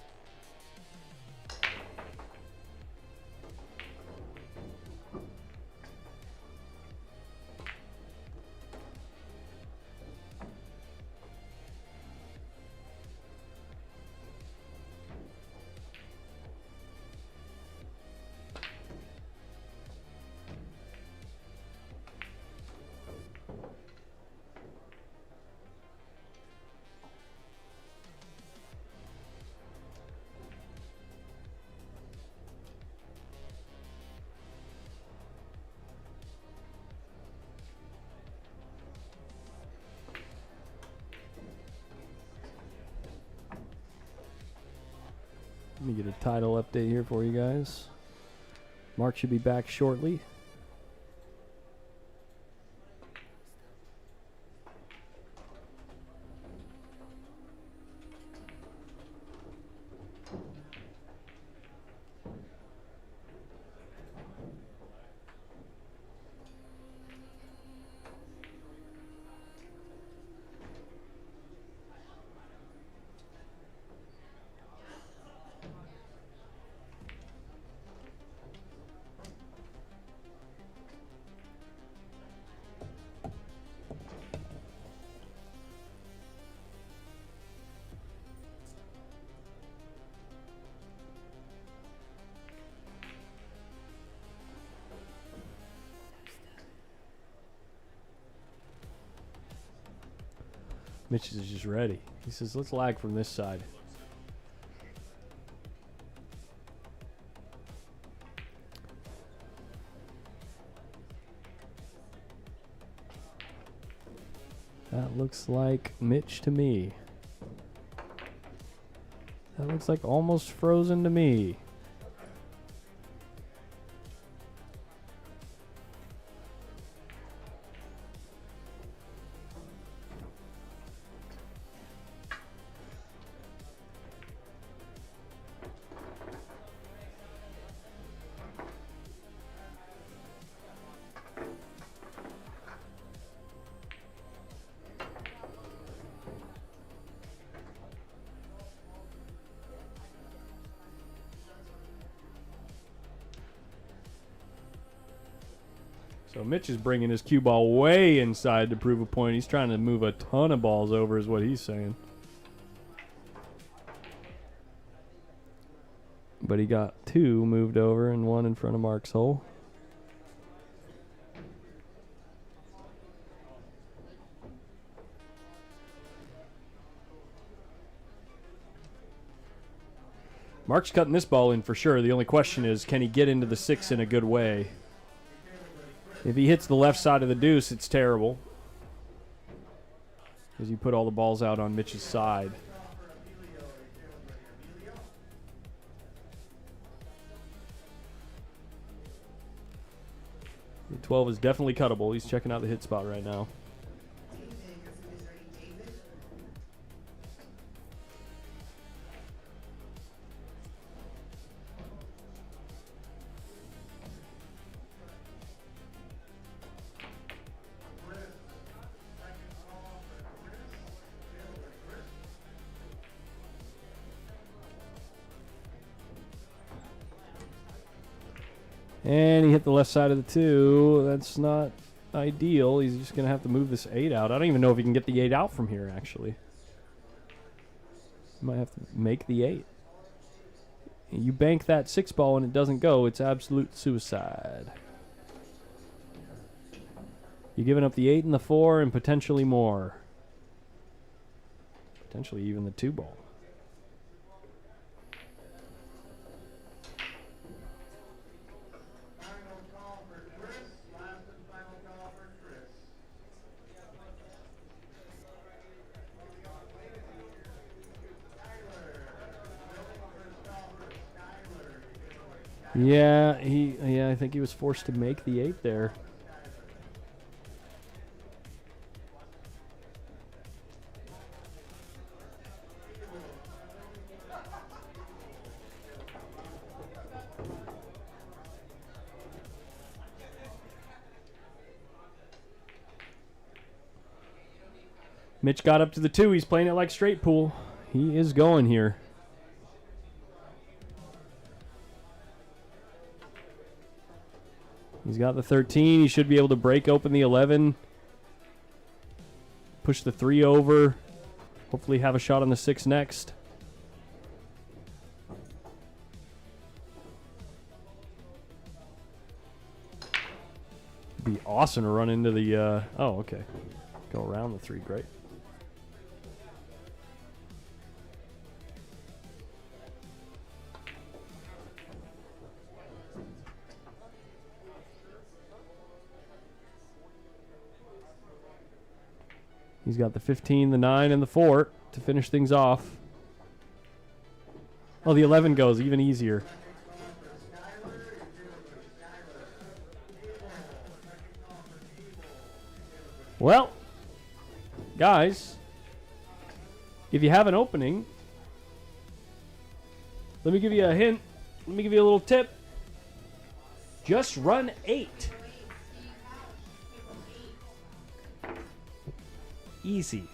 A: Let me get a title update here for you guys. Mark should be back shortly. Mitch is just ready. He says, let's lag from this side. That looks like Mitch to me. That looks like almost frozen to me. So Mitch is bringing his cue ball way inside to prove a point. He's trying to move a ton of balls over is what he's saying. But he got 2 moved over and 1 in front of Mark's hole. Mark's cutting this ball in for sure. The only question is, can he get into the 6 in a good way? If he hits the left side of the deuce, it's terrible. Because you put all the balls out on Mitch's side. The 12 is definitely cuttable. He's checking out the hit spot right now. And he hit the left side of the 2. That's not ideal. He's just going to have to move this 8 out. I don't even know if he can get the 8 out from here, actually. He might have to make the 8. You bank that 6 ball and it doesn't go, it's absolute suicide. You're giving up the 8 and the 4 and potentially more. Potentially even the 2 ball. Yeah, I think he was forced to make the 8 there. Mitch got up to the 2. He's playing it like straight pool. He is going here. He's got the 13. He should be able to break open the 11. Push the 3 over. Hopefully have a shot on the 6 next. Be awesome to run into the... oh, okay. Go around the 3. Great. He's got the 15, the 9, and the 4 to finish things off. Oh, the 11 goes even easier. Well, guys, if you have an opening, let me give you a hint. Let me give you a little tip. Just run 8. Easy.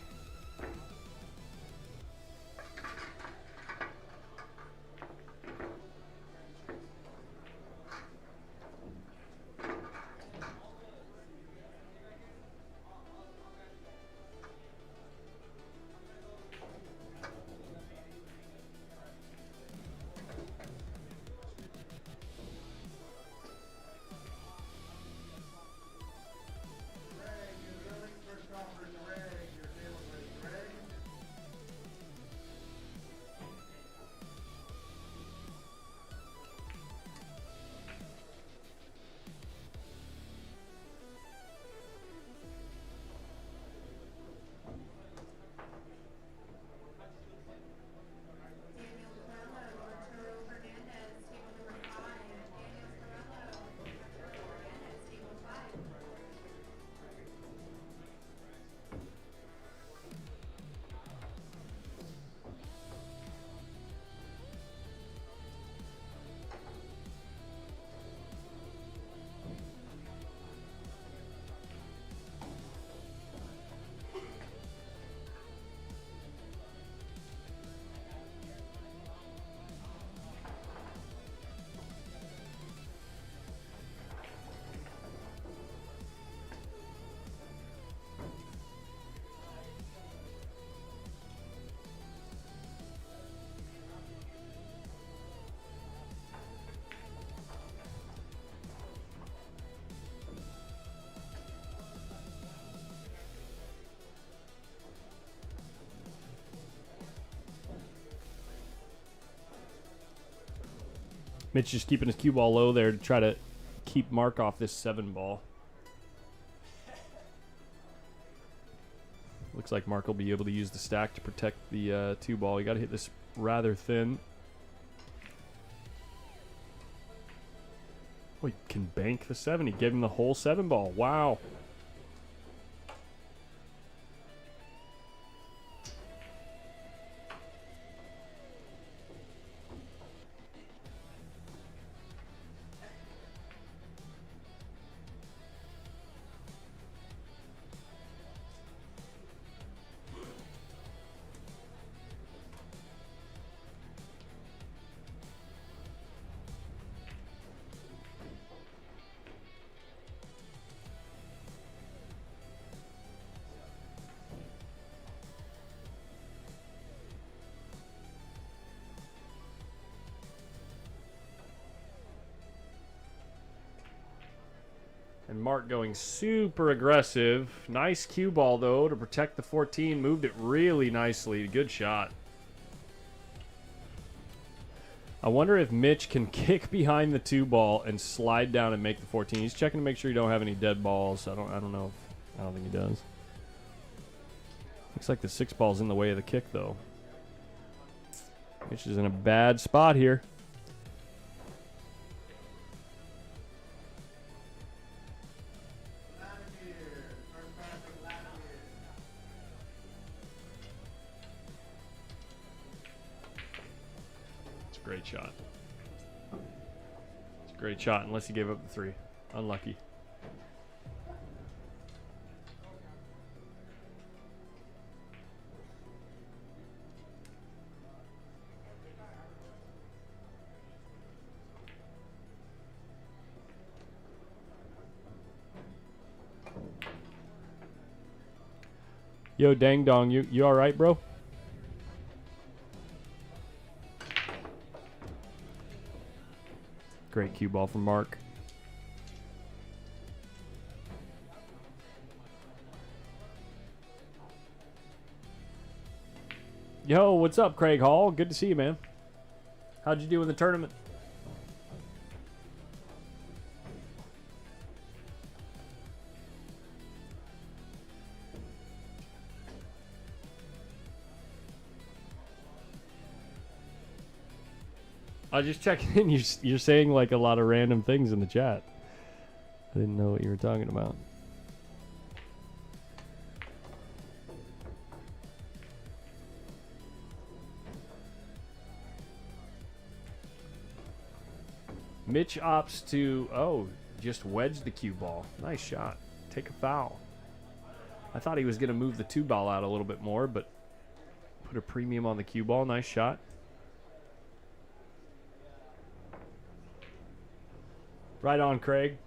A: Mitch just keeping his cue ball low there to try to keep Mark off this 7 ball. Looks like Mark will be able to use the stack to protect the 2 ball. You got to hit this rather thin. Oh, he can bank the 7. He gave him the whole 7 ball. Wow. And Mark going super aggressive. Nice cue ball, though, to protect the 14. Moved it really nicely. Good shot. I wonder if Mitch can kick behind the 2 ball and slide down and make the 14. He's checking to make sure you don't have any dead balls. I don't know. I don't think he does. Looks like the 6 ball's in the way of the kick, though. Mitch is in a bad spot here. Great shot. It's a great shot unless he gave up the 3. Unlucky. Yo, Dang Dong, you all right, bro? Great cue ball from Mark. Yo, what's up, Craig Hall? Good to see you, man. How'd you do in the tournament? I was just checking in. You're saying like a lot of random things in the chat. I didn't know what you were talking about. Mitch opts to, just wedge the cue ball. Nice shot. Take a foul. I thought he was going to move the 2 ball out a little bit more, but put a premium on the cue ball. Nice shot. Right on, Craig.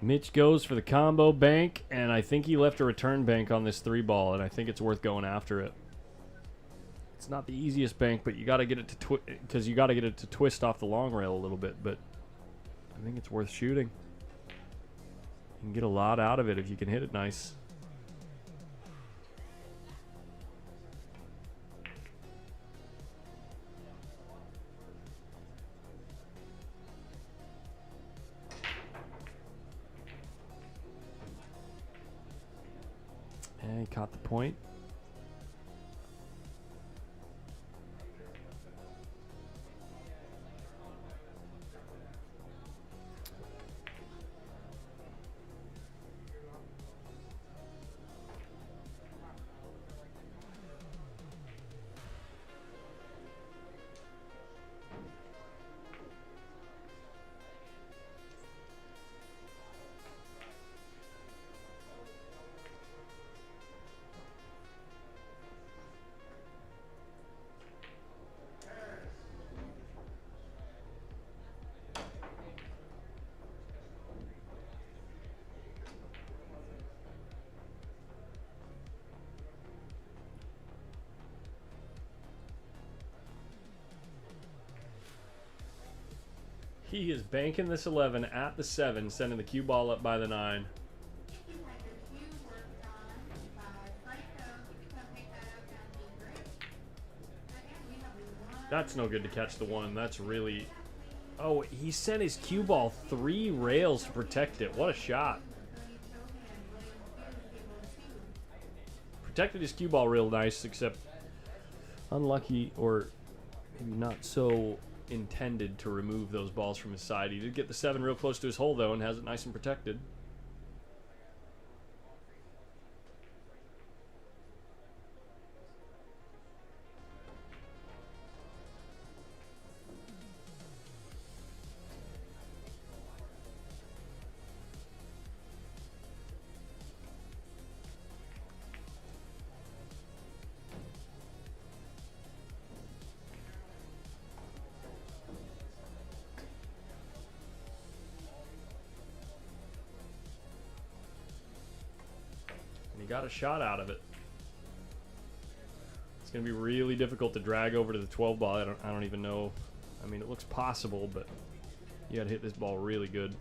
A: Mitch goes for the combo bank, and I think he left a return bank on this 3 ball, and I think it's worth going after it. It's not the easiest bank, but you got to get it to twist off the long rail a little bit, but I think it's worth shooting. You can get a lot out of it if you can hit it nice. And he caught the point. He is banking this 11 at the 7, sending the cue ball up by the 9.
F: You had your cue worked on by Franco. You can come pick that up. That would be great. Again, we have one.
A: That's no good to catch the 1. That's really... Oh, he sent his cue ball 3 rails to protect it. What a shot. Protected his cue ball real nice, except unlucky, or maybe not so intended to remove those balls from his side. He did get the 7 real close to his hole, though, and has it nice and protected. He got a shot out of it. It's going to be really difficult to drag over to the 12 ball. I don't even know. I mean, it looks possible, but you got to hit this ball really good.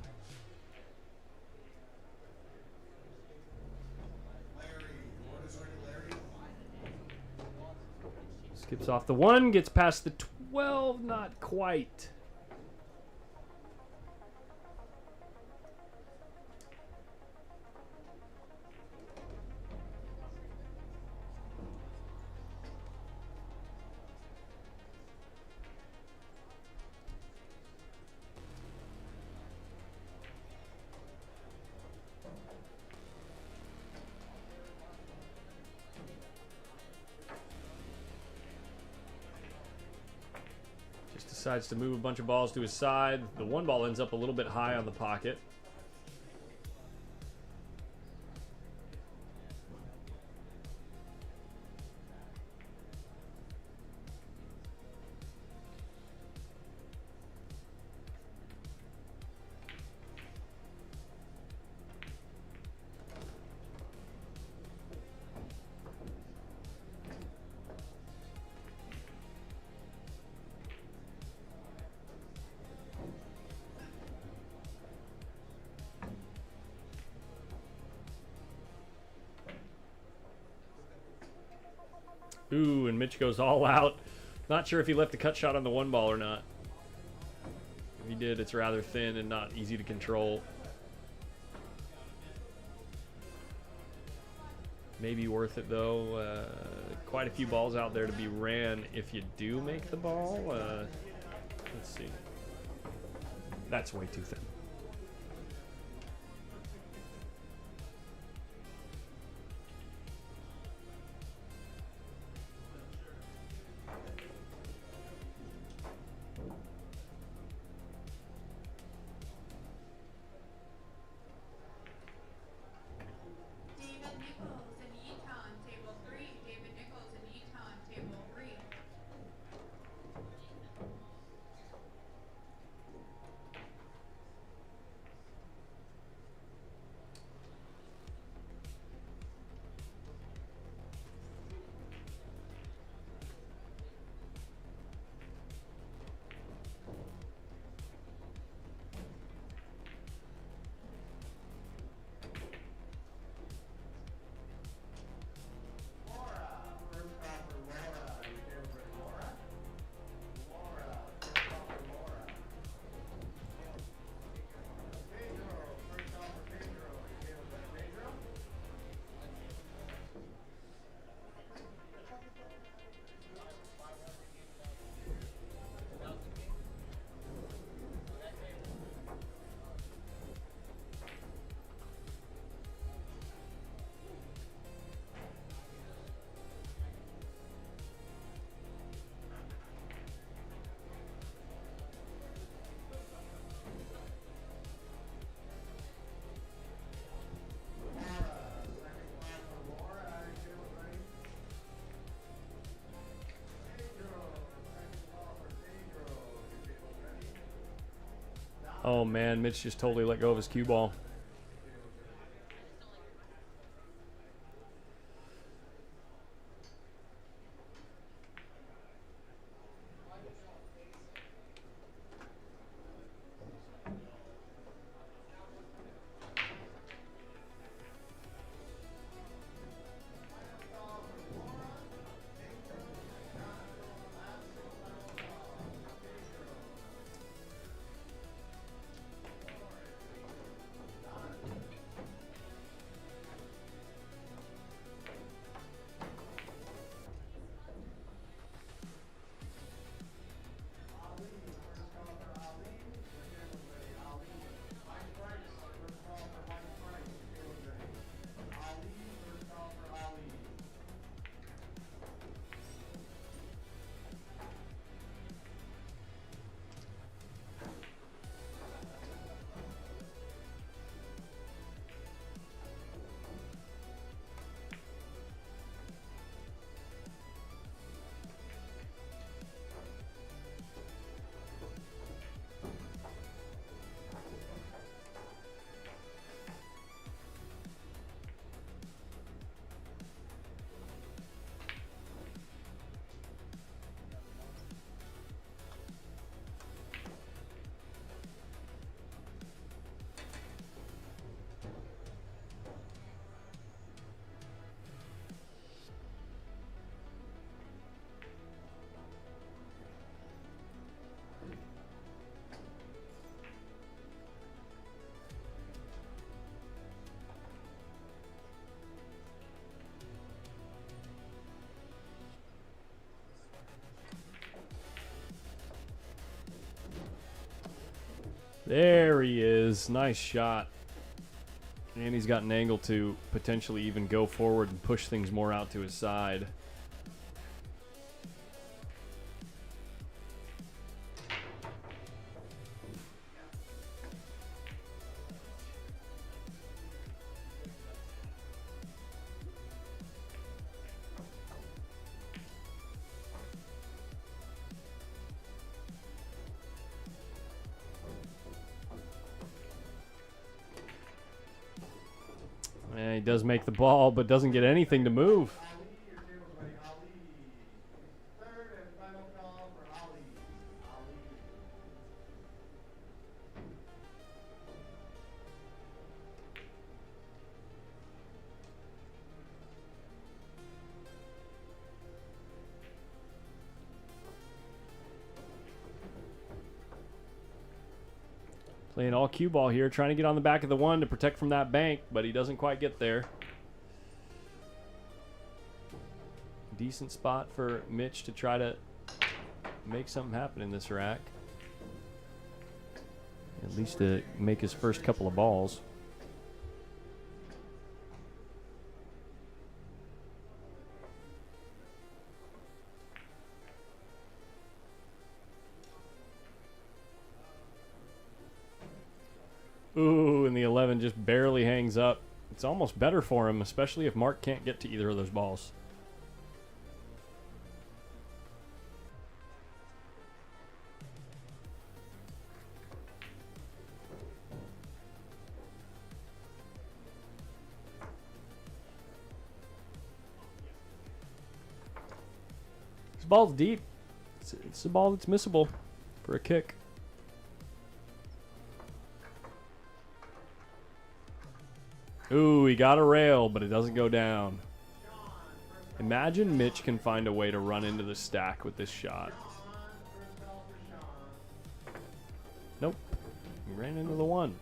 A: Skips off the 1, gets past the 12, not quite. Decides to move a bunch of balls to his side. The 1 ball ends up a little bit high on the pocket. Ooh, and Mitch goes all out. Not sure if he left the cut shot on the 1 ball or not. If he did, it's rather thin and not easy to control. Maybe worth it, though. Quite a few balls out there to be ran if you do make the ball. Let's see. That's way too thin. Oh man, Mitch just totally let go of his cue ball. There he is. Nice shot. And he's got an angle to potentially even go forward and push things more out to his side. And he does make the ball, but doesn't get anything to move. Playing all cue ball here, trying to get on the back of the one to protect from that bank, but he doesn't quite get there. Decent spot for Mitch to try to make something happen in this rack. At least to make his first couple of balls. Ooh, and the 11 just barely hangs up. It's almost better for him, especially if Mark can't get to either of those balls. This ball's deep. It's a ball that's missable for a kick. Ooh, he got a rail, but it doesn't go down. Imagine Mitch can find a way to run into the stack with this shot. Nope. He ran into the one.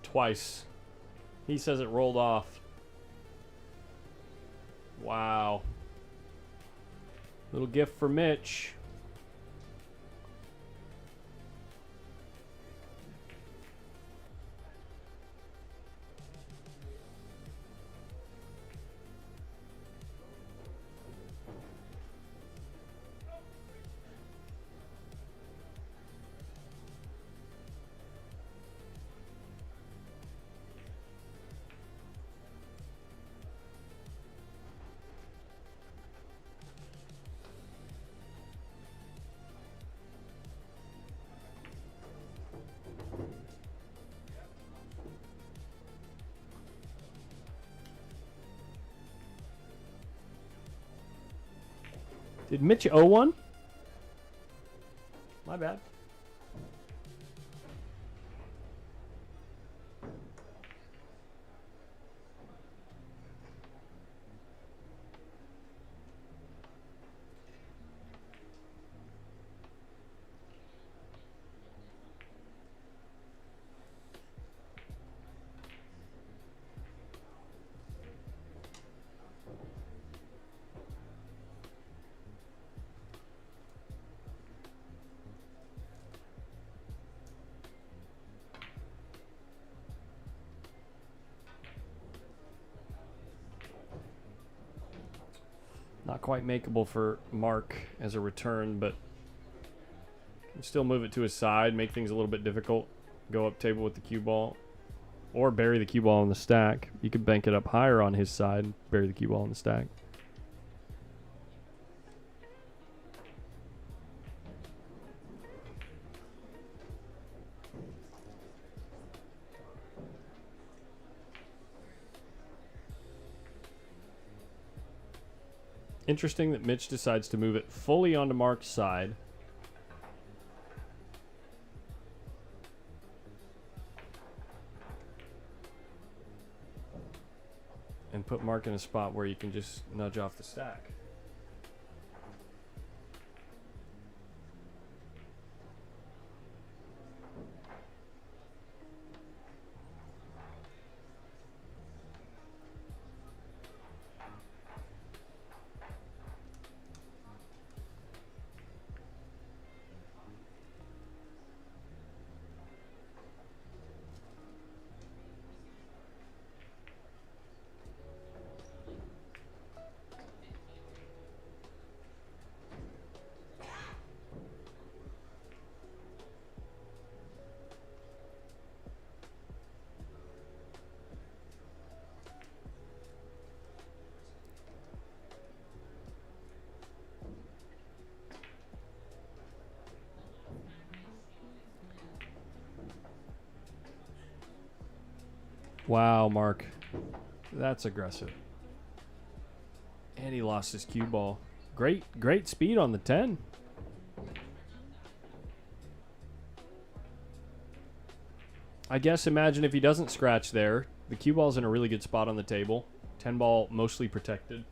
A: Twice. He says it rolled off. Wow. Little gift for Mitch. Did Mitch owe one? My bad. Not quite makeable for Mark as a return, but can still move it to his side, make things a little bit difficult. Go up table with the cue ball, or bury the cue ball in the stack. You could bank it up higher on his side, and bury the cue ball in the stack. Interesting that Mitch decides to move it fully onto Mark's side. put Mark in a spot where you can just nudge off the stack. Wow, Mark. That's aggressive. And he lost his cue ball. Great speed on the 10. I guess imagine if he doesn't scratch there. The cue ball's in a really good spot on the table. 10 ball mostly protected.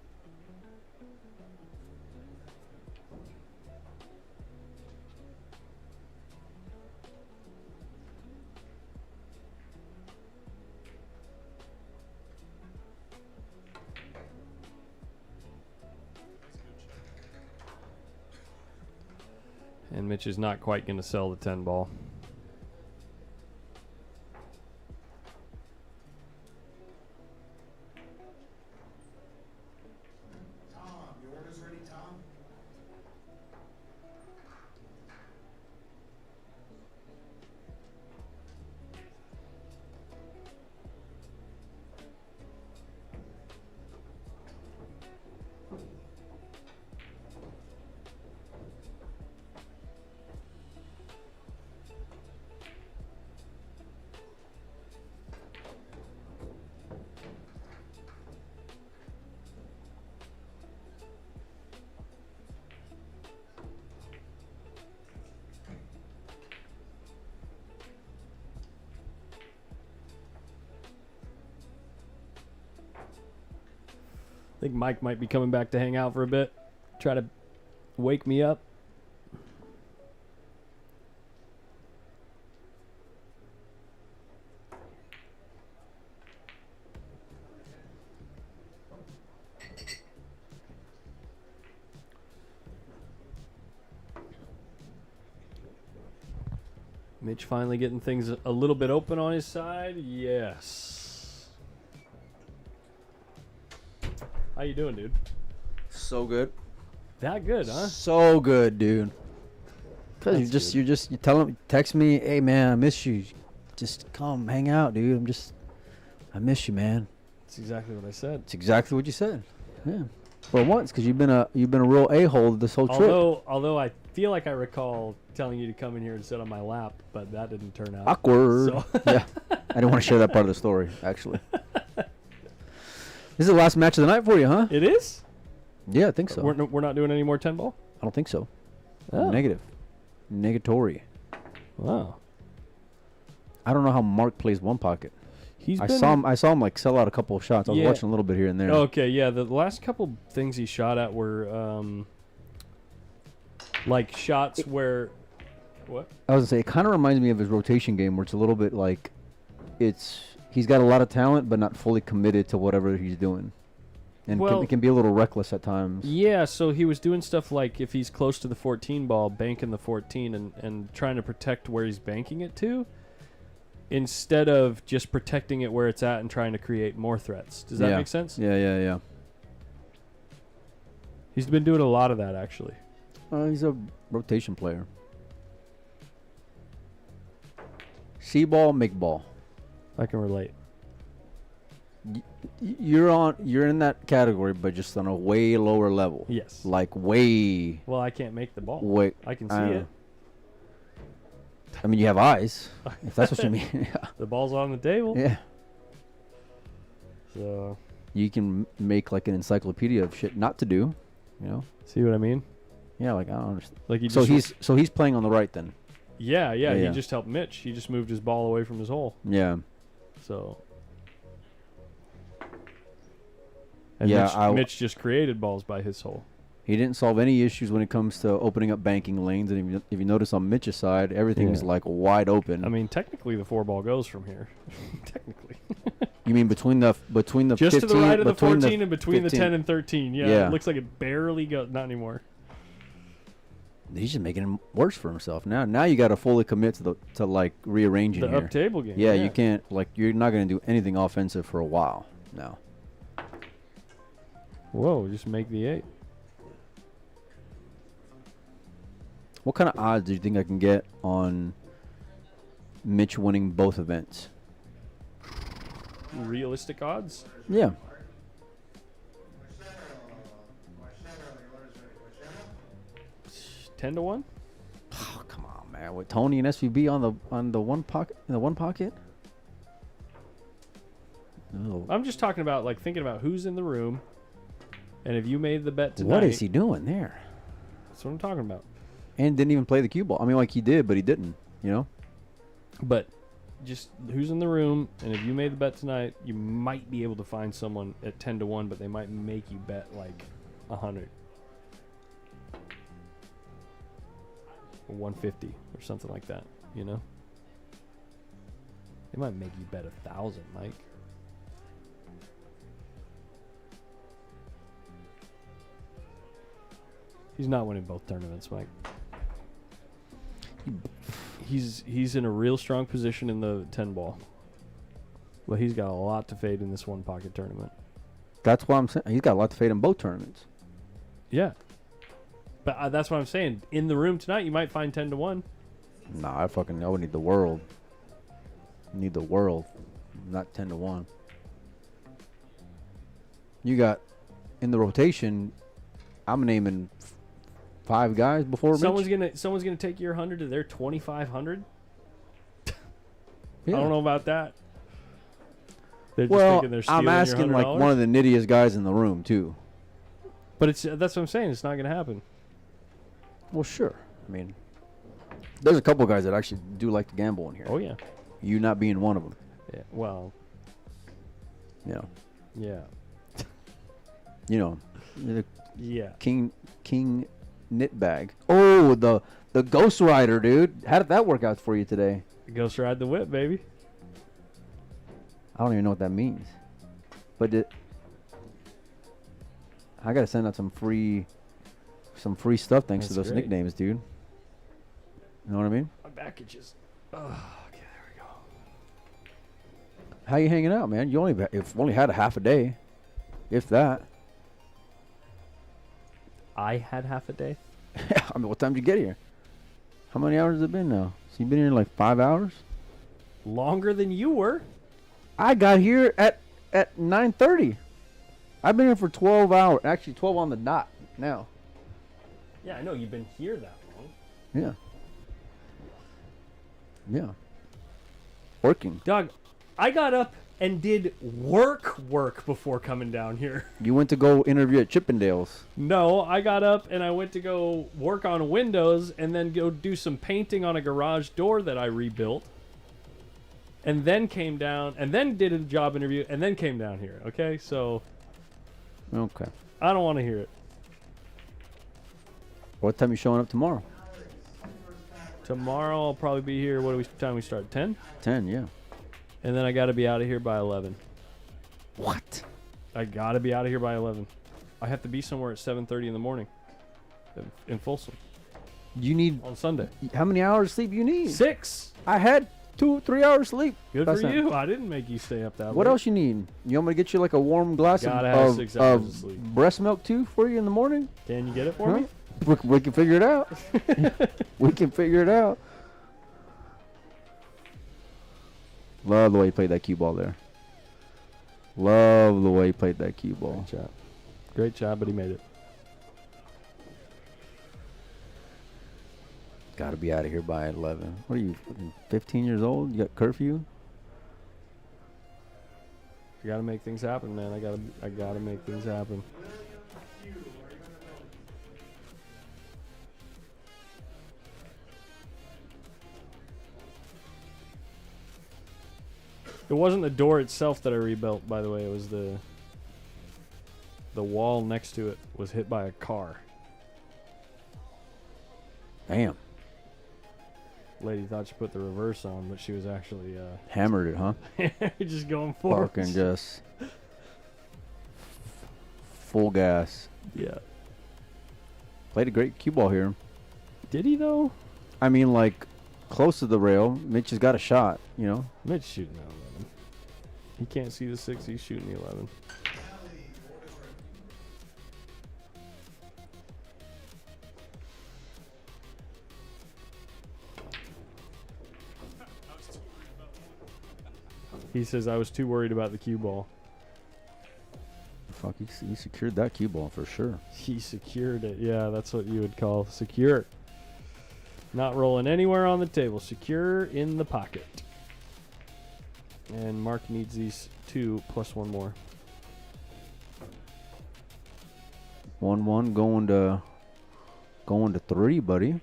A: And Mitch is not quite going to sell the 10 ball.
G: Tom, your order's ready, Tom?
A: I think Mike might be coming back to hang out for a bit. Try to wake me up. Mitch finally getting things a little bit open on his side. Yes. How you doing, dude?
H: So good.
A: That good, huh?
H: So good, dude. Cause
A: That's
H: you tell him, text me, hey man, I miss you. Just come hang out, dude. I miss you, man.
A: That's exactly what I said.
H: It's exactly what you said. Yeah. For once, cause you've been a real a-hole this whole trip.
A: Although I feel like I recall telling you to come in here and sit on my lap, but that didn't turn out.
H: Awkward.
A: So
H: Yeah. I didn't want to share that part of the story, actually. This is the last match of the night for you, huh?
A: It is?
H: Yeah, I think so.
A: We're not doing any more 10 ball?
H: I don't think so.
A: Oh.
H: Negative. Negatory.
A: Wow.
H: I don't know how Mark plays one pocket. I
A: been-
H: saw him like sell out a couple of shots. I was
A: Yeah.
H: watching a little bit here and there.
A: Okay, yeah. The last couple things he shot at were like shots where. What?
H: I was gonna say it kind of reminds me of his rotation game, where it's a little bit like, he's got a lot of talent, but not fully committed to whatever he's doing, and
A: Well-
H: it can be a little reckless at times.
A: Yeah, so he was doing stuff like if he's close to the 14 ball, banking the 14 and trying to protect where he's banking it to, instead of just protecting it where it's at and trying to create more threats. Does that
H: Yeah.
A: make sense?
H: Yeah.
A: He's been doing a lot of that, actually.
H: He's a rotation player. See ball, make ball.
A: I can relate.
H: You're in that category, but just on a way lower level.
A: Yes.
H: Like way.
A: Well, I can't make the ball.
H: Way.
A: I can see
H: I
A: it.
H: know. I mean, you have eyes, if that's what you mean. Yeah.
A: The ball's on the table.
H: Yeah.
A: So,
H: You can make like an encyclopedia of shit not to do, you know?
A: see what I mean?
H: Yeah, like I don't understand.
A: Like he
H: So
A: just
H: he's playing on the right then.
A: Yeah,
H: Yeah,
A: he
H: yeah.
A: just helped Mitch. He just moved his ball away from his hole.
H: Yeah.
A: So And
H: Yeah,
A: Mitch just created balls by his hole.
H: He didn't solve any issues when it comes to opening up banking lanes. And if you notice on Mitch's side, everything's
A: Yeah.
H: like wide open.
A: I mean, technically the 4-ball goes from here. Technically.
H: You mean between the
A: Just
H: 15,
A: to the right of the
H: between
A: 14 and between
H: 15.
A: the 10 and 13. Yeah,
H: Yeah.
A: It looks like it barely goes. Not anymore.
H: He's just making it worse for himself. Now you got to fully commit to like rearranging
A: The
H: here.
A: up table game.
H: Yeah, you can't you're not going to do anything offensive for a while now.
A: Whoa, just make the 8.
H: What kind of odds do you think I can get on Mitch winning both events?
A: Realistic odds?
H: Yeah.
A: 10 to 1?
H: Oh, come on, man. With Tony and SVB on the one pocket in the one pocket? No.
A: I'm just talking about like thinking about who's in the room, and if you made the bet tonight.
H: What is he doing there?
A: That's what I'm talking about.
H: And didn't even play the cue ball. I mean, like he did, but he didn't. You know.
A: But just who's in the room, and if you made the bet tonight, you might be able to find someone at 10 to 1, but they might make you bet like 100 or 150 or something like that. You know. They might make you bet 1,000, Mike. He's not winning both tournaments, Mike. He's in a real strong position in the 10 ball. But he's got a lot to fade in this one pocket tournament.
H: That's why I'm saying he's got a lot to fade in both tournaments.
A: Yeah. But that's what I'm saying. In the room tonight, you might find 10 to 1.
H: Nah, I would need the world. Need the world, not 10 to 1. You got in the rotation. I'm naming 5 guys before
A: Someone's
H: Mitch.
A: gonna take your 100 to their 2,500.
H: Yeah.
A: I don't know about that. They're just
H: Well,
A: thinking they're stealing
H: I'm
A: your
H: asking like
A: $100?
H: one of the nittiest guys in the room too.
A: But it's that's what I'm saying. It's not gonna happen.
H: Well, sure. I mean, there's a couple guys that actually do like to gamble in here.
A: Oh yeah.
H: You not being one of them.
A: Yeah. Well.
H: You know.
A: Yeah.
H: You know. You're the
A: Yeah.
H: King knit bag. Oh, the Ghost Rider, dude. How did that work out for you today?
A: Ghost ride the whip, baby.
H: I don't even know what that means. But I gotta send out some free stuff thanks to
A: That's
H: those
A: great.
H: nicknames, dude. You know what I mean?
A: My back itches. Okay, there we go.
H: How you hanging out, man? You only had a half a day, if that.
A: I had half a day.
H: I mean, what time did you get here? How many hours has it been now? So you've been here like 5 hours?
A: Longer than you were.
H: I got here at 9:30. I've been here for 12 hours. Actually, 12 on the dot now.
A: Yeah, I know you've been here that long.
H: Yeah. Yeah. Working.
A: Doug, I got up and did work before coming down here.
H: You went to go interview at Chippendales.
A: No, I got up and I went to go work on windows and then go do some painting on a garage door that I rebuilt. And then came down and then did a job interview and then came down here. Okay, so
H: Okay.
A: I don't want to hear it.
H: What time you showing up tomorrow?
A: Tomorrow I'll probably be here. What time we start? 10?
H: 10, yeah.
A: And then I got to be out of here by 11.
H: What?
A: I got to be out of here by 11. I have to be somewhere at 7:30 in the morning in Folsom
H: You need,
A: on Sunday.
H: how many hours of sleep you need?
A: 6.
H: I had 2-3 hours sleep.
A: Good
H: That's
A: for
H: not-
A: you. I didn't make you stay up that
H: What
A: late.
H: else you need? You want me to get you like a warm glass
A: Gotta have
H: of,
A: 6 hours of
H: of
A: sleep.
H: breast milk too for you in the morning?
A: Can you get it for
H: Huh?
A: me?
H: We can figure it out. We can figure it out. Love the way he played that cue ball there. Love the way he played that cue ball.
A: Great job. Great job, but he made it.
H: Got to be out of here by 11. What are you, fucking 15 years old? You got curfew?
A: You gotta make things happen, man. I gotta make things happen. It wasn't the door itself that I rebuilt, by the way. It was the The wall next to it was hit by a car.
H: Damn.
A: Lady thought she put the reverse on, but she was actually
H: Hammered it, huh?
A: just going forward.
H: Fucking just full gas.
A: Yeah.
H: Played a great cue ball here.
A: Did he though?
H: I mean, like, close to the rail. Mitch has got a shot, you know?
A: Mitch shooting that 11. He can't see the 6. He's shooting the 11. He says, I was too worried about the cue ball.
H: Fuck, he secured that cue ball for sure.
A: He secured it. Yeah, that's what you would call secure. Not rolling anywhere on the table. Secure in the pocket. And Mark needs these 2 plus 1 more.
H: 1-1 going to 3, buddy.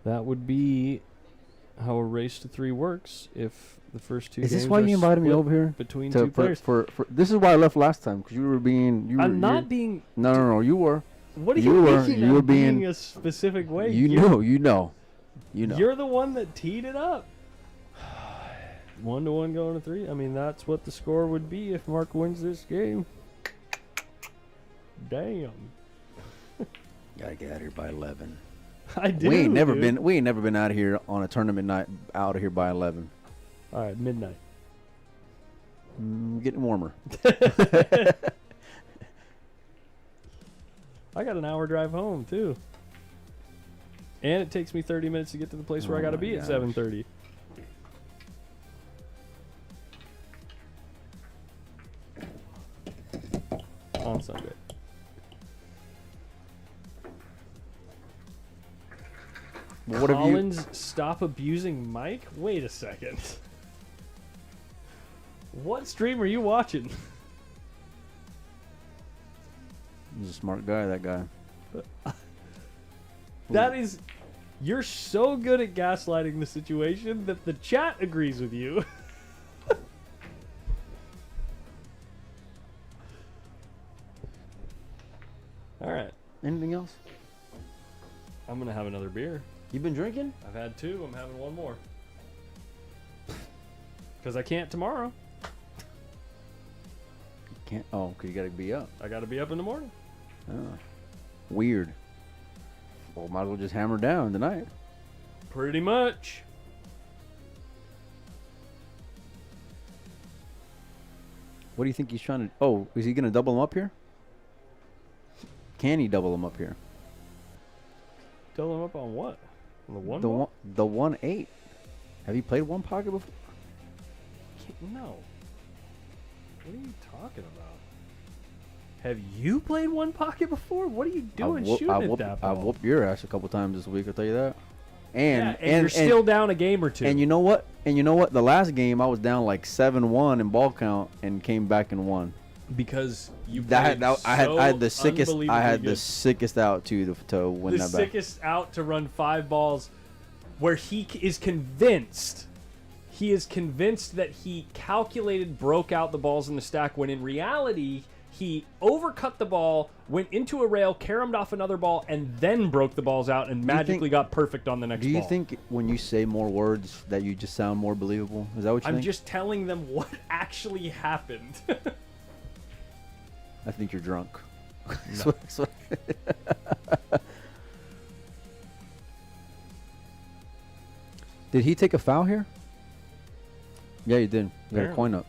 A: That would be how a race to 3 works if the first 2
H: Is
A: games
H: this why
A: are
H: you invited me
A: split
H: over here?
A: between
H: To-
A: 2 players.
H: for this is why I left last time, because you were being.
A: I'm not being.
H: No, you were.
A: What are
H: you
A: you
H: were-
A: making?
H: you were
A: I'm being
H: being-
A: a specific way.
H: You know.
A: You're the one that teed it up. 1-1 going to 3. I mean, that's what the score would be if Mark wins this game. Damn.
H: Gotta get out of here by 11.
A: I do.
H: We ain't never
A: dude.
H: been out of here on a tournament night out of here by 11.
A: All right, midnight.
H: Getting warmer.
A: I got an hour drive home too, and it takes me 30 minutes to get to the place where I
H: Oh
A: got to
H: my
A: be at
H: gosh.
A: 7:30. On Sunday.
H: What have you?
A: Collins, stop abusing Mike? Wait a second. What stream are you watching?
H: He's a smart guy, that guy.
A: That is, you're so good at gaslighting the situation that the chat agrees with you. All right,
H: Anything else?
A: I'm gonna have another beer.
H: You been drinking?
A: I've had 2. I'm having 1 more. Because I can't tomorrow.
H: Can't. Oh, cause you gotta be up.
A: I got to be up in the morning.
H: Oh. Weird. Well, might as well just hammer down tonight.
A: Pretty much.
H: What do you think he's trying to? Oh, is he gonna double him up here? Can he double him up here?
A: Tell them up on what? On the 1
H: The
A: ball?
H: the 1-8. Have you played one pocket before?
A: No. What are you talking about? Have you played 1 pocket before? What are you doing shooting at that ball?
H: I whooped your ass a couple times this week. I'll tell you that.
A: Yeah, and you're still down a game or 2.
H: And you know what? The last game I was down like 7-1 in ball count and came back and won.
A: Because you
H: I had the sickest. I had the
A: good.
H: sickest out to win
A: The
H: that back.
A: sickest out to run 5 balls where he is convinced that he calculated, broke out the balls in the stack, when in reality he overcut the ball, went into a rail, caromed off another ball, and then broke the balls out and magically got perfect on the next ball.
H: Do you think when you say more words that you just sound more believable? Is that what you
A: I'm
H: think?
A: just telling them what actually happened.
H: I think you're drunk.
A: No.
H: Did he take a foul here? Yeah, he did. You got a
A: Apparently.
H: coin up.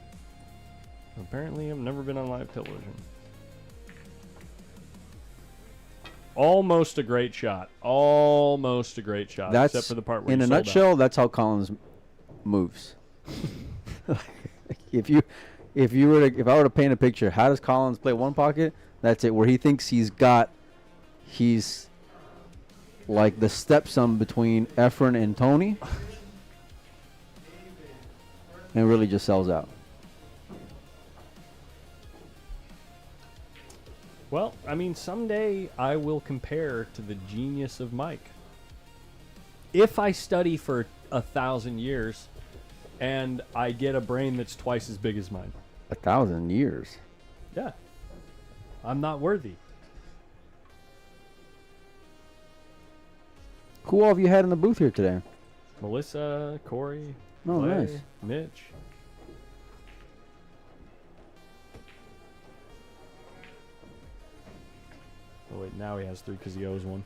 A: Apparently, I've never been on live television. Almost a great shot. Almost a great shot.
H: That's
A: except for the part where
H: in
A: he
H: a
A: sold out.
H: nutshell. That's how Collins moves. if I were to paint a picture, how does Collins play one pocket? That's it. Where he thinks he's like the stepson between Efren and Tony, and really just sells out.
A: Well, I mean, someday I will compare to the genius of Mike. If I study for 1,000 years and I get a brain that's twice as big as mine.
H: 1,000 years.
A: Yeah. I'm not worthy.
H: Who all have you had in the booth here today?
A: Melissa, Corey,
H: Oh,
A: Clay,
H: nice.
A: Mitch. Oh wait, now he has 3 because he owes 1.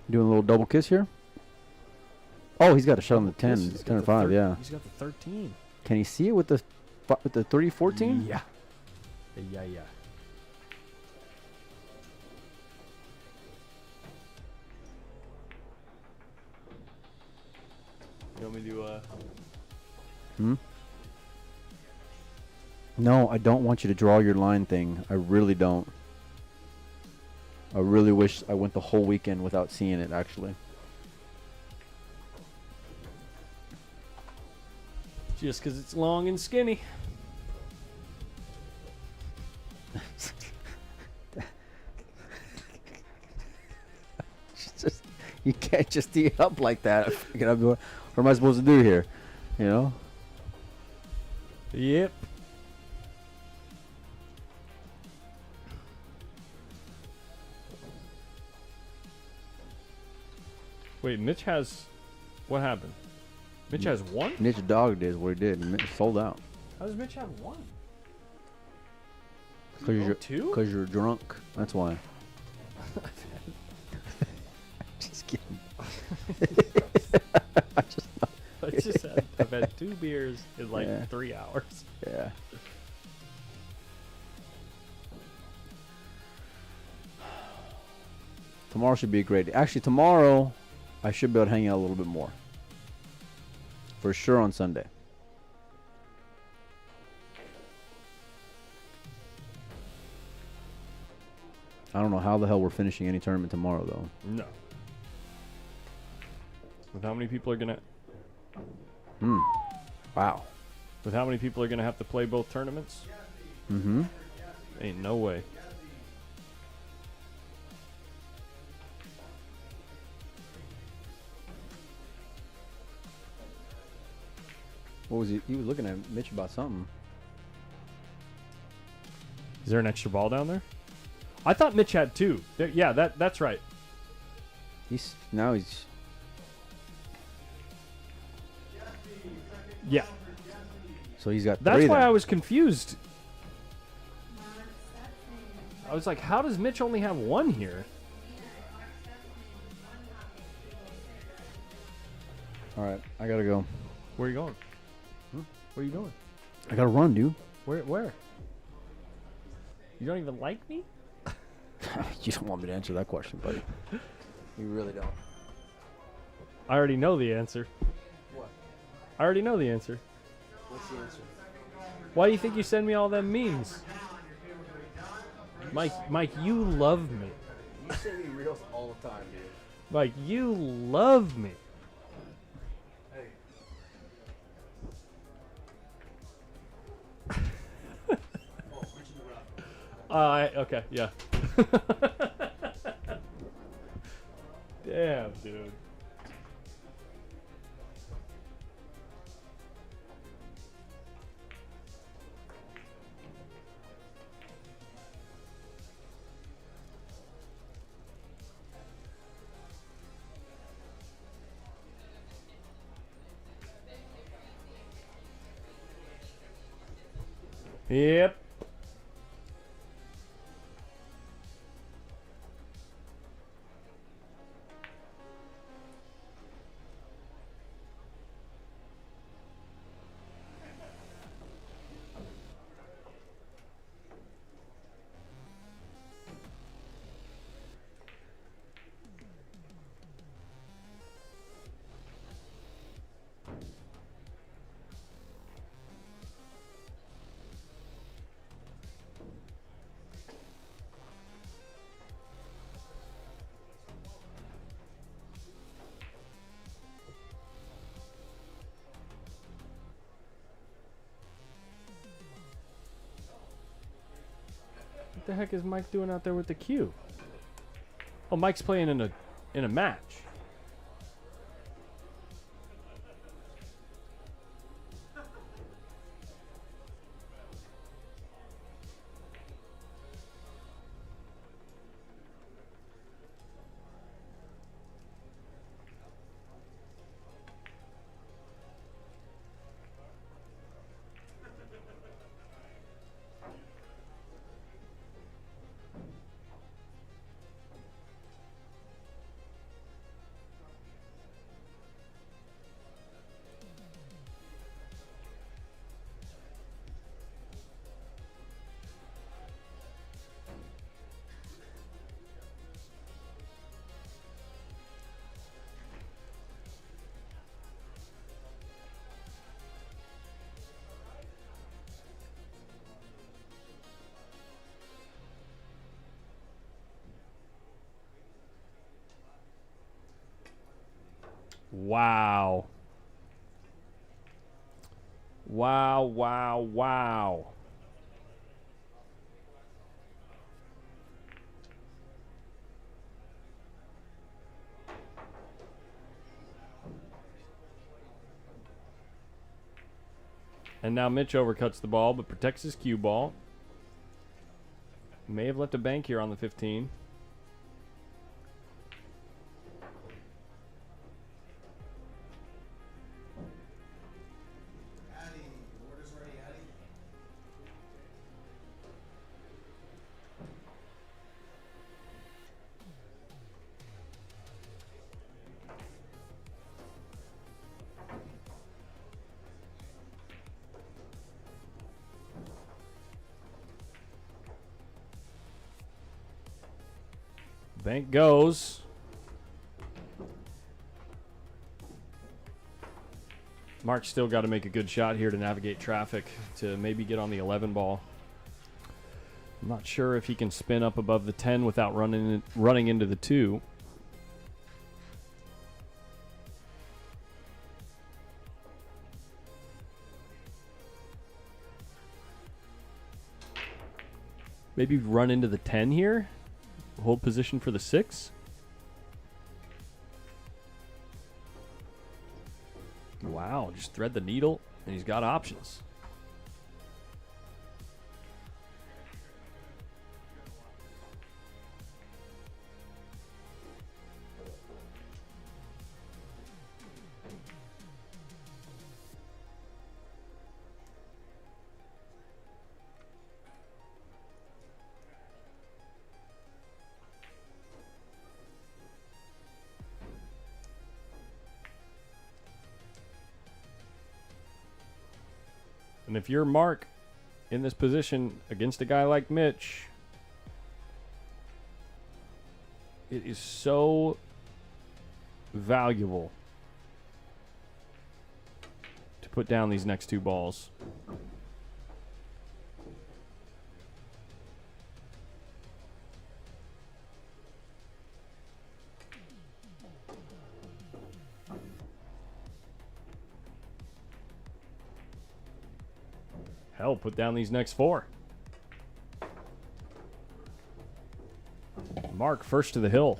H: Doing a little double kiss here. Oh, he's got a shot on the 10.
A: He's
H: It's
A: got
H: 10 or
A: the
H: 5, yeah.
A: He's got the 13.
H: Can he see it with the 314?
A: Yeah. Yeah, yeah. You want me to,
H: Hmm? No, I don't want you to draw your line thing. I really don't. I really wish I went the whole weekend without seeing it, actually.
A: just because it's long and skinny.
H: It's just, you can't just tee it up like that. What am I supposed to do here? You know?
A: Yep. Wait, Mitch has... What happened? Mitch has 1?
H: Mitch dogged is what he did. Mitch sold out.
A: How does Mitch have 1?
H: Because
A: two?
H: Because you're drunk. That's why. Just kidding.
A: I've had 2 beers in like
H: Yeah.
A: 3 hours.
H: Yeah. Tomorrow should be a great day. Actually, tomorrow I should be able to hang out a little bit more. For sure on Sunday. I don't know how the hell we're finishing any tournament tomorrow, though.
A: No. With how many people are gonna...
H: Wow.
A: With how many people are gonna have to play both tournaments?
H: Mm-hmm.
A: Ain't no way.
H: What was he? He was looking at Mitch about something.
A: Is there an extra ball down there? I thought Mitch had 2. Yeah, that's right.
H: He's
A: Yeah.
H: so he's got
A: That's
H: 3
A: why
H: then.
A: I was confused. I was like, how does Mitch only have 1 here?
H: All right, I gotta go.
A: Where are you going? Where are you going?
H: I gotta run, dude.
A: Where? You don't even like me?
H: You don't want me to answer that question, buddy. You really don't.
A: I already know the answer.
H: What?
A: I already know the answer.
H: What's the answer?
A: Why do you think you send me all them memes? Mike, you love me.
H: You send me reels all the time, dude.
A: Mike, you love me. Okay, yeah. Damn, dude. Yep. What the heck is Mike doing out there with the cue? Oh, Mike's playing in a match. Wow. Wow, wow, wow. And now Mitch overcuts the ball, but protects his cue ball. May have left a bank here on the 15.
G: Addy, orders ready, Addy.
A: Bank goes. Mark's still got to make a good shot here to navigate traffic to maybe get on the 11 ball. I'm not sure if he can spin up above the 10 without running into the 2. Maybe run into the 10 here. Hold position for the 6. Wow, just thread the needle, and he's got options. And if you're Mark in this position against a guy like Mitch, it is so valuable to put down these next 2 balls. Hell, put down these next 4. Mark first to the hill.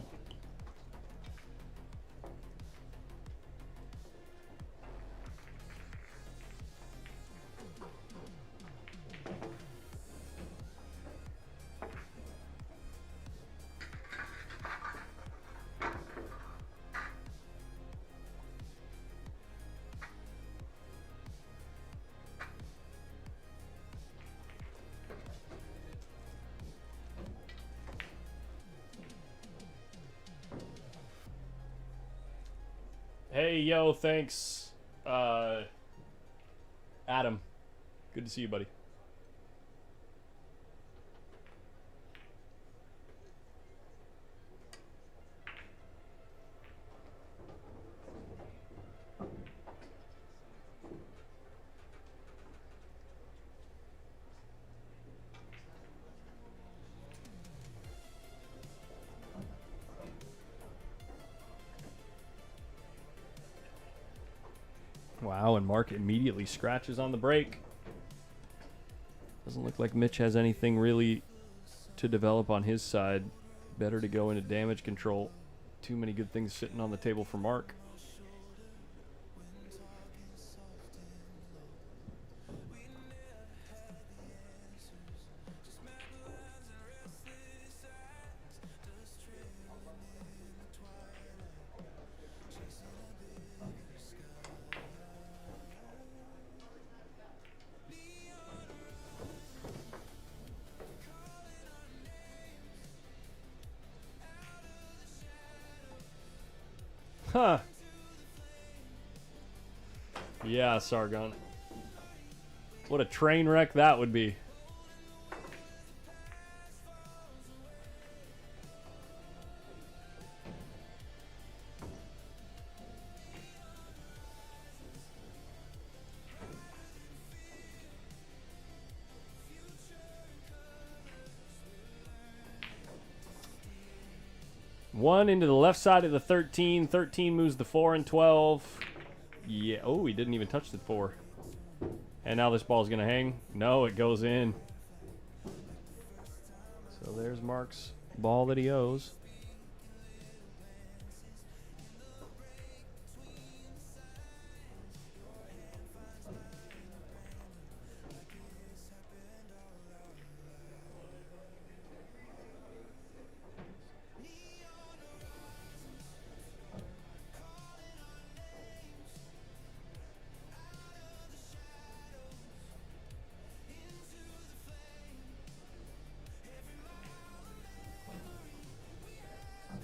A: Hey, yo, thanks, Adam. Good to see you, buddy. Wow, and Mark immediately scratches on the brake. Doesn't look like Mitch has anything really to develop on his side. Better to go into damage control. Too many good things sitting on the table for Mark. Huh. Yeah, Sargon. What a train wreck that would be. 1 into the left side of the 13. 13 moves the 4 and 12. Yeah. Oh, he didn't even touch the 4. And now this ball's going to hang. No, it goes in. So there's Mark's ball that he owes.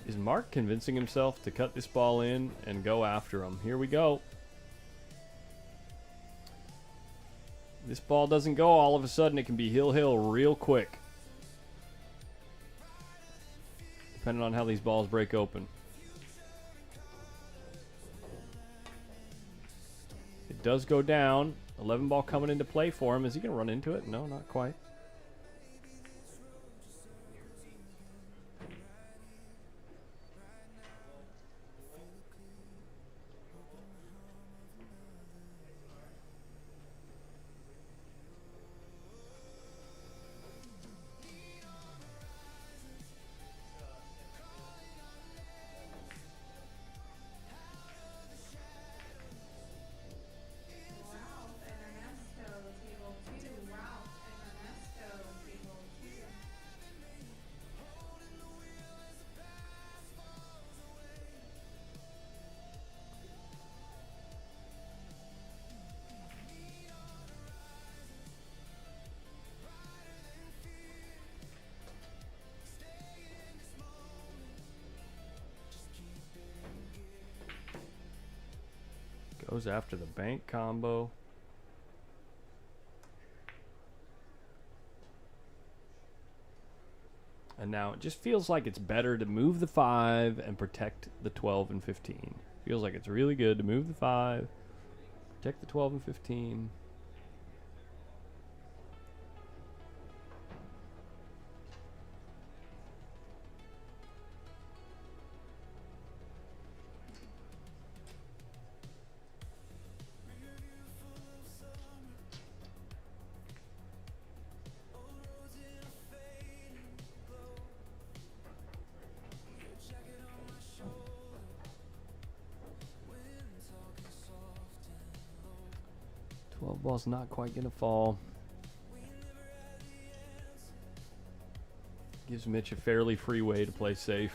A: Is Mark convincing himself to cut this ball in and go after him? Here we go. This ball doesn't go all of a sudden. It can be hill real quick. Depending on how these balls break open. It does go down. 11 ball coming into play for him. Is he going to run into it? No, not quite.
F: Ralph and Ernesto, table 2. Ralph and Ernesto, table 2.
A: Goes after the bank combo. And now it just feels like it's better to move the 5 and protect the 12 and 15. Feels like it's really good to move the 5, protect the 12 and 15. Ball's not quite gonna fall. Gives Mitch a fairly free way to play safe.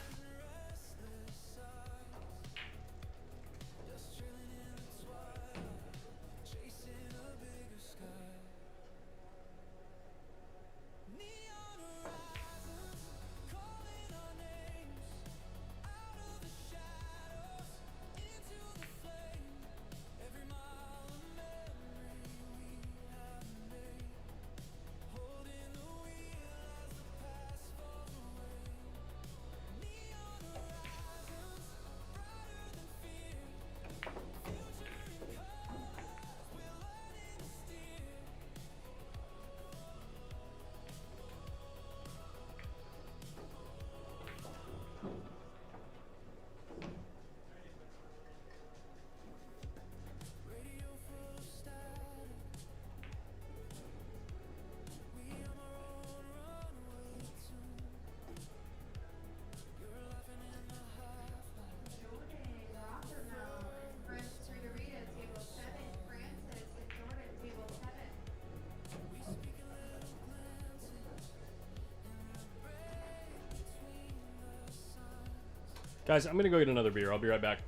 A: Guys, I'm going to go get another beer. I'll be right back.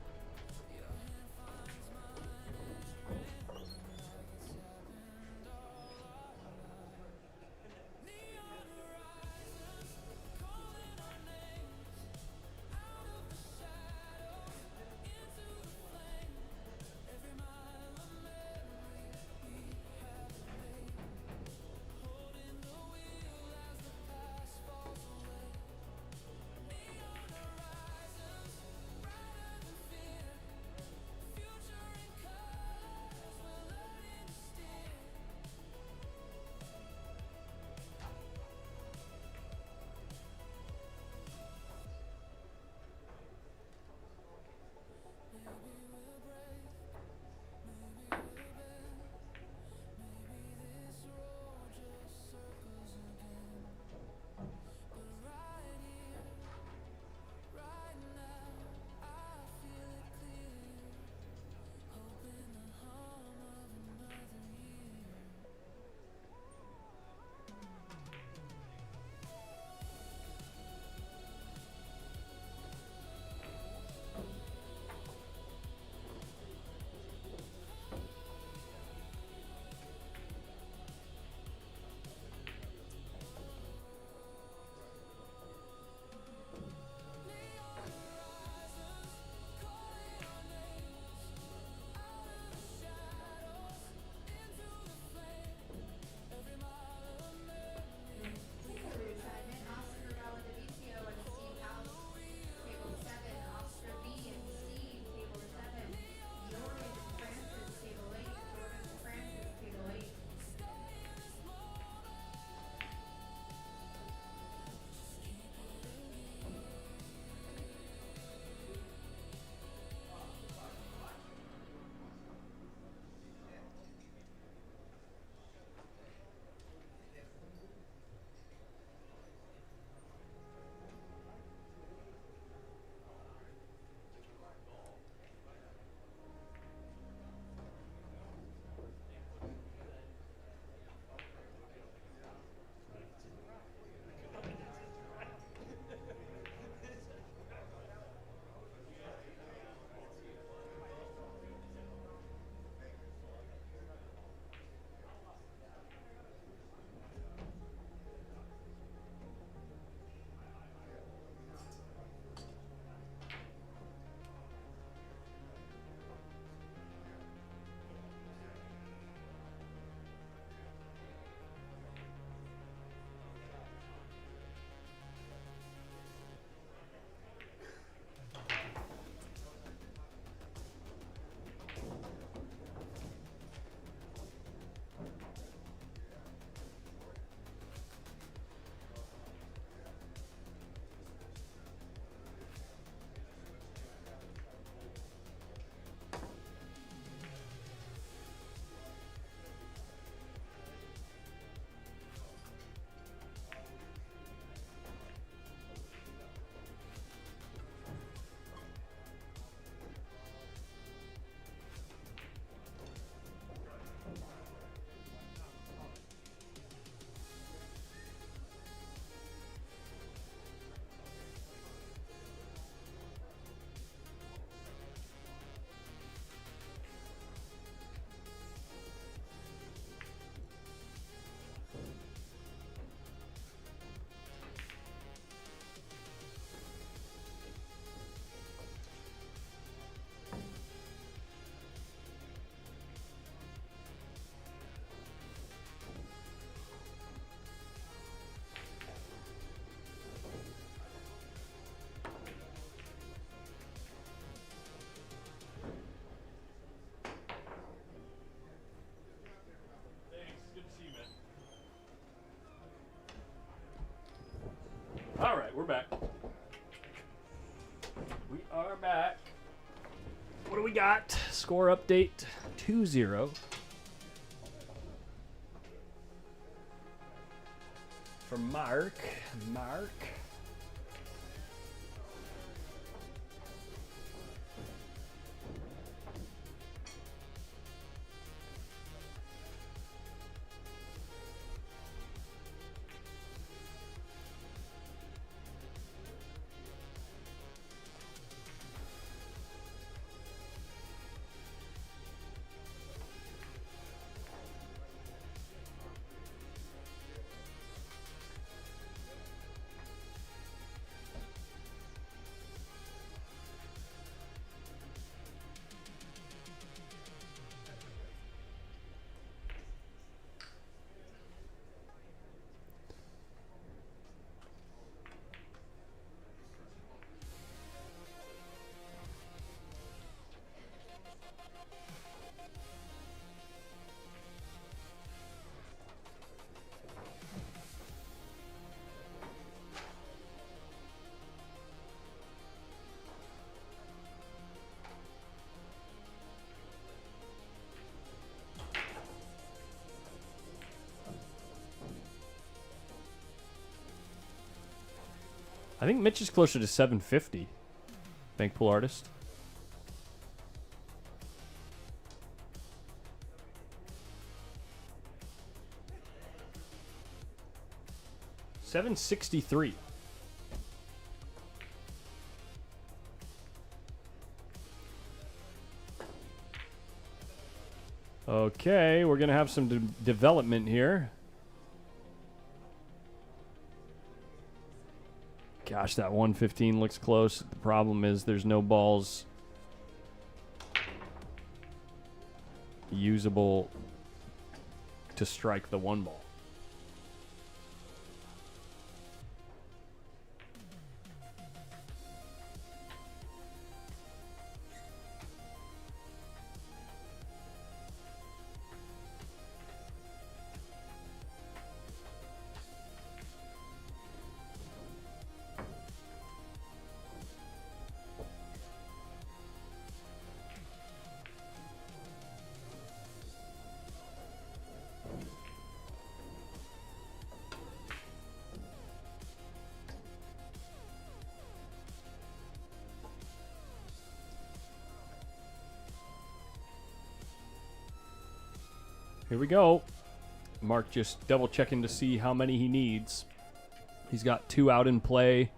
A: right, we're back. We are back. What do we got? Score update 2-0. For Mark. I think Mitch is closer to 750. Bank pool artist. $763. Okay, we're gonna have some development here. Gosh, that 115 looks close. The problem is there's no balls usable to strike the one ball. Here we go. Mark just double checking to see how many he needs. He's got 2 out in play.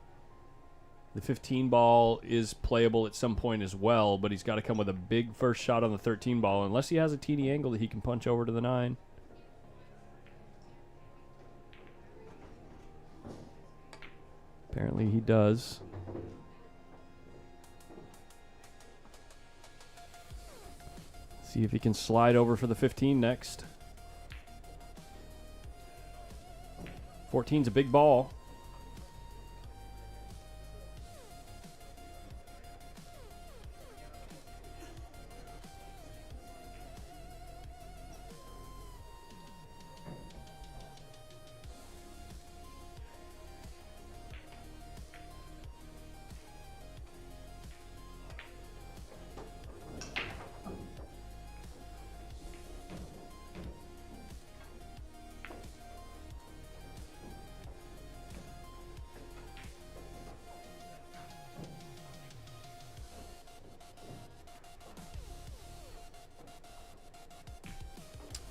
A: The 15 ball is playable at some point as well, but he's got to come with a big first shot on the 13 ball, unless he has a teeny angle that he can punch over to the 9. Apparently he does. See if he can slide over for the 15 next. 14's a big ball.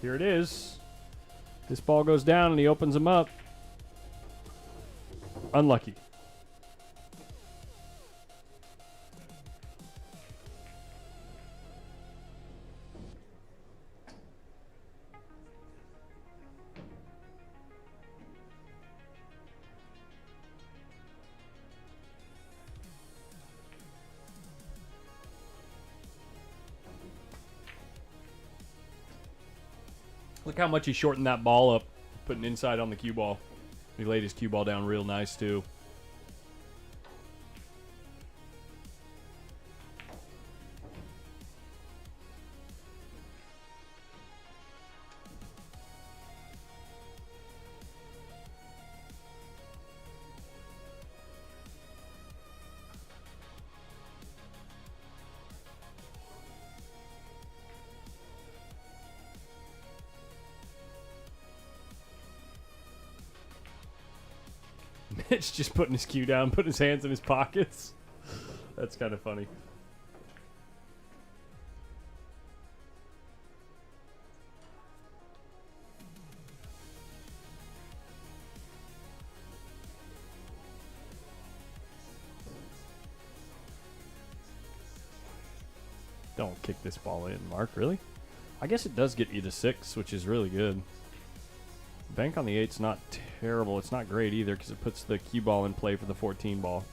A: Here it is. This ball goes down and he opens them up. Unlucky. Look how much he shortened that ball up, putting inside on the cue ball. He laid his cue ball down real nice, too. Mitch just putting his cue down, putting his hands in his pockets. That's kind of funny. Don't kick this ball in, Mark. Really? I guess it does get you to 6, which is really good. Bank on the 8's not terrible. It's not great either because it puts the cue ball in play for the 14 ball.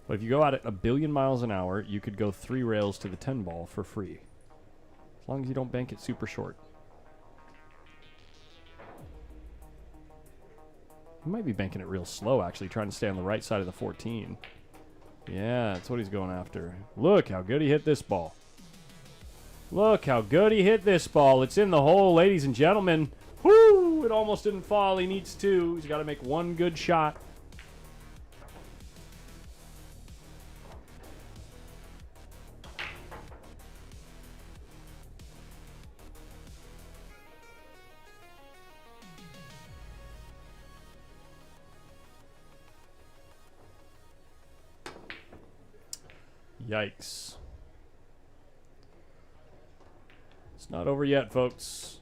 A: But if you go out at 1,000,000,000 miles an hour, you could go 3 rails to the 10 ball for free. As long as you don't bank it super short. He might be banking it real slow, actually, trying to stay on the right side of the 14. Yeah, that's what he's going after. Look how good he hit this ball. Look how good he hit this ball. It's in the hole, ladies and gentlemen. Whoo! It almost didn't fall. He needs 2. He's got to make 1 good shot. Yikes. It's not over yet, folks.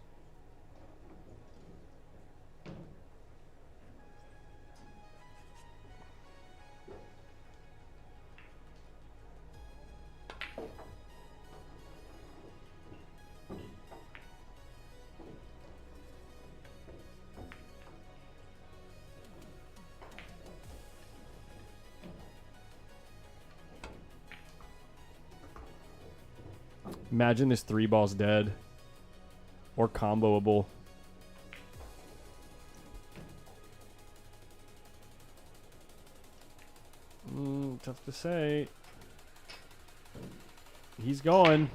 A: Imagine this 3 ball's dead. Or comboable. Tough to say. He's going.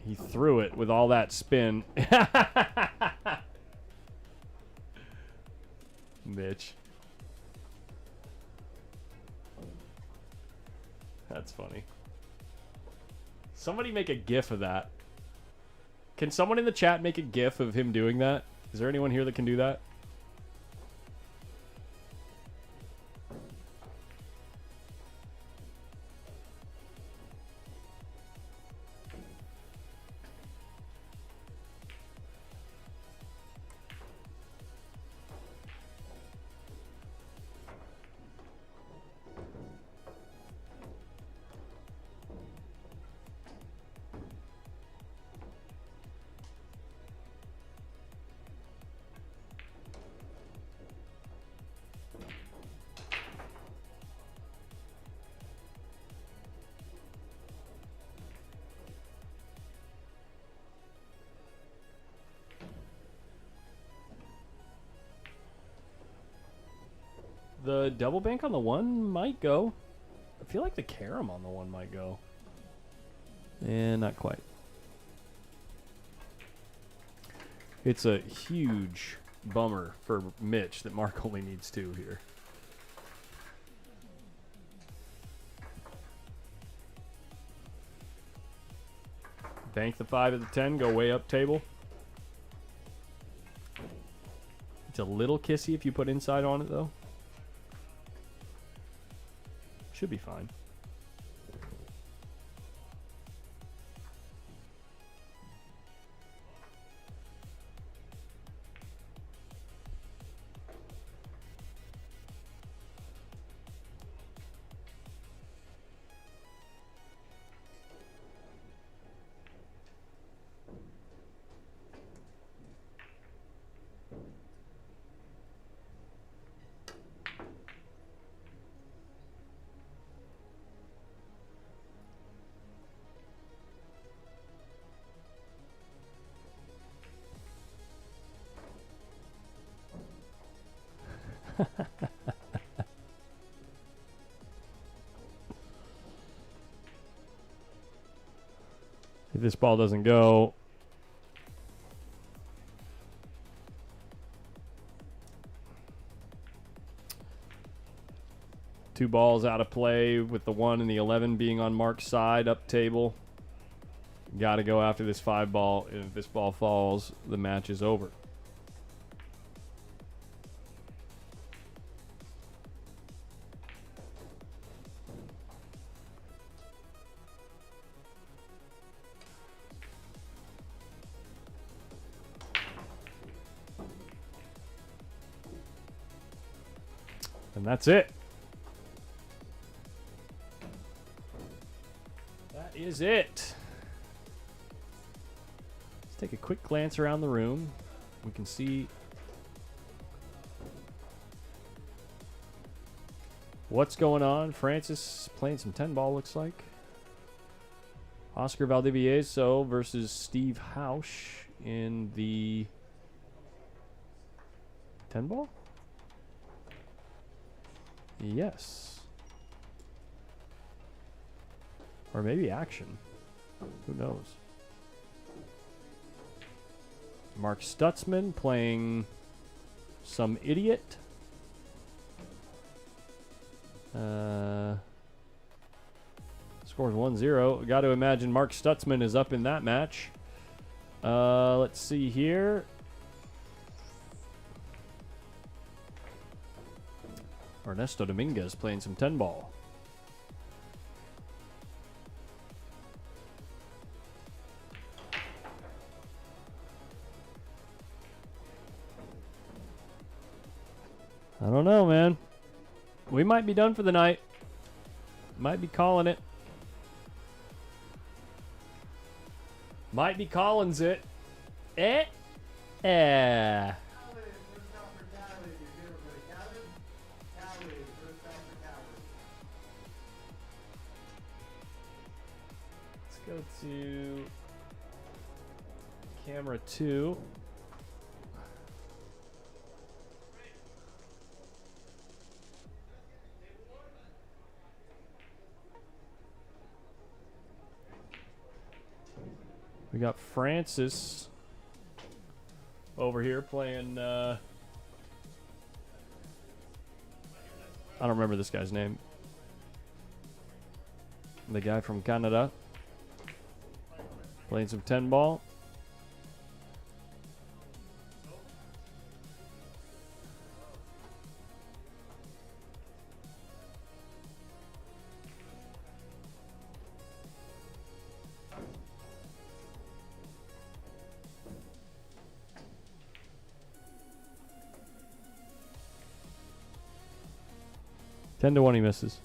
A: He threw it with all that spin. Mitch. That's funny. Somebody make a GIF of that. Can someone in the chat make a GIF of him doing that? Is there anyone here that can do that? The double bank on the 1 might go. I feel like the carom on the 1 might go. And not quite. It's a huge bummer for Mitch that Mark only needs 2 here. Bank the 5 at the 10, go way up table. It's a little kissy if you put inside on it though. Should be fine. If this ball doesn't go, two balls out of play with the 1 and the 11 being on Mark's side, up table. Got to go after this 5-ball. And if this ball falls, the match is over. And that's it. That is it. Let's take a quick glance around the room. We can see what's going on. Francis playing some 10-ball, looks like. Oscar Valdivieso versus Steve Hausch in the 10-ball? Yes. Or maybe action. Who knows? Mark Stutzman playing some idiot. Scores 1-0. Got to imagine Mark Stutzman is up in that match. Let's see here. Ernesto Dominguez playing some 10-ball. I don't know, man. We might be done for the night. Might be calling it. Might be Collins it. Eh? Eh. Go to camera 2. We got Francis over here playing I don't remember this guy's name. The guy from Canada. Playing some 10-ball. Ten to 1 he misses.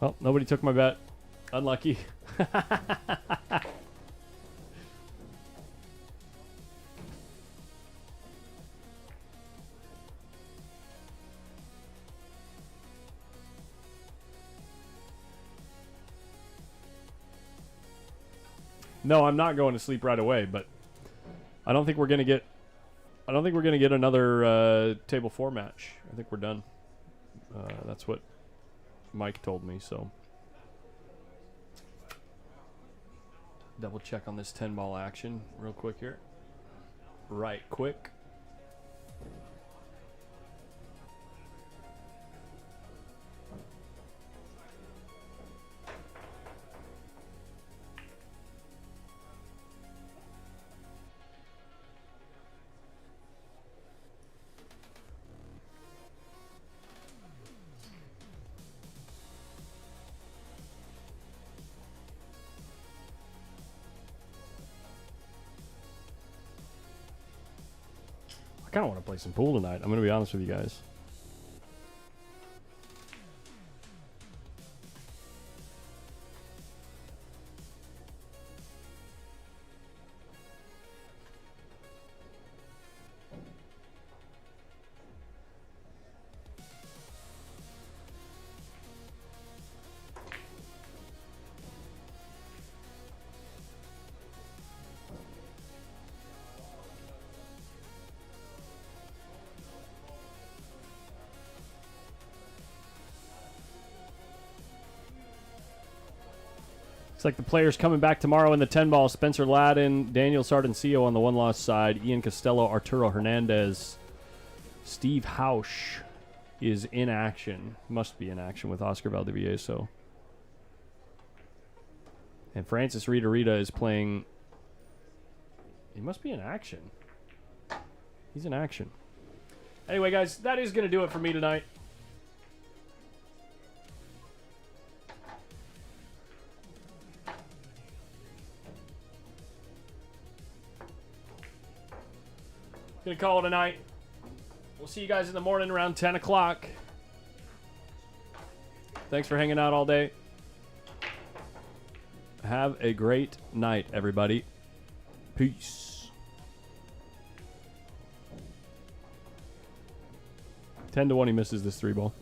A: Oh, nobody took my bet. Unlucky. No, I'm not going to sleep right away, but I don't think we're going to get another table 4 match. I think we're done. That's what Mike told me, so double check on this 10-ball action real quick here. Right quick. I kind of want to play some pool tonight. I'm going to be honest with you guys. Looks like the players coming back tomorrow in the 10-ball. Spencer Ladin, Daniel Sardencio on the one-loss side, Ian Costello, Arturo Hernandez, Steve Hausch is in action. Must be in action with Oscar Valdivieso. And Francis RITARITA is playing. He must be in action. He's in action. Anyway, guys, that is going to do it for me tonight. Gonna call it a night. We'll see you guys in the morning around 10 o'clock. Thanks for hanging out all day. Have a great night, everybody. Peace. 10-1, he misses this 3 ball.